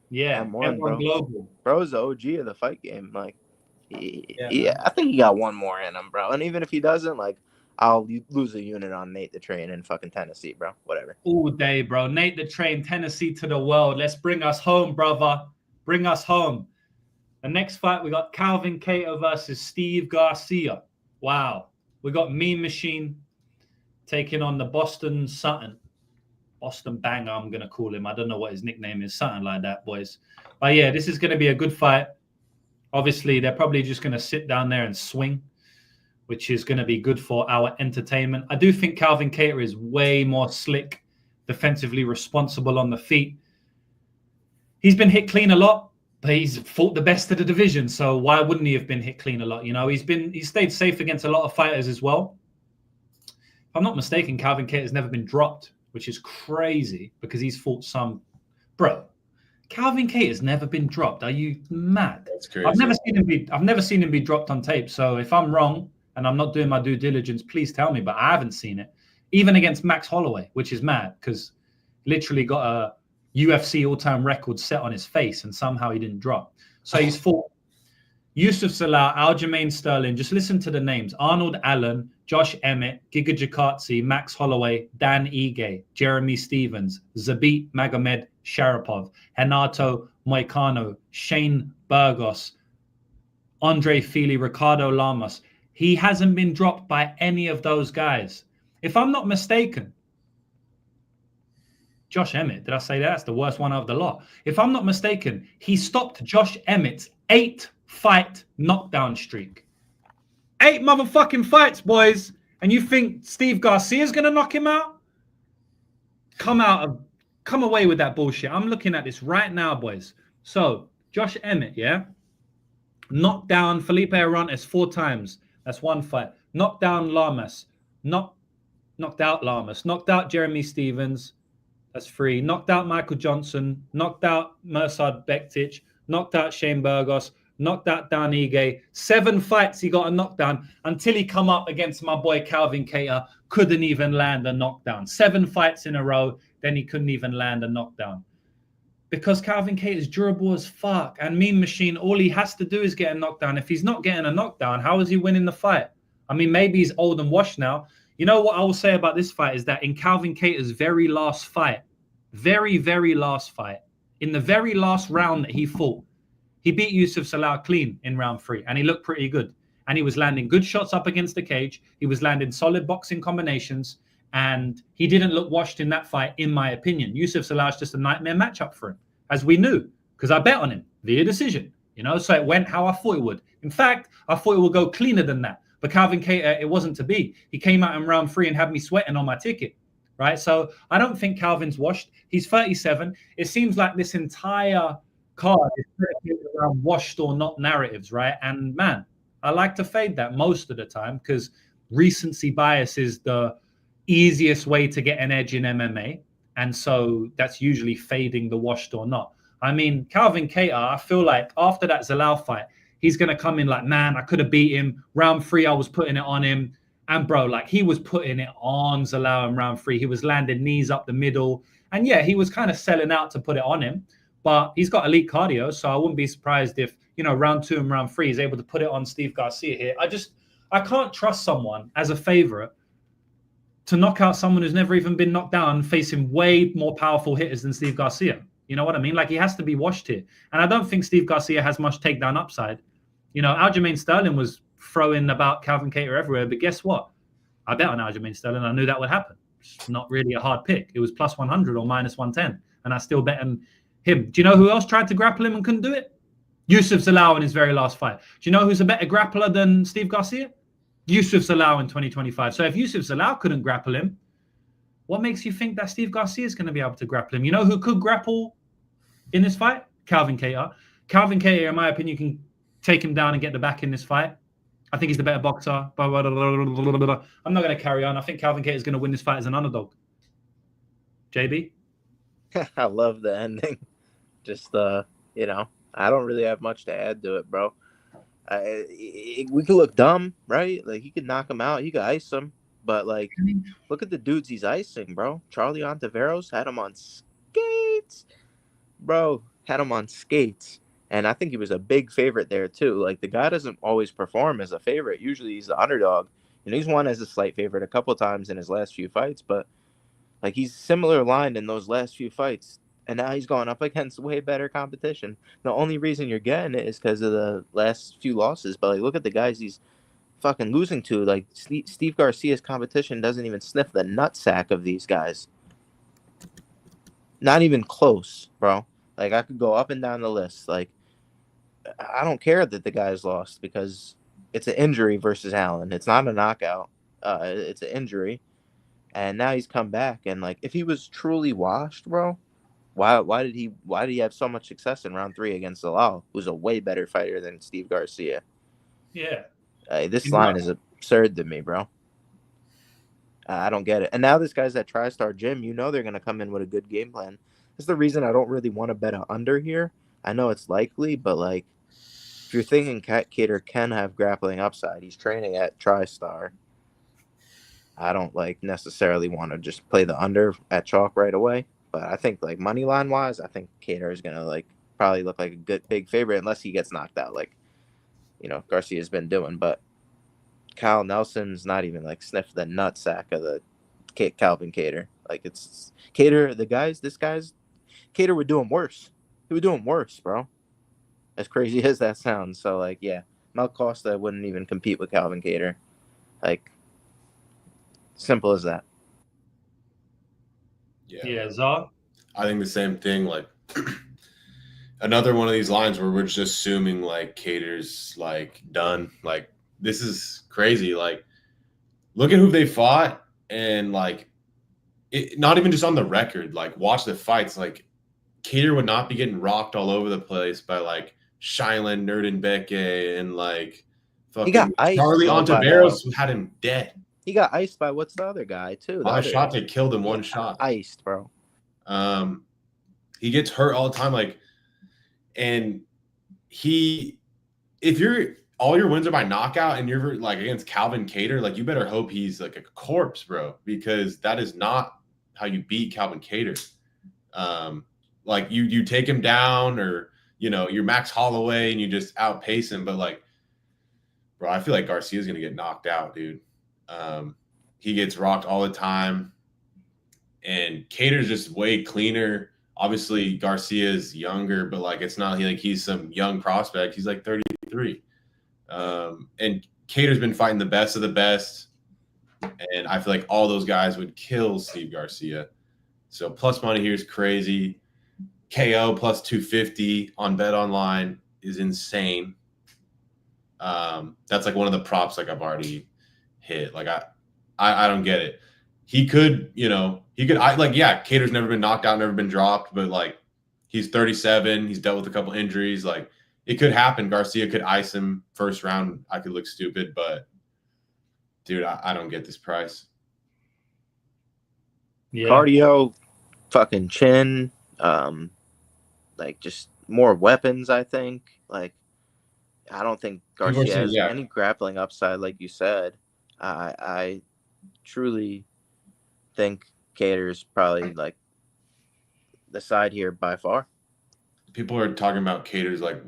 Yeah, M1, M1 bro. Global. Bro's the OG of the fight game. Like, yeah, I think he got one more in him, bro. And even if he doesn't, like, I'll lose a unit on Nate the Train in fucking Tennessee, bro. Whatever. All day, bro. Nate the Train, Tennessee to the world. Let's bring us home, brother. Bring us home. The next fight, we got Calvin Kattar versus Steve Garcia. Wow. We got Mean Machine taking on the Boston Sutton. Boston Banger, I'm going to call him. I don't know what his nickname is. Something like that, boys. But yeah, this is going to be a good fight. Obviously, they're probably just going to sit down there and swing, which is going to be good for our entertainment. I do think Calvin Kattar is way more slick, defensively responsible on the feet. He's been hit clean a lot, but he's fought the best of the division. So why wouldn't he have been hit clean a lot? You know, he's stayed safe against a lot of fighters as well. If I'm not mistaken, Calvin Kattar has never been dropped, which is crazy because he's fought some. Bro, Calvin Kattar has never been dropped. Are you mad? That's crazy. I've never seen him be dropped on tape. So if I'm wrong and I'm not doing my due diligence, please tell me. But I haven't seen it, even against Max Holloway, which is mad because literally got a UFC all-time record set on his face, and somehow he didn't drop. So he's fought Yusuf Salah, Aljamain Sterling. Just listen to the names: Arnold Allen, Josh Emmett, Giga Jakatsi, Max Holloway, Dan Ige, Jeremy Stevens, Zabit Magomed Sharapov, Renato Moicano, Shane Burgos, Andre Fili, Ricardo Lamas. He hasn't been dropped by any of those guys. If I'm not mistaken, Josh Emmett, did I say that? That's the worst one out of the lot. If I'm not mistaken, he stopped Josh Emmett's 8-fight knockdown streak. 8 motherfucking fights, boys. And you think Steve Garcia's going to knock him out? Come away with that bullshit. I'm looking at this right now, boys. So, Josh Emmett, yeah? Knocked down Felipe Arantes 4 times. That's 1 fight. Knocked down Lamas. Knocked out Lamas. Knocked out Jeremy Stevens. That's 3. Knocked out Michael Johnson. Knocked out Mirsad Bektic. Knocked out Shane Burgos. Knocked out Dan Ige. 7 fights he got a knockdown until he come up against my boy Calvin Kattar. Couldn't even land a knockdown. 7 fights in a row. Then he couldn't even land a knockdown. Because Calvin Kattar is durable as fuck. And Mean Machine, all he has to do is get a knockdown. If he's not getting a knockdown, how is he winning the fight? I mean, maybe he's old and washed now. You know what I will say about this fight is that in Calvin Kattar's very last fight, very, very last fight, in the very last round that he fought, he beat Yusuf Salah clean in round 3, and he looked pretty good. And he was landing good shots up against the cage. He was landing solid boxing combinations, and he didn't look washed in that fight, in my opinion. Yusuf Salah is just a nightmare matchup for him, as we knew, because I bet on him via decision. You know, so it went how I thought it would. In fact, I thought it would go cleaner than that. But Calvin Kattar, it wasn't to be. He came out in round 3 and had me sweating on my ticket, right? So I don't think Calvin's washed. He's 37. It seems like this entire card is predicated around washed or not narratives, right? And man, I like to fade that most of the time because recency bias is the easiest way to get an edge in MMA. And so that's usually fading the washed or not. I mean, Calvin Kattar, I feel like after that Zalal fight, he's going to come in like, man, I could have beat him. Round 3, I was putting it on him. And bro, like he was putting it on Zalal in round 3. He was landing knees up the middle. And yeah, he was kind of selling out to put it on him. But he's got elite cardio. So I wouldn't be surprised if, you know, round 2 and round 3 he's able to put it on Steve Garcia here. I can't trust someone as a favorite to knock out someone who's never even been knocked down, facing way more powerful hitters than Steve Garcia. You know what I mean? Like he has to be washed here. And I don't think Steve Garcia has much takedown upside. You know, Aljamain Sterling was throwing about Calvin Kattar everywhere, but guess what? I bet on Aljamain Sterling. I knew that would happen. It's not really a hard pick. It was plus 100 or minus 110. And I still bet on him. Do you know who else tried to grapple him and couldn't do it? Yusuf Zalal in his very last fight. Do you know who's a better grappler than Steve Garcia? Yusuf Zalal in 2025. So if Yusuf Zalal couldn't grapple him, what makes you think that Steve Garcia is going to be able to grapple him? You know who could grapple in this fight? Calvin Kattar. Calvin Kattar, in my opinion, can take him down and get the back in this fight. I think he's the better boxer. I'm not going to carry on. I think Calvin Kattar is going to win this fight as an underdog. JB? I love the ending. Just, you know, I don't really have much to add to it, bro. We could look dumb, right? Like, he could knock him out. He could ice him. But, like, look at the dudes he's icing, bro. Charlie Ontiveros had him on skates. Bro, had him on skates. And I think he was a big favorite there, too. Like, the guy doesn't always perform as a favorite. Usually he's the underdog. You know, he's won as a slight favorite a couple times in his last few fights. But, like, he's similar lined in those last few fights. And now he's going up against way better competition. The only reason you're getting it is because of the last few losses. But, like, look at the guys he's fucking losing to. Like, Steve Garcia's competition doesn't even sniff the nutsack of these guys. Not even close, bro. Like, I could go up and down the list. Like, I don't care that the guy's lost because it's an injury versus Allen. It's not a knockout. It's an injury. And now he's come back. And, like, if he was truly washed, bro, why did he have so much success in round 3 against Zalal, who's a way better fighter than Steve Garcia? Yeah. This line is absurd to me, bro. I don't get it. And now this guy's at TriStar Gym. You know they're going to come in with a good game plan. That's the reason I don't really want to bet an under here. I know it's likely, but, like, if you're thinking Kattar can have grappling upside, he's training at TriStar. I don't, like, necessarily want to just play the under at chalk right away. But I think, like, money line wise, I think Kattar is going to, like, probably look like a good big favorite unless he gets knocked out, like, you know, Garcia's been doing. But Kyle Nelson's not even, like, sniff the nutsack of the Calvin Kattar. Like, it's Kattar, Kattar would do him worse. He would do him worse, bro. As crazy as that sounds. So, like, yeah, Mel Costa wouldn't even compete with Calvin Kattar. Like, simple as that. Yeah, Zar? I think the same thing. Like, another one of these lines where we're just assuming, like, Kattar's, like, done. Like, this is crazy. Like, look at who they fought and, like, not even just on the record. Like, watch the fights. Like, Kattar would not be getting rocked all over the place by, like, Shilan Nerdenbeke and, like, fucking Charlie Ontiveros had him dead. He got iced by what's the other guy, too? They killed him one shot. Iced, bro. He gets hurt all the time. Like, and if all your wins are by knockout and you're, like, against Calvin Kattar, like, you better hope he's, like, a corpse, bro, because that is not how you beat Calvin Kattar. Like, you take him down, or, you know, you're Max Holloway and you just outpace him. But, like, bro, I feel like Garcia's going to get knocked out, dude. He gets rocked all the time, and Kattar's just way cleaner. Obviously, Garcia's younger, but, like, it's not like he's some young prospect. He's like 33. And Kattar's been fighting the best of the best, and I feel like all those guys would kill Steve Garcia. So plus money here is crazy. KO plus 250 on Bet Online is insane. That's, like, one of the props, like, I've already hit. Like, I don't get it. Yeah, Kattar's never been knocked out, never been dropped, but, like, he's 37. He's dealt with a couple injuries. Like, it could happen. Garcia could ice him first round. I could look stupid, but, dude, I don't get this price. Yeah. Cardio, fucking chin, like, just more weapons, I think. Like, I don't think Garcia has any grappling upside, like you said. I truly think Kattar's probably, like, the side here by far. People are talking about Kattar's, like,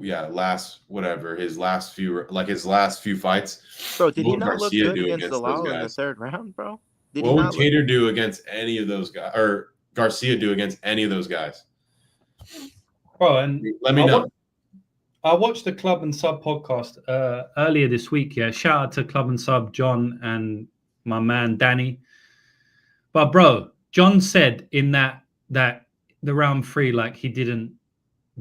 his last few fights. Bro, did he not look good against Zalal in the third round, bro? What would Kattar do against any of those guys, or Garcia do against any of those guys? Bro, and let me know. I watched the Club and Sub podcast earlier this week. Yeah, shout out to Club and Sub, John and my man Danny. But bro, John said in that the round 3, like he didn't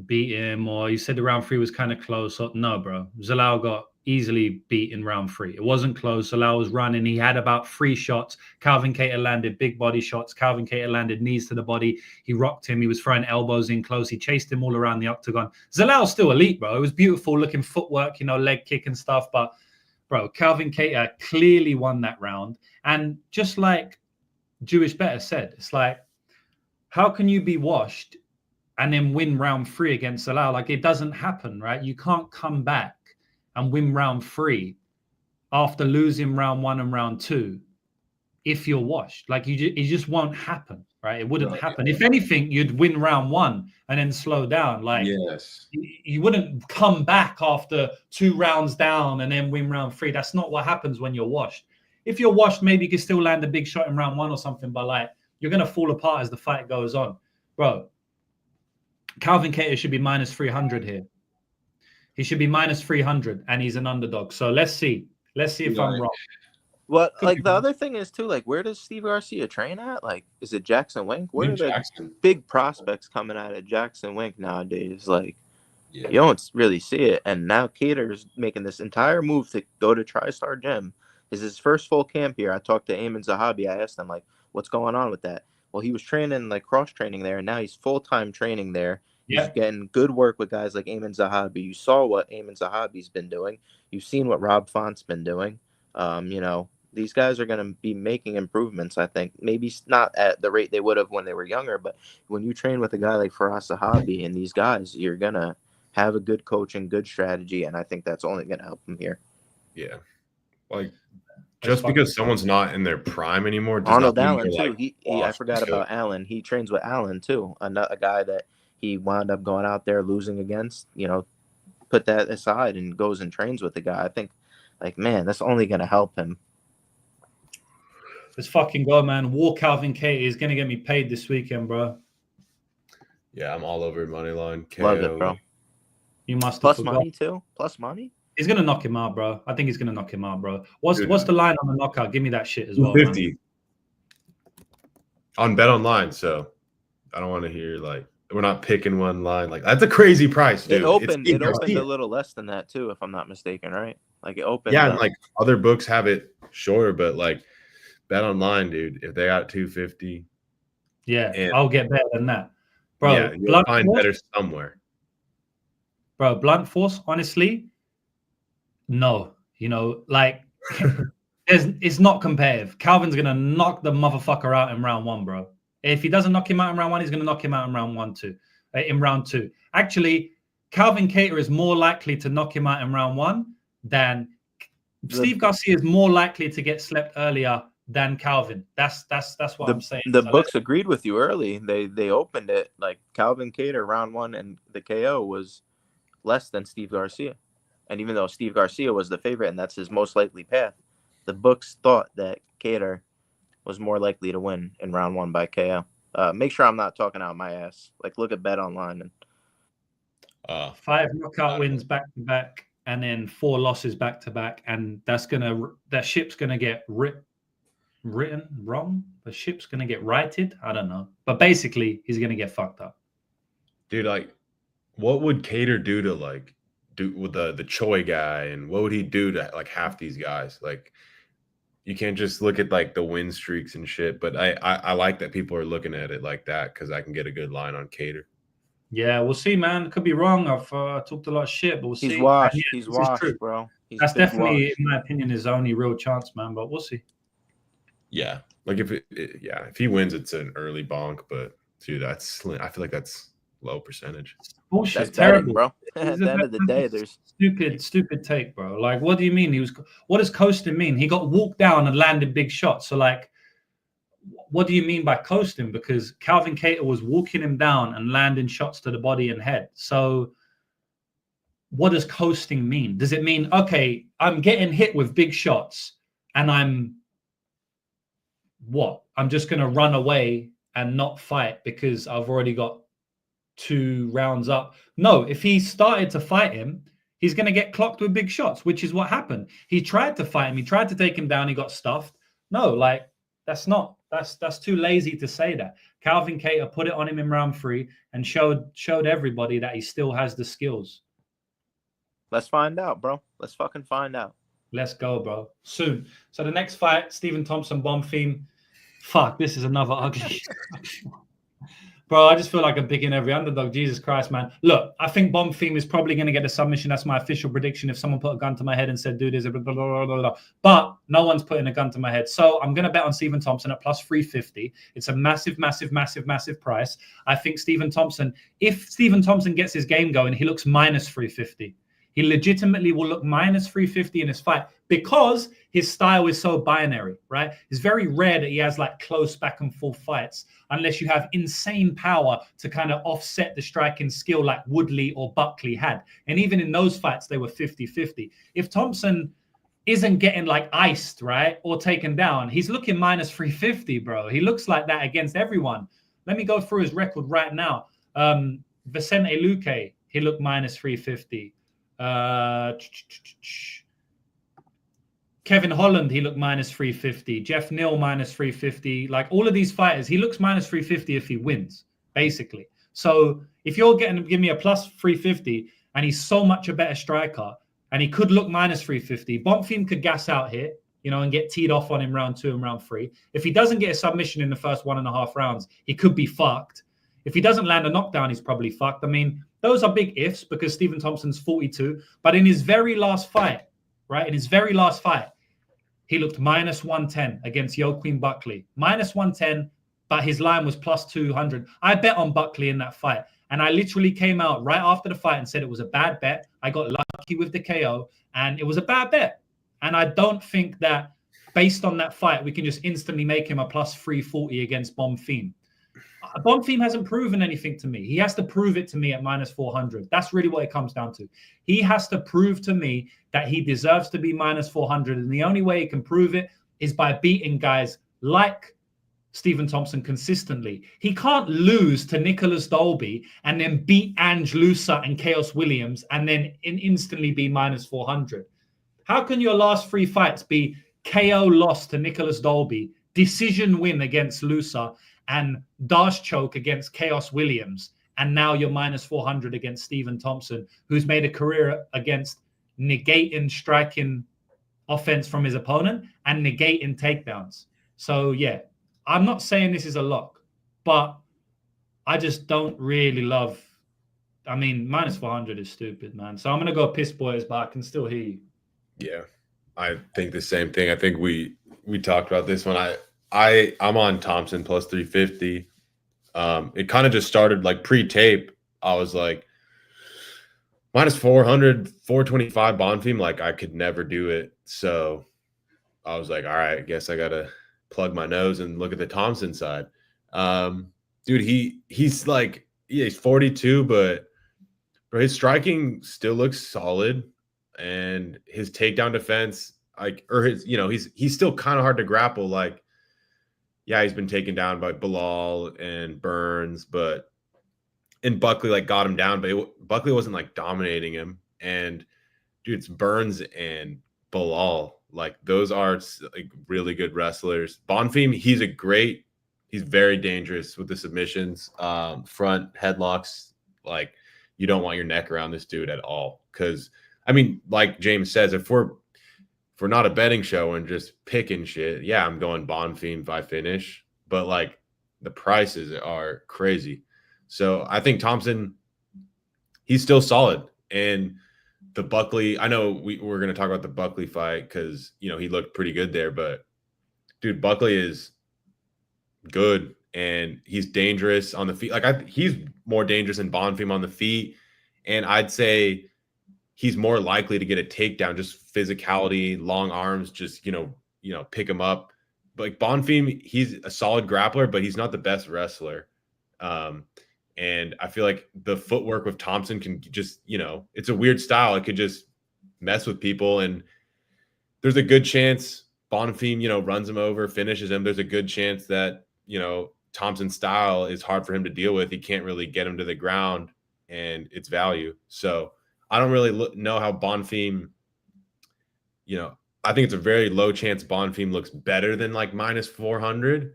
beat him, or he said the round 3 was kind of close. So, no, bro. Zalal got easily beat in round 3. It wasn't close. Zalal was running. He had about 3 shots. Calvin Kattar landed big body shots. Calvin Kattar landed knees to the body. He rocked him. He was throwing elbows in close. He chased him all around the octagon. Zalal's still elite, bro. It was beautiful looking footwork, leg kick and stuff. But, bro, Calvin Kattar clearly won that round. And just like Jewish Better said, it's like, how can you be washed and then win round 3 against Zalal? Like, it doesn't happen, right? You can't come back and win round 3 after losing round 1 and round 2 if you're washed. Like, it just won't happen, right? It wouldn't happen. If anything, you'd win round 1 and then slow down. Like, yes, you wouldn't come back after 2 rounds down and then win round 3. That's not what happens when you're washed. If you're washed, maybe you can still land a big shot in round 1 or something, but like, you're going to fall apart as the fight goes on. Bro, Calvin Kattar should be minus 300 here. He should be minus 300, and he's an underdog. So let's see. Let's see if I'm wrong. What, like, the other thing is, too, like, where does Steve Garcia train at? Like, is it Jackson Wink? Where are the big prospects coming out of Jackson Wink nowadays? Like, you don't really see it. And now Kattar's making this entire move to go to TriStar Gym. This is his first full camp here. I talked to Ayman Zahabi. I asked him, like, what's going on with that? Well, he was training, like, cross-training there, and now he's full-time training there. He's getting good work with guys like Ayman Zahabi. You saw what Ayman Zahabi's been doing. You've seen what Rob Font's been doing. These guys are going to be making improvements, I think. Maybe not at the rate they would have when they were younger, but when you train with a guy like Faraz Zahabi and these guys, you're going to have a good coach and good strategy, and I think that's only going to help them here. Yeah. Like, just because someone's not in their prime anymore. Arnold Allen, too. I forgot about Allen. He trains with Allen, too. A guy that he wound up going out there losing against, put that aside and goes and trains with the guy. I think, like, man, that's only going to help him. Let's fucking go, man. War Calvin Kattar is going to get me paid this weekend, bro. Yeah, I'm all over money line. KO. Love it, bro. You must have Plus money, too? Plus money? He's going to knock him out, bro. I think he's going to knock him out, bro. What's the line on the knockout? Give me that shit as well, 50 man. On Bet Online, so I don't want to hear, like, we're not picking one line. Like, that's a crazy price, dude. It opened a little less than that, too, if I'm not mistaken, right? Like, it opened. Yeah, and, like, other books have it shorter, but, like, Bet Online, dude, if they got 250. Yeah, I'll get better than that. Bro, yeah, you'll find better somewhere. Bro, blunt force, honestly, no. Like, it's not competitive. Calvin's going to knock the motherfucker out in round 1, bro. If he doesn't knock him out in round 1, he's going to knock him out in round 2. Actually, Calvin Kattar is more likely to knock him out in round 1 than Steve Garcia is more likely to get slept earlier than Calvin. That's what I'm saying. The books agreed with you early. They opened it like Calvin Kattar round 1 and the KO was less than Steve Garcia. And even though Steve Garcia was the favorite and that's his most likely path, the books thought that Kattar was more likely to win in round 1 by KO. Make sure I'm not talking out my ass. Like, look at Bet Online. And 5 knockout wins back to back, and then 4 losses back to back, and that ship's gonna get written wrong. The ship's gonna get righted. I don't know, but basically, he's gonna get fucked up. Dude, like, what would Kattar do to do with the Choi guy, and what would he do to like half these guys? Like, you can't just look at like the win streaks and shit. But I like that people are looking at it like that because I can get a good line on Kattar. Yeah, we'll see, man. Could be wrong. I've talked a lot of shit, but we'll see. He's washed. He's washed, bro. That's definitely, in my opinion, his only real chance, man. But we'll see. Yeah, like if he wins, it's an early bonk. But dude, I feel like that's low percentage. Bullshit. That's terrible, bro. At the end of the day, there's stupid take, bro. Like, what do you mean? What does coasting mean? He got walked down and landed big shots. So, like, what do you mean by coasting? Because Calvin Kattar was walking him down and landing shots to the body and head. So, what does coasting mean? Does it mean, okay, I'm getting hit with big shots and I'm just going to run away and not fight because I've already got 2 rounds up? No, if he started to fight him, he's going to get clocked with big shots, which is what happened. He tried to fight him. He tried to take him down. He got stuffed. No, like that's too lazy to say that. Calvin Kattar put it on him in round 3 and showed everybody that he still has the skills. Let's find out, bro. Let's fucking find out. Let's go, bro. Soon. So the next fight, Stephen Thompson, Bonfim. Fuck, this is another ugly. Bro, I just feel like I'm picking every underdog. Jesus Christ, man. Look, I think Bonfim is probably going to get a submission. That's my official prediction. If someone put a gun to my head and said, dude, there's a blah, blah, blah, blah, blah. But no one's putting a gun to my head. So I'm going to bet on Stephen Thompson at plus 350. It's a massive, massive, massive, massive price. I think Stephen Thompson, if Stephen Thompson gets his game going, he looks minus 350. He legitimately will look minus 350 in his fight because his style is so binary, right? It's very rare that he has like close back and forth fights unless you have insane power to kind of offset the striking skill like Woodley or Buckley had. And even in those fights, they were 50-50. If Thompson isn't getting like iced, right, or taken down, he's looking minus 350, bro. He looks like that against everyone. Let me go through his record right now. Vicente Luque, he looked minus 350. Kevin Holland, he looked minus 350. Jeff Neal, minus 350. Like all of these fighters, he looks minus 350 if he wins, basically. So if you're getting to give me a plus 350 and he's so much a better striker and he could look minus 350, Bonfim could gas out here, you know, and get teed off on him round 2 and round 3. If he doesn't get a submission in the first 1.5 rounds, he could be fucked. If he doesn't land a knockdown, he's probably fucked. I mean, those are big ifs because Stephen Thompson's 42. But in his very last fight, right, in his very last fight, he looked minus 110 against Joaquin Buckley. Minus 110, but his line was plus 200. I bet on Buckley in that fight. And I literally came out right after the fight and said it was a bad bet. I got lucky with the KO, and it was a bad bet. And I don't think that based on that fight, we can just instantly make him a plus 340 against Bonfim. Bonfim hasn't proven anything to me. He has to prove it to me at minus 400. That's really what it comes down to. He has to prove to me that he deserves to be minus 400. And the only way he can prove it is by beating guys like Stephen Thompson consistently. He can't lose to Nicholas Dolby and then beat Ange Lusa and Chaos Williams and then instantly be minus 400. How can your last 3 fights be KO loss to Nicholas Dolby, decision win against Lusa, and Dash choke against Chaos Williams, and now you're minus 400 against Stephen Thompson, who's made a career against negating striking offense from his opponent and negating takedowns? So, yeah, I'm not saying this is a lock, but I just don't really love... I mean, minus 400 is stupid, man. So I'm going to go piss boys, but I can still hear you. Yeah, I think the same thing. I think we talked about this when I'm on Thompson plus 350. It kind of just started like pre-tape. I was like minus 400, 425 Bonfim. Like I could never do it. So I was like, all right, I guess I got to plug my nose and look at the Thompson side. Dude, he's like, yeah, he's 42, but his striking still looks solid. And his takedown defense, like, or his, you know, he's still kind of hard to grapple. Like, yeah, he's been taken down by Bilal and Burns, and Buckley like got him down, but Buckley wasn't like dominating him. And dude, it's Burns and Bilal. Like those are like really good wrestlers. Bonfim, he's very dangerous with the submissions, front headlocks. Like you don't want your neck around this dude at all. Cause I mean, like James says, if we're not a betting show and just picking shit, yeah, I'm going Bonfim if I finish. But like the prices are crazy. So I think Thompson, he's still solid. And the Buckley, I know we're going to talk about the Buckley fight because, you know, he looked pretty good there. But dude, Buckley is good and he's dangerous on the feet. Like he's more dangerous than Bonfim on the feet. And I'd say he's more likely to get a takedown, just physicality, long arms, just, you know, pick him up. But like Bonfim, he's a solid grappler, but he's not the best wrestler. And I feel like the footwork with Thompson can just, you know, it's a weird style. It could just mess with people. And there's a good chance Bonfim, you know, runs him over, finishes him. There's a good chance that, you know, Thompson's style is hard for him to deal with. He can't really get him to the ground and it's value. So I don't really know how Bonfim, you know, I think it's a very low chance Bonfim looks better than like minus 400.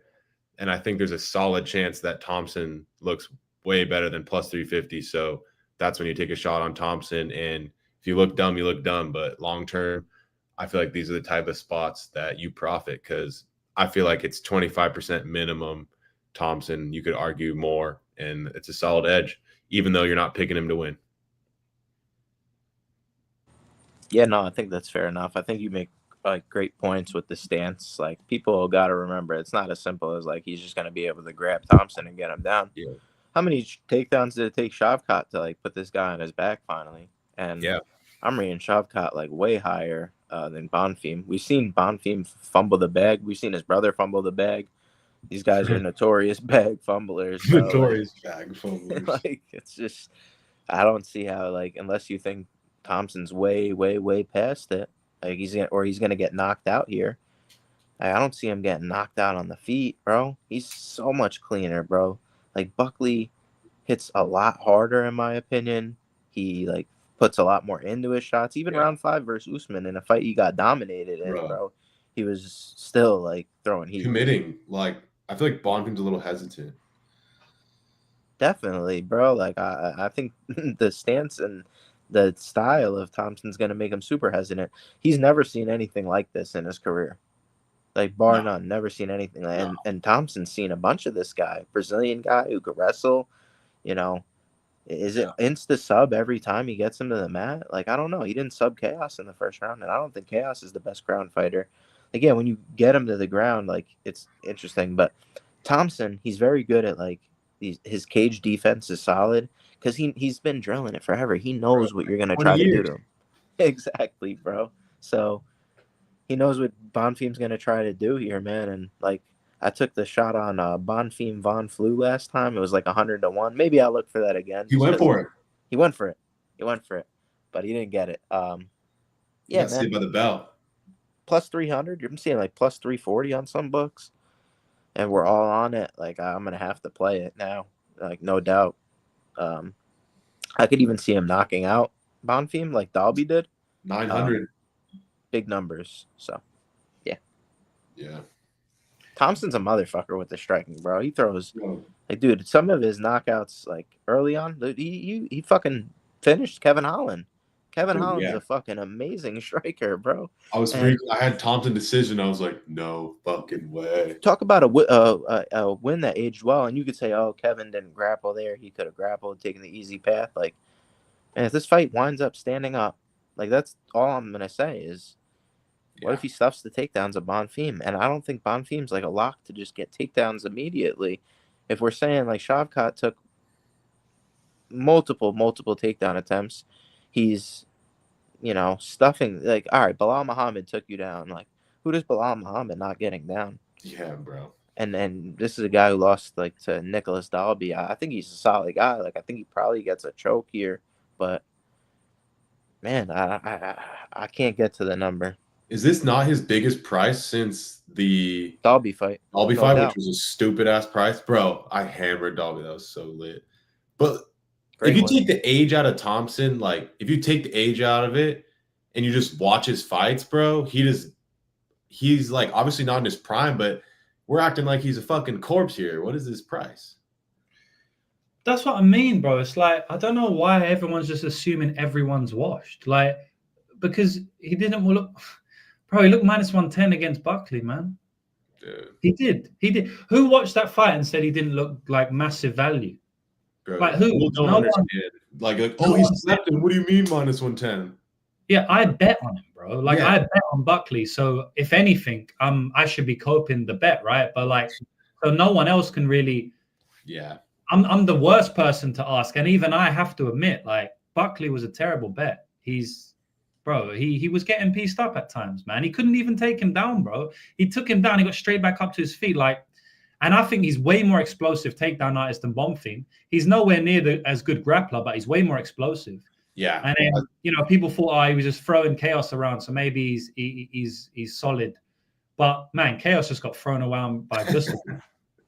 And I think there's a solid chance that Thompson looks way better than plus 350. So that's when you take a shot on Thompson. And if you look dumb, you look dumb. But long term, I feel like these are the type of spots that you profit, because I feel like it's 25% minimum Thompson. You could argue more, and it's a solid edge, even though you're not picking him to win. Yeah, no, I think that's fair enough. I think you make like great points with the stance. Like, people got to remember, it's not as simple as like he's just going to be able to grab Thompson and get him down. Yeah. How many takedowns did it take Shavkat to like put this guy on his back finally? And Yeah, I'm reading Shavkat like way higher than Bonfim. We've seen Bonfim fumble the bag. We've seen his brother fumble the bag. These guys are notorious bag fumblers. So, notorious bag fumblers. like, it's just, I don't see how, like, unless you think Thompson's way, way, way past it, like he's gonna get knocked out here. I don't see him getting knocked out on the feet, bro. He's so much cleaner, bro. Like, Buckley hits a lot harder, in my opinion. He like puts a lot more into his shots. Even round 5 versus Usman, in a fight he got dominated in, bro. He was still like throwing heat. Committing. Like, I feel like Bonfim's a little hesitant. Definitely, bro. Like, I think the stance and the style of Thompson's going to make him super hesitant. He's never seen anything like this in his career. Like, bar none, never seen anything. And Thompson's seen a bunch of this guy, Brazilian guy who could wrestle. You know, is it insta sub every time he gets him to the mat? Like, I don't know. He didn't sub Chaos in the first round, and I don't think Chaos is the best ground fighter. Again, when you get him to the ground, like, it's interesting. But Thompson, he's very good at, like, his cage defense is solid because he's been drilling it forever. He knows what you're going to try to do to him. Exactly, bro. So he knows what Bonfim's going to try to do here, man. And, like, I took the shot on Bonfim Von Flu last time. It was like 100-1. Maybe I'll look for that again. He went for it. He went for it. But he didn't get it. Yeah, man. By the bell. Plus 300. You're seeing like plus 340 on some books. And we're all on it. Like, I'm going to have to play it now. Like, no doubt. I could even see him knocking out Bonfim like Dalby did. 900. Big numbers. So, yeah. Yeah. Thompson's a motherfucker with the striking, bro. He throws, like, dude, some of his knockouts, like, early on, he fucking finished Kevin Holland. Kevin Holland's a fucking amazing striker, bro. I had Thompson decision. I was like, no fucking way. Talk about a win that aged well, and you could say, oh, Kevin didn't grapple there. He could have grappled, taken the easy path. Like, and if this fight winds up standing up, like, that's all I'm going to say is, what if he stuffs the takedowns of Bonfim? And I don't think Bonfim's like a lock to just get takedowns immediately. If we're saying like Shavkat took multiple takedown attempts, he's, you know, stuffing, like, all right, Bilal Muhammad took you down. Like, who does Bilal Muhammad not getting down? Yeah, bro. And this is a guy who lost like to Nicholas Dalby. I think he's a solid guy. Like, I think he probably gets a choke here, but man, I can't get to the number. Is this not his biggest price since the Dalby fight? Which was a stupid ass price, bro? I hammered Dalby. That was so lit. But if you take the age out of Thompson, like, if you take the age out of it and you just watch his fights, bro, he's like obviously not in his prime, but we're acting like he's a fucking corpse here. What is his price? That's what I mean, bro. It's like, I don't know why everyone's just assuming everyone's washed. Like, because he didn't look, bro, he looked minus 110 against Buckley, man. Dude. He did. Who watched that fight and said he didn't look like massive value? Bro, like, who? Don't understand. Like, oh, he's sleeping. What do you mean minus 110? Yeah, I bet on him, bro. Like, I bet on Buckley. So if anything, I should be coping the bet, right? But like, so no one else can really. Yeah. I'm the worst person to ask, and even I have to admit, like, Buckley was a terrible bet. He was getting pieced up at times, man. He couldn't even take him down, bro. He took him down. He got straight back up to his feet, like. And I think he's way more explosive takedown artist than Bonfim. He's nowhere near as good grappler, but he's way more explosive. Yeah. And then, you know, people thought, he was just throwing Chaos around, so maybe he's solid. But man, Chaos just got thrown around by Gustav.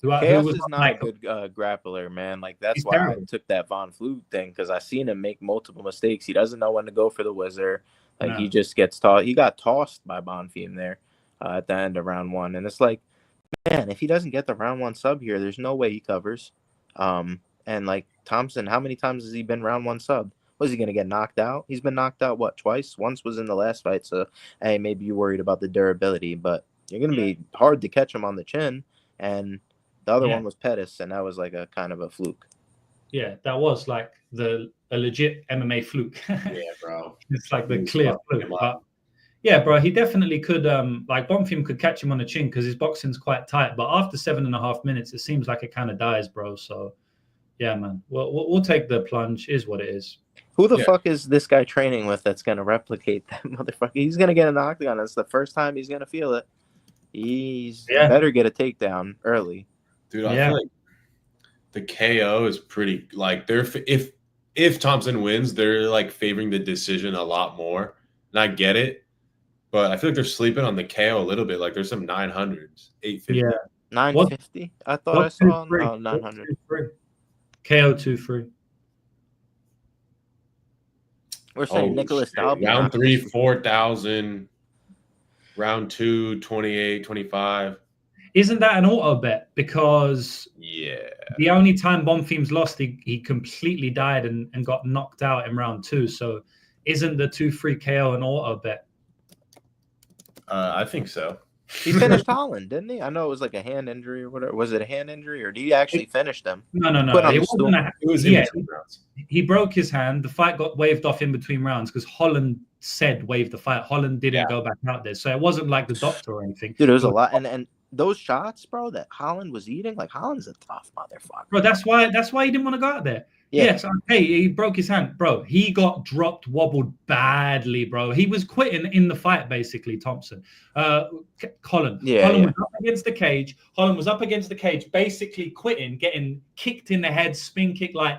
Chaos is not a good grappler, man. Like, that's why I took that Von Flue thing, because I seen him make multiple mistakes. He doesn't know when to go for the whizzer. Like No. he just gets tossed. He got tossed by Bonfim there at the end of round 1, and it's like, man, if he doesn't get the round 1 sub here, there's no way he covers. And like Thompson, how many times has he been round 1 sub? Was he gonna get knocked out? He's been knocked out what, twice? Once was in the last fight, so hey, maybe you're worried about the durability, but you're gonna be hard to catch him on the chin. And the other one was Pettis, and that was like a kind of a fluke. Yeah, that was like a legit MMA fluke. Yeah, bro. It's like the clear fluke. But yeah, bro, he definitely could. Like Bonfim could catch him on the chin because his boxing's quite tight. But after 7.5 minutes, it seems like it kind of dies, bro. So yeah, man, we'll take the plunge. Is what it is. Who the fuck is this guy training with that's gonna replicate that motherfucker? He's gonna get an octagon. It's the first time he's gonna feel it. He's better get a takedown early. Dude, I feel like the KO is pretty like they're if Thompson wins, they're like favoring the decision a lot more. And I get it, but I feel like they're sleeping on the KO a little bit. Like there's some 900s, 850. Yeah, 950. I thought I saw 900. KO 2-3. We're saying Nicholas Dalby. Round 3, 4,000. Round 2, 28, 25. Isn't that an auto bet? Because the only time Bonfim's lost, he completely died and got knocked out in round 2. So isn't the 2-3 KO an auto bet? I think so. He finished Holland, didn't he? I know it was like a hand injury or whatever. Was it a hand injury or did he actually finish them? No. He broke his hand. The fight got waved off in between rounds because Holland said wave the fight. Holland didn't go back out there. So it wasn't like the doctor or anything. Dude, it was a lot. And those shots, bro, that Holland was eating, like Holland's a tough motherfucker. Bro, that's why he didn't want to go out there. Yeah. Yes, okay, he broke his hand. Bro, he got dropped, wobbled badly, bro. He was quitting in the fight, basically, Thompson. Colin. Colin was up against the cage. Holland was up against the cage, basically quitting, getting kicked in the head, spin kick. Like,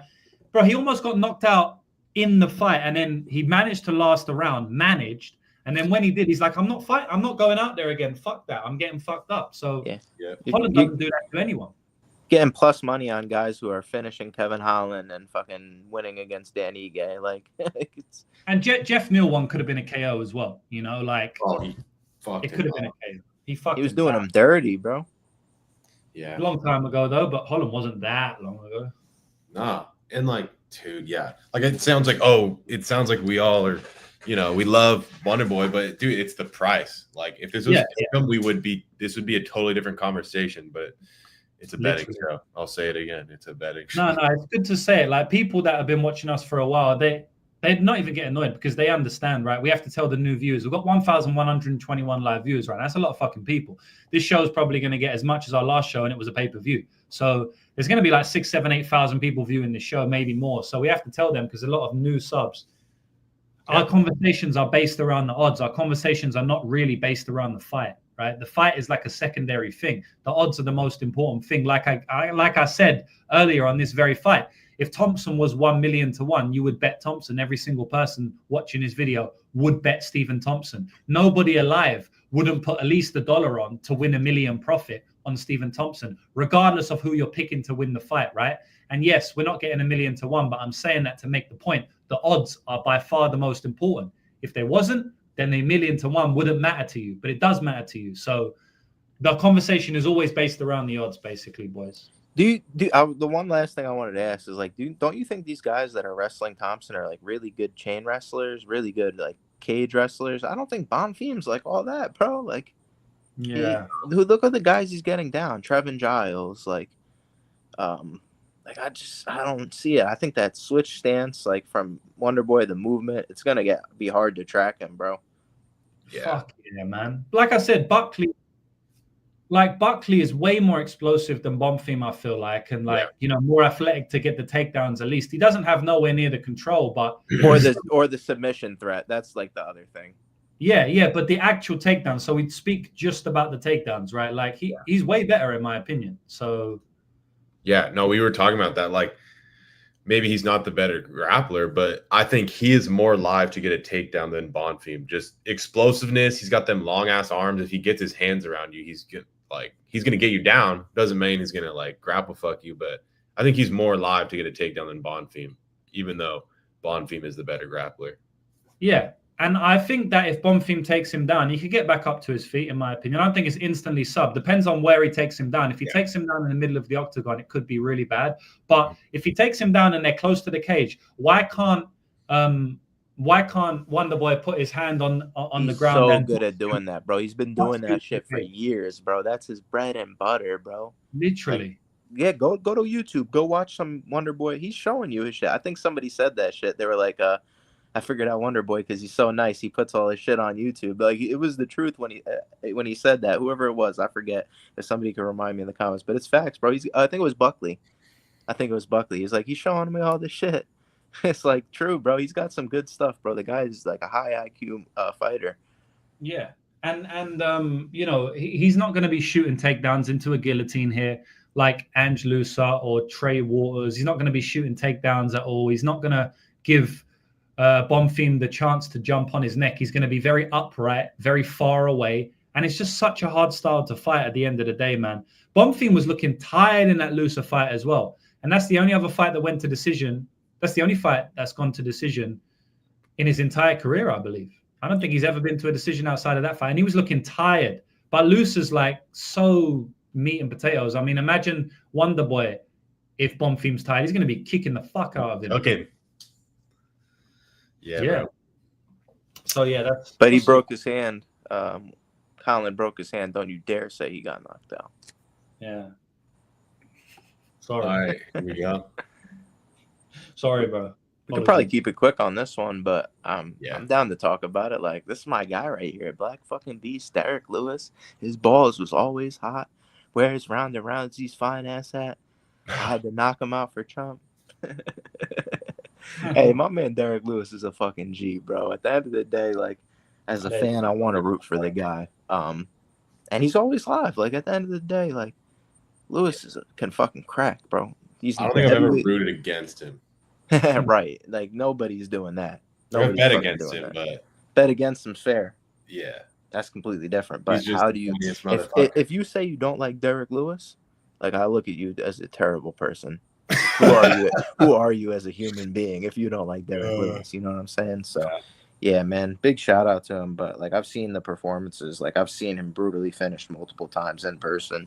bro, he almost got knocked out in the fight. And then he managed to last a round, And then when he did, he's like, I'm not going out there again. Fuck that. I'm getting fucked up. So Holland doesn't do that to anyone. Getting plus money on guys who are finishing Kevin Holland and fucking winning against Dan Ige. Like, and Jeff Neal one could have been a KO as well. You know, like it could have been a KO. He was doing him dirty, bro. Yeah. A long time ago though, but Holland wasn't that long ago. Nah. And like, dude, like it sounds like we all are, you know, we love Wonder Boy, but dude, it's the price. Like if this was income, this would be a totally different conversation, but it's a betting show. I'll say it again. It's a betting show. No, it's good to say it. Like people that have been watching us for a while, they'd not even get annoyed because they understand, right? We have to tell the new viewers. We've got 1,121 live viewers, right? That's a lot of fucking people. This show is probably going to get as much as our last show, and it was a pay-per-view. So there's going to be like 6, 7, 8,000 people viewing this show, maybe more. So we have to tell them because a lot of new subs. Our conversations are based around the odds. Our conversations are not really based around the fight, right? The fight is like a secondary thing. The odds are the most important thing. Like I said earlier on this very fight, if Thompson was 1,000,000 to 1, you would bet Thompson. Every single person watching this video would bet Stephen Thompson. Nobody alive wouldn't put at least $1 on to win $1 million profit on Stephen Thompson, regardless of who you're picking to win the fight, right? And yes, we're not getting 1,000,000 to 1, but I'm saying that to make the point. The odds are by far the most important. If there wasn't, then the 1,000,000 to 1 wouldn't matter to you, but it does matter to you. So the conversation is always based around the odds, basically, boys. The one last thing I wanted to ask is like, don't you think these guys that are wrestling Thompson are like really good chain wrestlers, really good like cage wrestlers? I don't think Bonfim's like all that, bro. Like, look at the guys he's getting down. Trevin Giles, like I don't see it. I think that switch stance, like from Wonder Boy, the movement, it's gonna be hard to track him, bro. Yeah. Fuck yeah, man. Like I said, Buckley is way more explosive than Bonfim, I feel like, and more athletic to get the takedowns. At least he doesn't have nowhere near the control, but or the submission threat. That's like the other thing. Yeah, but the actual takedown. So we'd speak just about the takedowns, right? Like he's way better in my opinion. So yeah, no, we were talking about that. Like maybe he's not the better grappler, but I think he is more live to get a takedown than Bonfim. Just explosiveness. He's got them long ass arms. If he gets his hands around you, he's gonna get you down. Doesn't mean he's gonna like grapple fuck you, but I think he's more live to get a takedown than Bonfim, even though Bonfim is the better grappler. Yeah, And I think that if Bonfim takes him down, he could get back up to his feet, in my opinion. I don't think it's instantly sub. Depends on where he takes him down. If he takes him down in the middle of the octagon, it could be really bad. But if he takes him down and they're close to the cage, why can't Wonderboy put his hand on the ground? He's so good at doing that, bro. He's been doing that shit for years, bro. That's his bread and butter, bro. Literally. Like, go to YouTube. Go watch some Wonderboy. He's showing you his shit. I think somebody said that shit. They were like, I figured out Wonderboy because he's so nice. He puts all his shit on YouTube. Like, it was the truth when he said that. Whoever it was, I forget. If somebody could remind me in the comments, but it's facts, bro. I think it was Buckley. He's like, he's showing me all this shit. It's like true, bro. He's got some good stuff, bro. The guy is like a high IQ fighter. Yeah, and he's not going to be shooting takedowns into a guillotine here like Ange Lusa or Trey Waters. He's not going to be shooting takedowns at all. He's not going to give Bonfim the chance to jump on his neck. He's going to be very upright, very far away. And it's just such a hard style to fight at the end of the day, man. Bonfim was looking tired in that Lusa fight as well. And that's the only other fight that went to decision. That's the only fight that's gone to decision in his entire career, I believe. I don't think he's ever been to a decision outside of that fight. And he was looking tired. But Lusa's like so meat and potatoes. I mean, imagine Wonderboy if Bonfim's tired. He's going to be kicking the fuck out of him. Okay. Yeah. Bro. So yeah, that's. But he broke his hand. Kline broke his hand. Don't you dare say he got knocked out. Yeah. Sorry. All right, here we go. Sorry, bro. We could probably keep it quick on this one, but I'm down to talk about it. Like, this is my guy right here, Black fucking Beast, Derrick Lewis. His balls was always hot. Where's round and rounds he's fine ass at? I had to knock him out for Trump. Hey, my man Derrick Lewis is a fucking G, bro. At the end of the day, like, as a fan, I want to root for the guy. And he's always live. Like, at the end of the day, like, Lewis can fucking crack, bro. I don't think I've ever rooted against him. Right. Like, nobody's doing that. Nobody's bet against him, but bet against him's fair. Yeah. That's completely different. But how do you if you say you don't like Derrick Lewis, like, I look at you as a terrible person. Who are you as a human being if you don't like Derrick Lewis? You know what I'm saying? So yeah, man, big shout out to him. But like, I've seen the performances, like I've seen him brutally finished multiple times in person.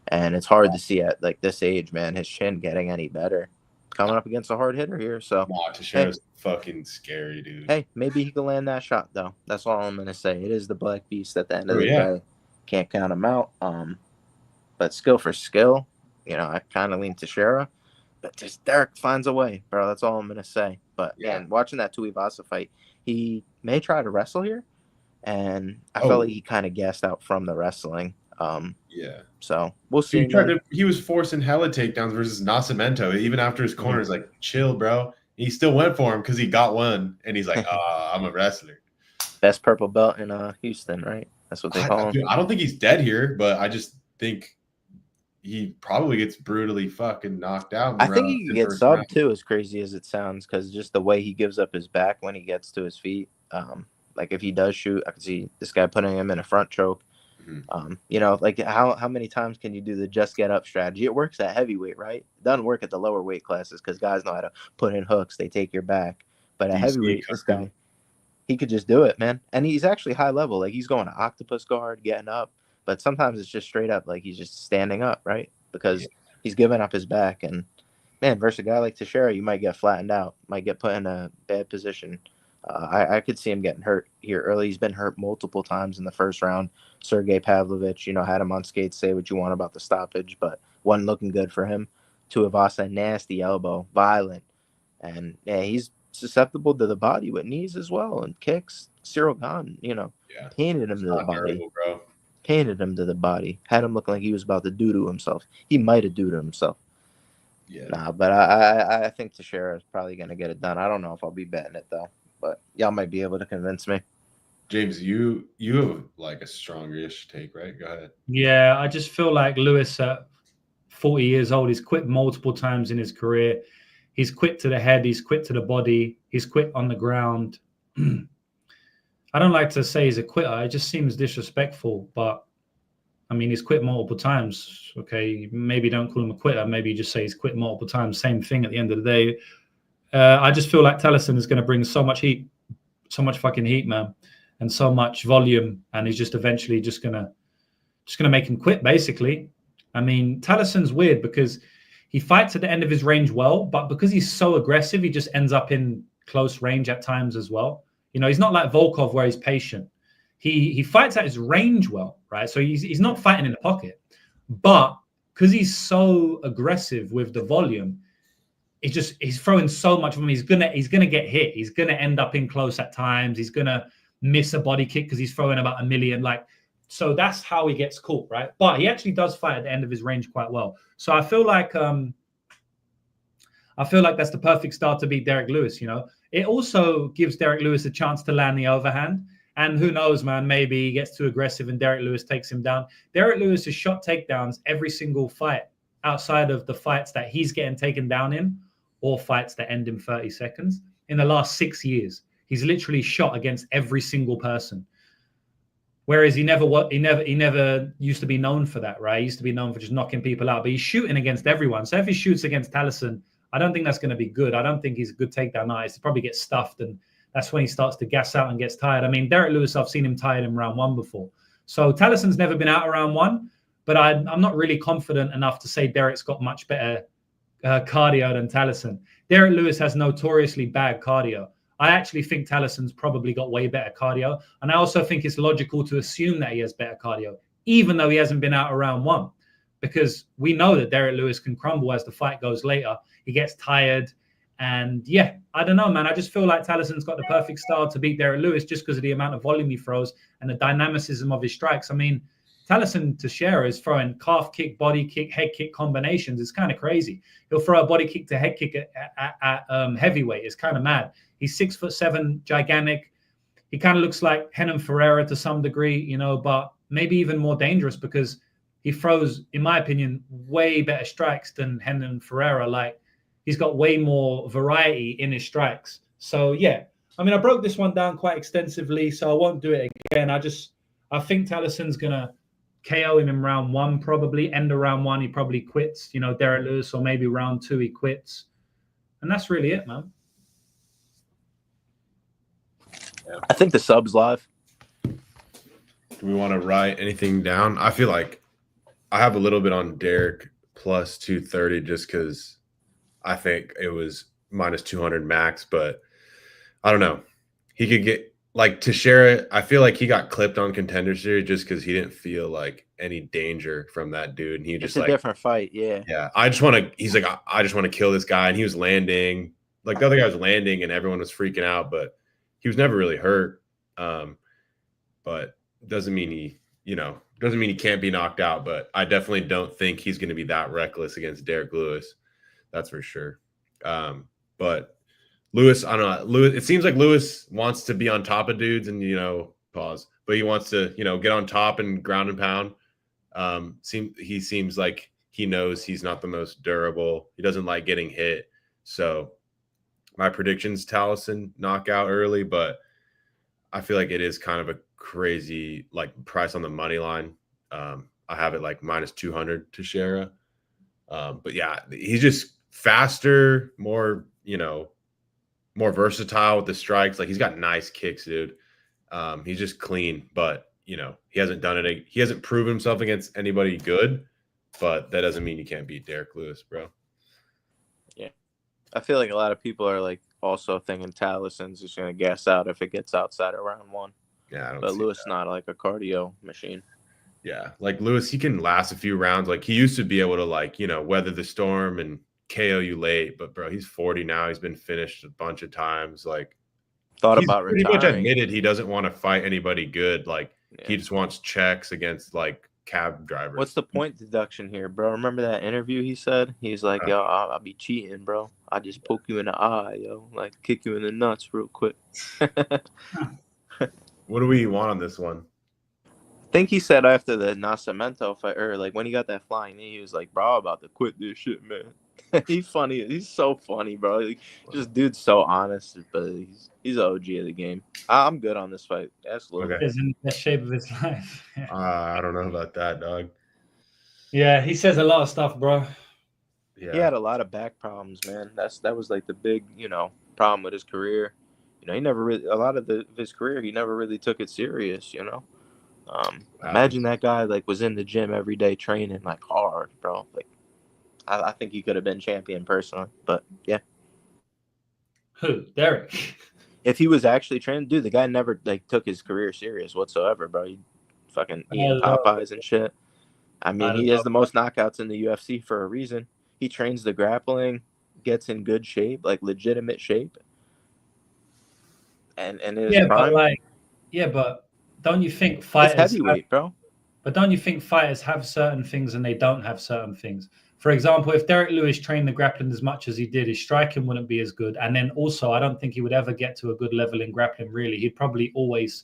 And it's hard to see at like this age, man, his chin getting any better. Coming up against a hard hitter here. So Teixeira's fucking scary, dude. Hey, maybe he can land that shot though. That's all I'm gonna say. It is the Black Beast at the end of the day. Can't count him out. But skill for skill, you know, I kind of lean Teixeira. But just Derrick finds a way, bro. That's all I'm gonna say. But man, watching that Tuivasa fight, he may try to wrestle here, and I felt like he kind of gassed out from the wrestling. So we'll see. He was forcing hella takedowns versus Nascimento, even after his corner's like, chill, bro. He still went for him because he got one, and he's like, I'm a wrestler. Best purple belt in Houston, right? That's what they call him. I don't think he's dead here, but I just think he probably gets brutally fucking knocked out. I think he can get subbed too, as crazy as it sounds, because just the way he gives up his back when he gets to his feet. Like if he does shoot, I can see this guy putting him in a front choke. You know, like how many times can you do the just get up strategy? It works at heavyweight, right? It doesn't work at the lower weight classes because guys know how to put in hooks. They take your back. But at heavyweight, this guy, he could just do it, man. And he's actually high level. Like he's going to octopus guard, getting up. But sometimes it's just straight up, like he's just standing up, right? Because he's giving up his back. And man, versus a guy like Teixeira, you might get flattened out, might get put in a bad position. I could see him getting hurt here early. He's been hurt multiple times in the first round. Sergey Pavlovich, you know, had him on skates. Say what you want about the stoppage, but wasn't looking good for him. Tuivasa, nasty elbow, violent. And yeah, he's susceptible to the body with knees as well and kicks. Cyril Gahn, you know, painted him to the body. Terrible, bro. Painted him to the body. Had him looking like he was about to do to himself. He might have do to himself. Yeah. Nah, but I think Teixeira is probably going to get it done. I don't know if I'll be betting it, though. But y'all might be able to convince me. James, you have like a strongish take, right? Go ahead. Yeah, I just feel like Lewis at 40 years old, he's quit multiple times in his career. He's quit to the head. He's quit to the body. He's quit on the ground. I don't like to say he's a quitter. It just seems disrespectful. But, I mean, he's quit multiple times. Okay, maybe don't call him a quitter. Maybe you just say he's quit multiple times. Same thing at the end of the day. I just feel like Tallison is going to bring so much heat fucking heat, man, and so much volume, and he's just eventually just gonna make him quit, basically. I mean, Tallison's weird because he fights at the end of his range well, but because he's so aggressive, he just ends up in close range at times as well. You know, he's not like Volkov where he's patient. He fights at his range well, right? So he's not fighting in the pocket, but because he's so aggressive with the volume, he's throwing so much of him. He's gonna get hit. He's gonna end up in close at times. He's gonna miss a body kick because he's throwing about a million. So that's how he gets caught, right? But he actually does fight at the end of his range quite well. So I feel like that's the perfect start to beat Derrick Lewis. You know, it also gives Derrick Lewis a chance to land the overhand. And who knows, man? Maybe he gets too aggressive and Derrick Lewis takes him down. Derrick Lewis has shot takedowns every single fight outside of the fights that he's getting taken down in, or fights that end in 30 seconds. In the last 6 years, he's literally shot against every single person. Whereas he never used to be known for that, right? He used to be known for just knocking people out, but he's shooting against everyone. So if he shoots against Tallison, I don't think that's going to be good. I don't think he's a good takedown artist. He probably gets stuffed, and that's when he starts to gas out and gets tired. I mean, Derrick Lewis, I've seen him tired in round 1 before. So Tallison's never been out of round 1, but I'm not really confident enough to say Derrick's got much better cardio than Tallison. Derrick Lewis has notoriously bad cardio. I actually think Tallison's probably got way better cardio. And I also think it's logical to assume that he has better cardio, even though he hasn't been out of round 1, because we know that Derrick Lewis can crumble as the fight goes later. He gets tired. And yeah, I don't know, man. I just feel like Tallison's got the perfect style to beat Derrick Lewis just because of the amount of volume he throws and the dynamicism of his strikes. I mean, Tallison Teixeira is throwing calf kick, body kick, head kick combinations. It's kind of crazy. He'll throw a body kick to head kick at heavyweight. It's kind of mad. He's 6'7", gigantic. He kind of looks like Renan Ferreira to some degree, you know, but maybe even more dangerous because he throws, in my opinion, way better strikes than Renan Ferreira. Like, he's got way more variety in his strikes. So yeah, I mean, I broke this one down quite extensively, so I won't do it again. I think Tallison's gonna KO him in round 1, probably. End of round 1, he probably quits, you know, Derrick Lewis, or maybe round 2 he quits. And that's really it, man. I think the sub's live. Do we want to write anything down? I feel like I have a little bit on Derrick plus 230 just because I think it was minus 200 max, but I don't know. He could get like Teixeira. I feel like he got clipped on Contender Series just because he didn't feel like any danger from that dude. And he just it's a different fight. Yeah. Yeah. I just want to kill this guy. And he was landing, like the other guy was landing and everyone was freaking out, but he was never really hurt. But doesn't mean he can't be knocked out, but I definitely don't think he's going to be that reckless against Derrick Lewis. That's for sure. But Lewis, I don't know. Lewis, it seems like Lewis wants to be on top of dudes and, but he wants to, get on top and ground and pound. He seems like he knows he's not the most durable. He doesn't like getting hit. So my prediction's Tallison knockout early, but I feel like it is kind of a crazy like price on the money line. I have it like minus 200 to Teixeira. But yeah, he's just faster, more versatile with the strikes. Like, he's got nice kicks, dude. He's just clean, but he hasn't done it. He hasn't proven himself against anybody good, but that doesn't mean you can't beat Derrick Lewis, bro. Yeah. I feel like a lot of people are like also thinking Tallison's just going to gas out if it gets outside of round 1. Yeah. But Lewis not like a cardio machine. Yeah. Like Lewis, he can last a few rounds. Like, he used to be able to weather the storm and KO you late, but bro, he's 40 now. He's been finished a bunch of times. Like, thought about retiring. Pretty much admitted he doesn't want to fight anybody good. Like, he just wants checks against like cab drivers. What's the point deduction here, bro? Remember that interview he said? He's like, yo, I'll be cheating, bro. I just poke you in the eye, yo. Like, kick you in the nuts real quick. What do we want on this one? I think he said after the Nascimento fight, or like when he got that flying knee, he was like, bro, I'm about to quit this shit, man. He's funny. He's so funny, bro. Like, just dude's so honest, but he's an OG of the game. I'm good on this fight. Absolutely. Okay. He's in the best shape of his life. I don't know about that, dog. Yeah, he says a lot of stuff, bro. Yeah. He had a lot of back problems, man. That was like the big, problem with his career. You know, he never really a lot of his career he never really took it serious. You know, imagine that guy like was in the gym every day training like hard, bro. Like I think he could have been champion personally, but yeah. Who? Derrick. If he was actually training, dude, the guy never like took his career serious whatsoever, bro. He fucking eating Popeyes and shit. I mean, he has the most knockouts in the UFC for a reason. He trains the grappling, gets in good shape, like legitimate shape. And yeah, prime, but don't you think fighters? It's heavyweight, bro. But don't you think fighters have certain things and they don't have certain things? For example, if Derrick Lewis trained the grappling as much as he did, his striking wouldn't be as good. And then also, I don't think he would ever get to a good level in grappling, really. He'd probably always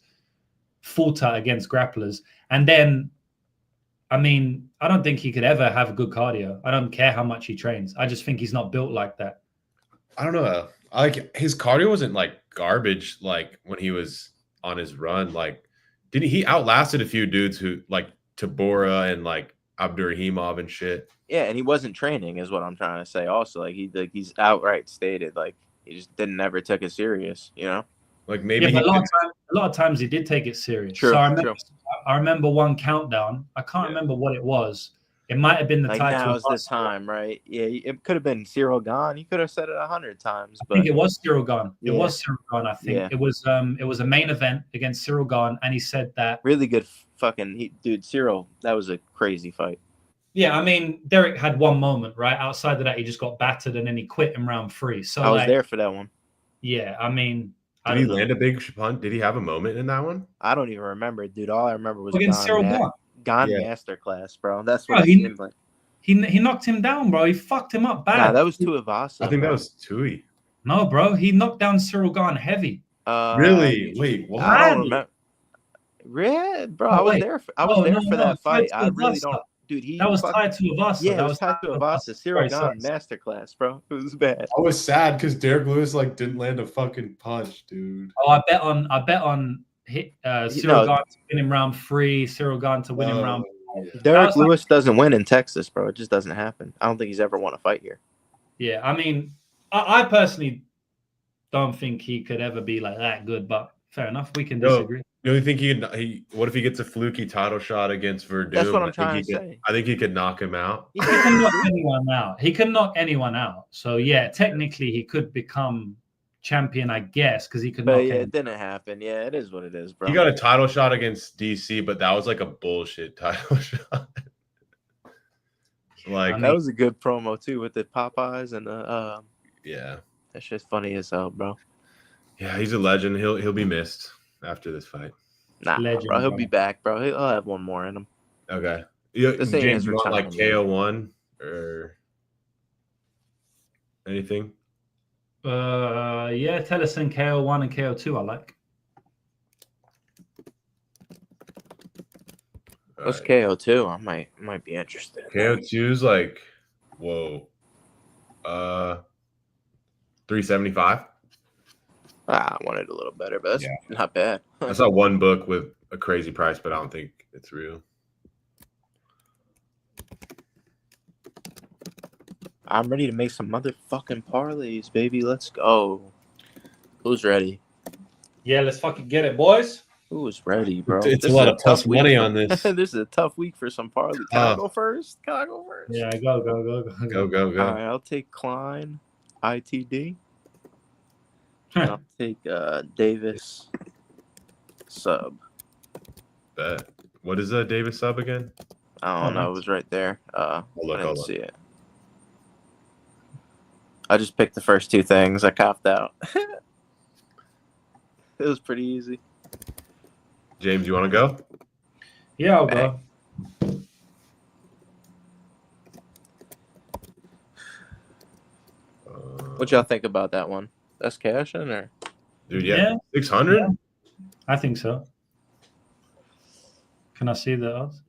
falter against grapplers. And then, I mean, I don't think he could ever have a good cardio. I don't care how much he trains. I just think he's not built like that. I don't know. Like, his cardio wasn't like garbage, like when he was on his run. Like, he outlasted a few dudes who like Tabora and like Abdurahimov and shit. Yeah, and he wasn't training, is what I'm trying to say. Also, like he's outright stated, like he just never took it serious, you know. Like maybe but a lot of times he did take it serious. True, so I remember one countdown. I can't remember what it was. It might have been the title. Now's the time, right? Yeah, it could have been Cyril Gane. You could have said it 100 times. But I think it was Cyril Gane. Yeah. It was Cyril Gane. I think it was a main event against Cyril Gane, and he said that really good dude. Cyril, that was a crazy fight. Yeah, I mean, Derrick had one moment, right? Outside of that, he just got battered and then he quit in round 3. So I was there for that one. Yeah, I mean, did he land a big punch? Did he have a moment in that one? I don't even remember, dude. All I remember was against Cyril Gane. Masterclass, bro. That's what it seemed like. He knocked him down, bro. He fucked him up bad. Nah, that was Tuivasa. I think that was Tui. No, bro. He knocked down Cyril Gane heavy. Really? Wait, what? I don't remember. Red, bro. I was there for that fight. I really don't. Dude, that was tied to Tuivasa. Yeah, that was tied to Tuivasa. Cyril Gane masterclass, bro. It was bad. I was sad because Derrick Lewis like didn't land a fucking punch, dude. Oh, I bet on Cyril Gane to win in round 3. Cyril Gane to win in round 4. Derrick Lewis doesn't win in Texas, bro. It just doesn't happen. I don't think he's ever won a fight here. Yeah, I mean, I personally don't think he could ever be like that good, but fair enough. We can disagree. You only think what if he gets a fluky title shot against Verdum? That's what I'm trying to say. I think he could knock him out. He can knock anyone out. He can knock anyone out. So yeah, technically he could become champion, I guess, because he could knock it didn't happen. Yeah, it is what it is, bro. He got a title shot against DC, but that was like a bullshit title shot. Like that was a good promo too with the Popeyes and the yeah. That's just funny as hell, bro. Yeah, he's a legend. He'll be missed after this fight. Nah, legend, bro. He'll be back, bro. He'll have one more in him. Okay. James, you want like KO1 or anything? Yeah, Tallison KO1 and KO2 I like. What's KO2? I might be interested. KO2's like, whoa. 375. I wanted a little better, but that's not bad. I saw one book with a crazy price, but I don't think it's real. I'm ready to make some motherfucking parlays, baby. Let's go. Who's ready? Yeah, let's fucking get it, boys. Who's ready, bro? It's a lot of tough money on this. This is a tough week for some parlays. Can I go first? Yeah, go. Go. All right, I'll take Kline, ITD. I'll take Davis sub. What is a Davis sub again? I don't know. It was right there. I didn't see it. I just picked the first two things. I copped out. It was pretty easy. James, you want to go? Yeah, I'll go. What y'all think about that one? That's cash in or? Dude, yeah. 600? Yeah. I think so. Can I see the odds?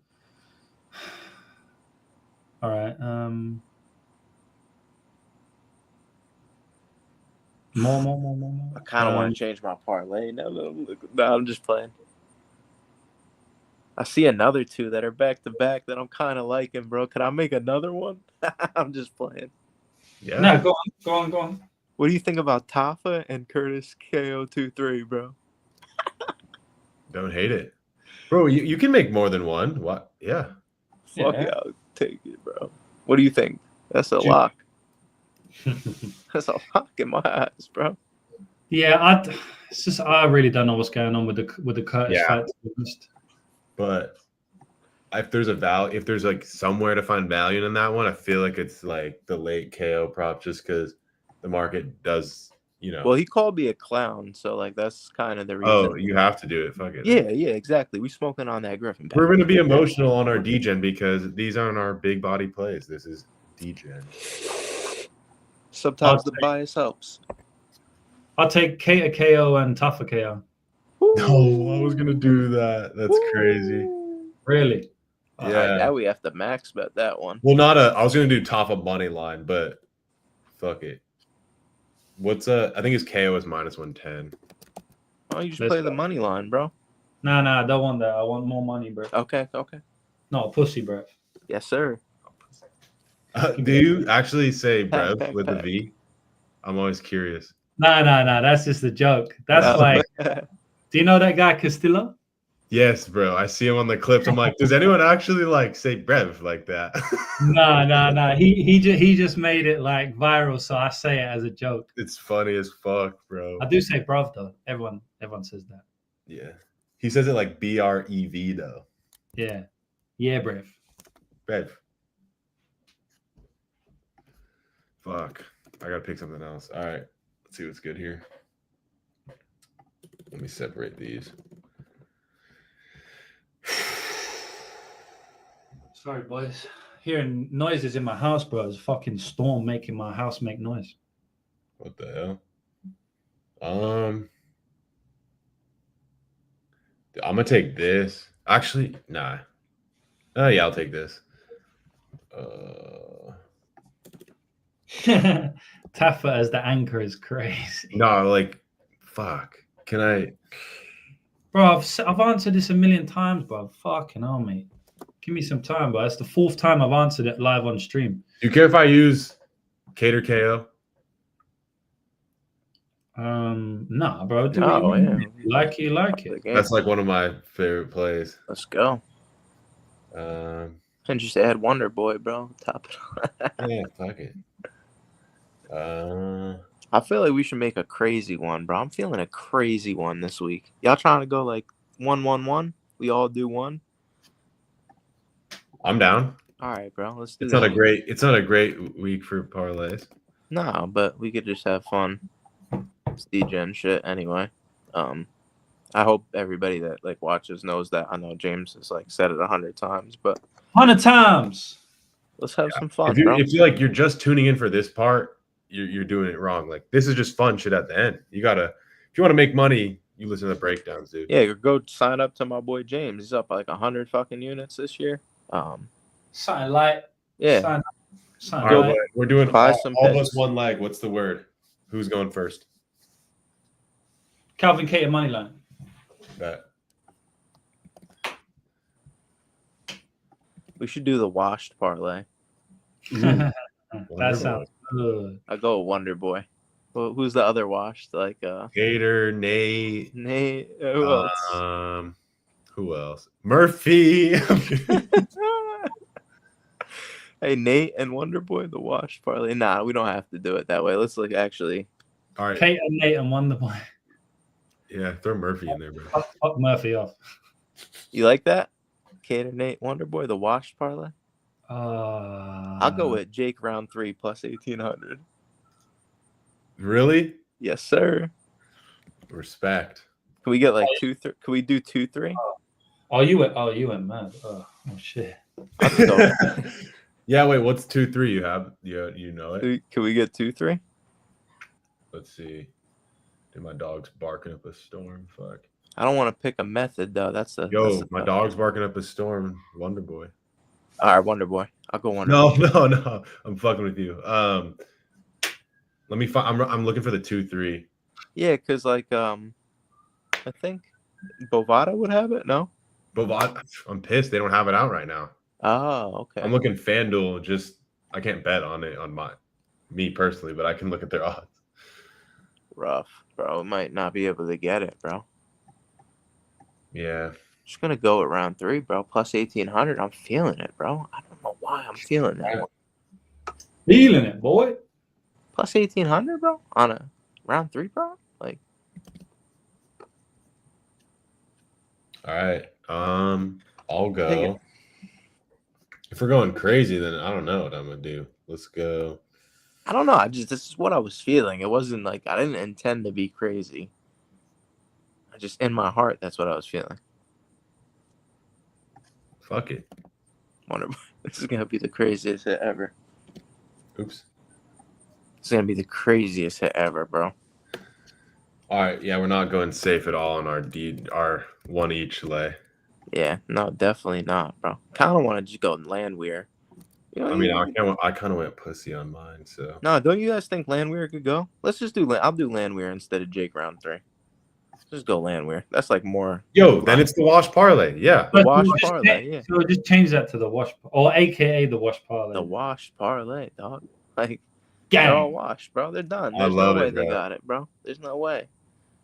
All right. More. I kind of want to change my parlay. No, I'm just playing. I see another two that are back to back that I'm kind of liking, bro. Could I make another one? I'm just playing. Yeah. No, go on. What do you think about Tafa and Curtis KO 2-3, bro? Don't hate it, bro. You can make more than one. What? Yeah. Fuck Yeah. yeah, I'll take it, bro. What do you think? That's a lock. That's a lock in my eyes, bro. Yeah, it's just I really don't know what's going on with the Curtis Yeah. fight, to be honest. But if there's if there's like somewhere to find value in that one, I feel like it's like the late KO prop, just because the market does, Well, he called me a clown, so like that's kind of the reason. Oh, you have to do it. Fuck it. Yeah, exactly. We smoking on that Griffin. We're going to be emotional on our DGen because these aren't our big body plays. This is DGen. Sometimes the bias helps. I'll take Kattar KO and Tafa KO. No, I was going to do that. That's crazy. Really? Yeah. Now we have to max bet that one. Well, I was going to do Tafa money line, but fuck it. I think his KO is -110. Oh, you just play the money line, bro. Nah, I don't want that. I want more money, bro. Okay. No, pussy, bro. Yes, sir. Do you actually say brev with a V? I'm always curious. Nah. That's just a joke. That's like, do you know that guy Castillo? Yes, bro. I see him on the clips. I'm like, does anyone actually like say brev like that? Nah. He just made it like viral, so I say it as a joke. It's funny as fuck, bro. I do say bruv though. Everyone says that. Yeah. He says it like BREV though. Yeah, bruv. Brev. Fuck. I gotta pick something else. All right. Let's see what's good here. Let me separate these. Sorry, boys. Hearing noises in my house, bro. There's a fucking storm making my house make noise. What the hell? I'm gonna take this. Actually, nah. Oh yeah, I'll take this. Tafa as the anchor is crazy. No, like, fuck. Can I? Bro, I've answered this a million times, bro. Fucking hell, mate. Give me some time, bro. It's the 4th time I've answered it live on stream. Do you care if I use Kattar KO? Nah, bro. No, yeah. You like it. That's like one of my favorite plays. Let's go. Um, And just add Wonder Boy, bro. Top it. yeah, fuck it. I feel like we should make a crazy one, bro. I'm feeling a crazy one this week. Y'all trying to go like 1-1-1? We all do one. I'm down. All right, bro. Let's do It's that. not a great week for parlays. No, but we could just have fun. It's DGen shit anyway. I hope everybody that like watches knows that. I know James has like said it 100 times, but 100 times. let's have some fun, If you bro. if you like you're just tuning in for this part, you're doing it wrong. Like this is just fun shit at the end. You gotta, if you want to make money, you listen to the breakdowns, dude. Yeah, go sign up to my boy James. He's up like 100 fucking units this year. Something light. Yeah. Something All light. right, we're doing Buy all some of picks. us one leg. What's the word? Who's going first? Calvin Kattar moneyline. Bet. We should do the washed parlay. That Wonderful. sounds good. I'll go with Wonder Boy. Well, who's the other washed? Like Gator, Nate. Nate. Who else? Who else? Murphy. Hey, Nate and Wonder Boy, the washed parlay. Nah, we don't have to do it that way. Let's look actually. All right. Kate and Nate and Wonder Boy. Yeah, throw Murphy in there, bro. Fuck Murphy off. You like that? Kate and Nate, Wonder Boy, the washed parlay. I'll go with Jake round 3 plus 1,800. Really? Yes, sir. Respect. Can we get like 2-3? Can we do 2-3? Oh, you went mad. Oh shit. Yeah, wait, what's 2-3 you have? You know it? Can we get 2-3? Let's see. Dude, my dog's barking up a storm. Fuck. I don't want to pick a method though. That's My dog's barking up a storm. Wonder Boy. All right, Wonder Boy. I'll go Wonder Boy. No. I'm fucking with you. Let me find. I'm looking for the 2-3. Yeah, because like I think Bovada would have it. No. But I'm pissed they don't have it out right now. Oh, okay. I'm looking FanDuel. I can't bet on it on me personally, but I can look at their odds. Rough, bro. Might not be able to get it, bro. Yeah. Just gonna go at round 3, bro. Plus 1,800. I'm feeling it, bro. I don't know why I'm feeling it. Feeling it, boy. Plus 1,800, bro, on a round 3, bro. Like, All right. I'll Take go. it. If we're going crazy, then I don't know what I'm gonna do. Let's go. I don't know. This is what I was feeling. It wasn't like I didn't intend to be crazy. I just in my heart, that's what I was feeling. Fuck it. Wonder this is gonna be the craziest hit ever. Oops. It's gonna be the craziest hit ever, bro. All right. Yeah, we're not going safe at all on our one each lay. Yeah, no, definitely not, bro. Kind of want to just go Landwehr. You know, I mean, I kind of went pussy on mine, so. no, don't you guys think Landwehr could go? Let's just do. I'll do Landwehr instead of Jake round 3. Just go Landwehr. That's like more. Yo, then it's the wash parlay. Yeah. The wash just parlay, yeah. So just change that to the wash, or AKA the wash parlay. The wash parlay, dog. Like, Gang. they're all washed, bro. They're done. I There's no love way it, they bro. got it, bro. There's no way.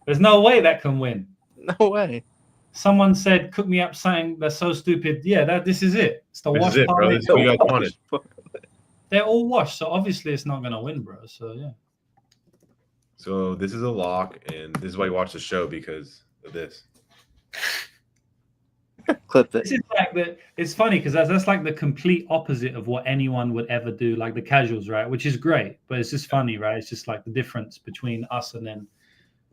There's no way that can win. No way. Someone said, "Cook me up something that's so stupid." Yeah, this is it. It's the This wash is it, bro. parlay. This is what you guys wanted. They're all washed, so obviously it's not gonna win, bro. So yeah. So this is a lock, and this is why you watch the show, because of this. Clip it. This is like it's funny because that's like the complete opposite of what anyone would ever do, like the casuals, right? Which is great, but it's just funny, right? It's just like the difference between us and then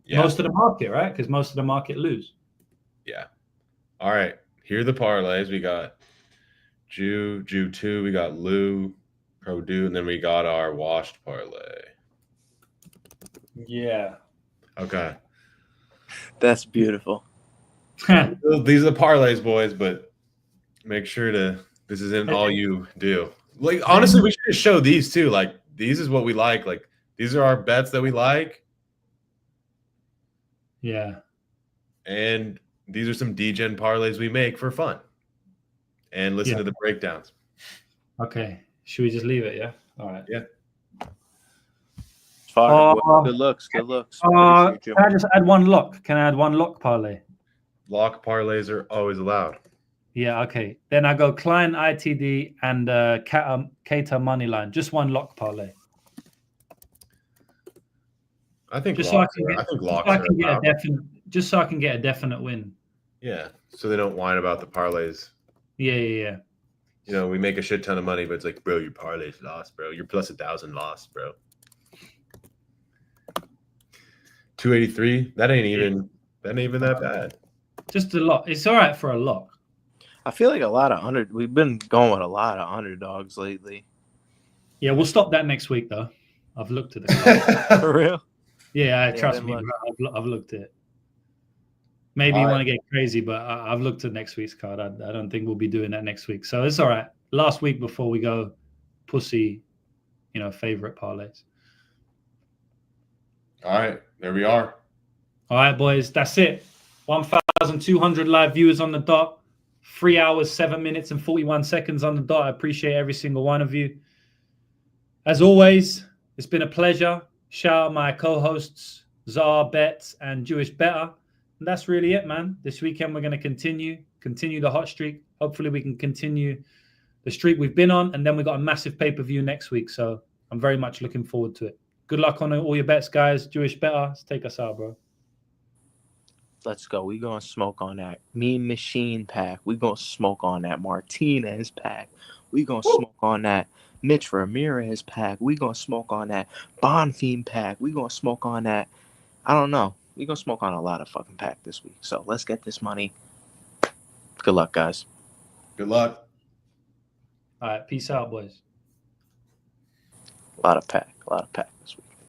most of the market, right? Because most of the market lose. Yeah. All right. Here are the parlays. We got Jew 2. We got Lou, Purdue, and then we got our washed parlay. Yeah. Okay. That's beautiful. These are the parlays, boys, but make sure this isn't all you do. Like, honestly, we should just show these too. Like, these is what we like. Like, these are our bets that we like. Yeah. And these are some DGen parlays we make for fun. And listen to the breakdowns. Okay. Should we just leave it? Yeah. All right. Yeah. Fire. Good looks. Good looks. Can I just add one lock? Can I add one lock parlay? Lock parlays are always allowed. Yeah, okay. Then I go Kline, ITD, and Kattar money line. Just one lock parlay. I think Just locks so I can are get a allowed. just so I can get a definite win. Yeah, so they don't whine about the parlays. Yeah. You know, we make a shit ton of money, but it's like, bro, your parlay's lost, bro. You're plus 1,000 lost, bro. 283. That ain't even that bad. Just a lock. It's all right for a lock. I feel like a lot of we've been going with a lot of underdogs lately. Yeah, we'll stop that next week though. I've looked at it. For real? Yeah, trust then me, look. bro. I've looked at it. Maybe you want to get crazy, but I've looked at next week's card. I don't think we'll be doing that next week. So it's all right. Last week before we go pussy, favorite parlays. All right, there we are. All right, boys, that's it. 1,200 live viewers on the dot. 3 hours, 7 minutes, and 41 seconds on the dot. I appreciate every single one of you. As always, it's been a pleasure. Shout out my co-hosts, Czar Bets and Jewish Better. And that's really it, man. This weekend, we're going to continue the hot streak. Hopefully, we can continue the streak we've been on. And then we got a massive pay-per-view next week. So I'm very much looking forward to it. Good luck on all your bets, guys. Jewish Better, let's take us out, bro. Let's go. We gonna smoke on that Mean Machine pack. We gonna smoke on that Martinez pack. We gonna smoke on that Mitch Ramirez pack. We gonna smoke on that Bonfim pack. We gonna smoke on that. I don't know. We gonna smoke on a lot of fucking pack this week. So let's get this money. Good luck, guys. Good luck. All right, peace out, boys. A lot of pack this week.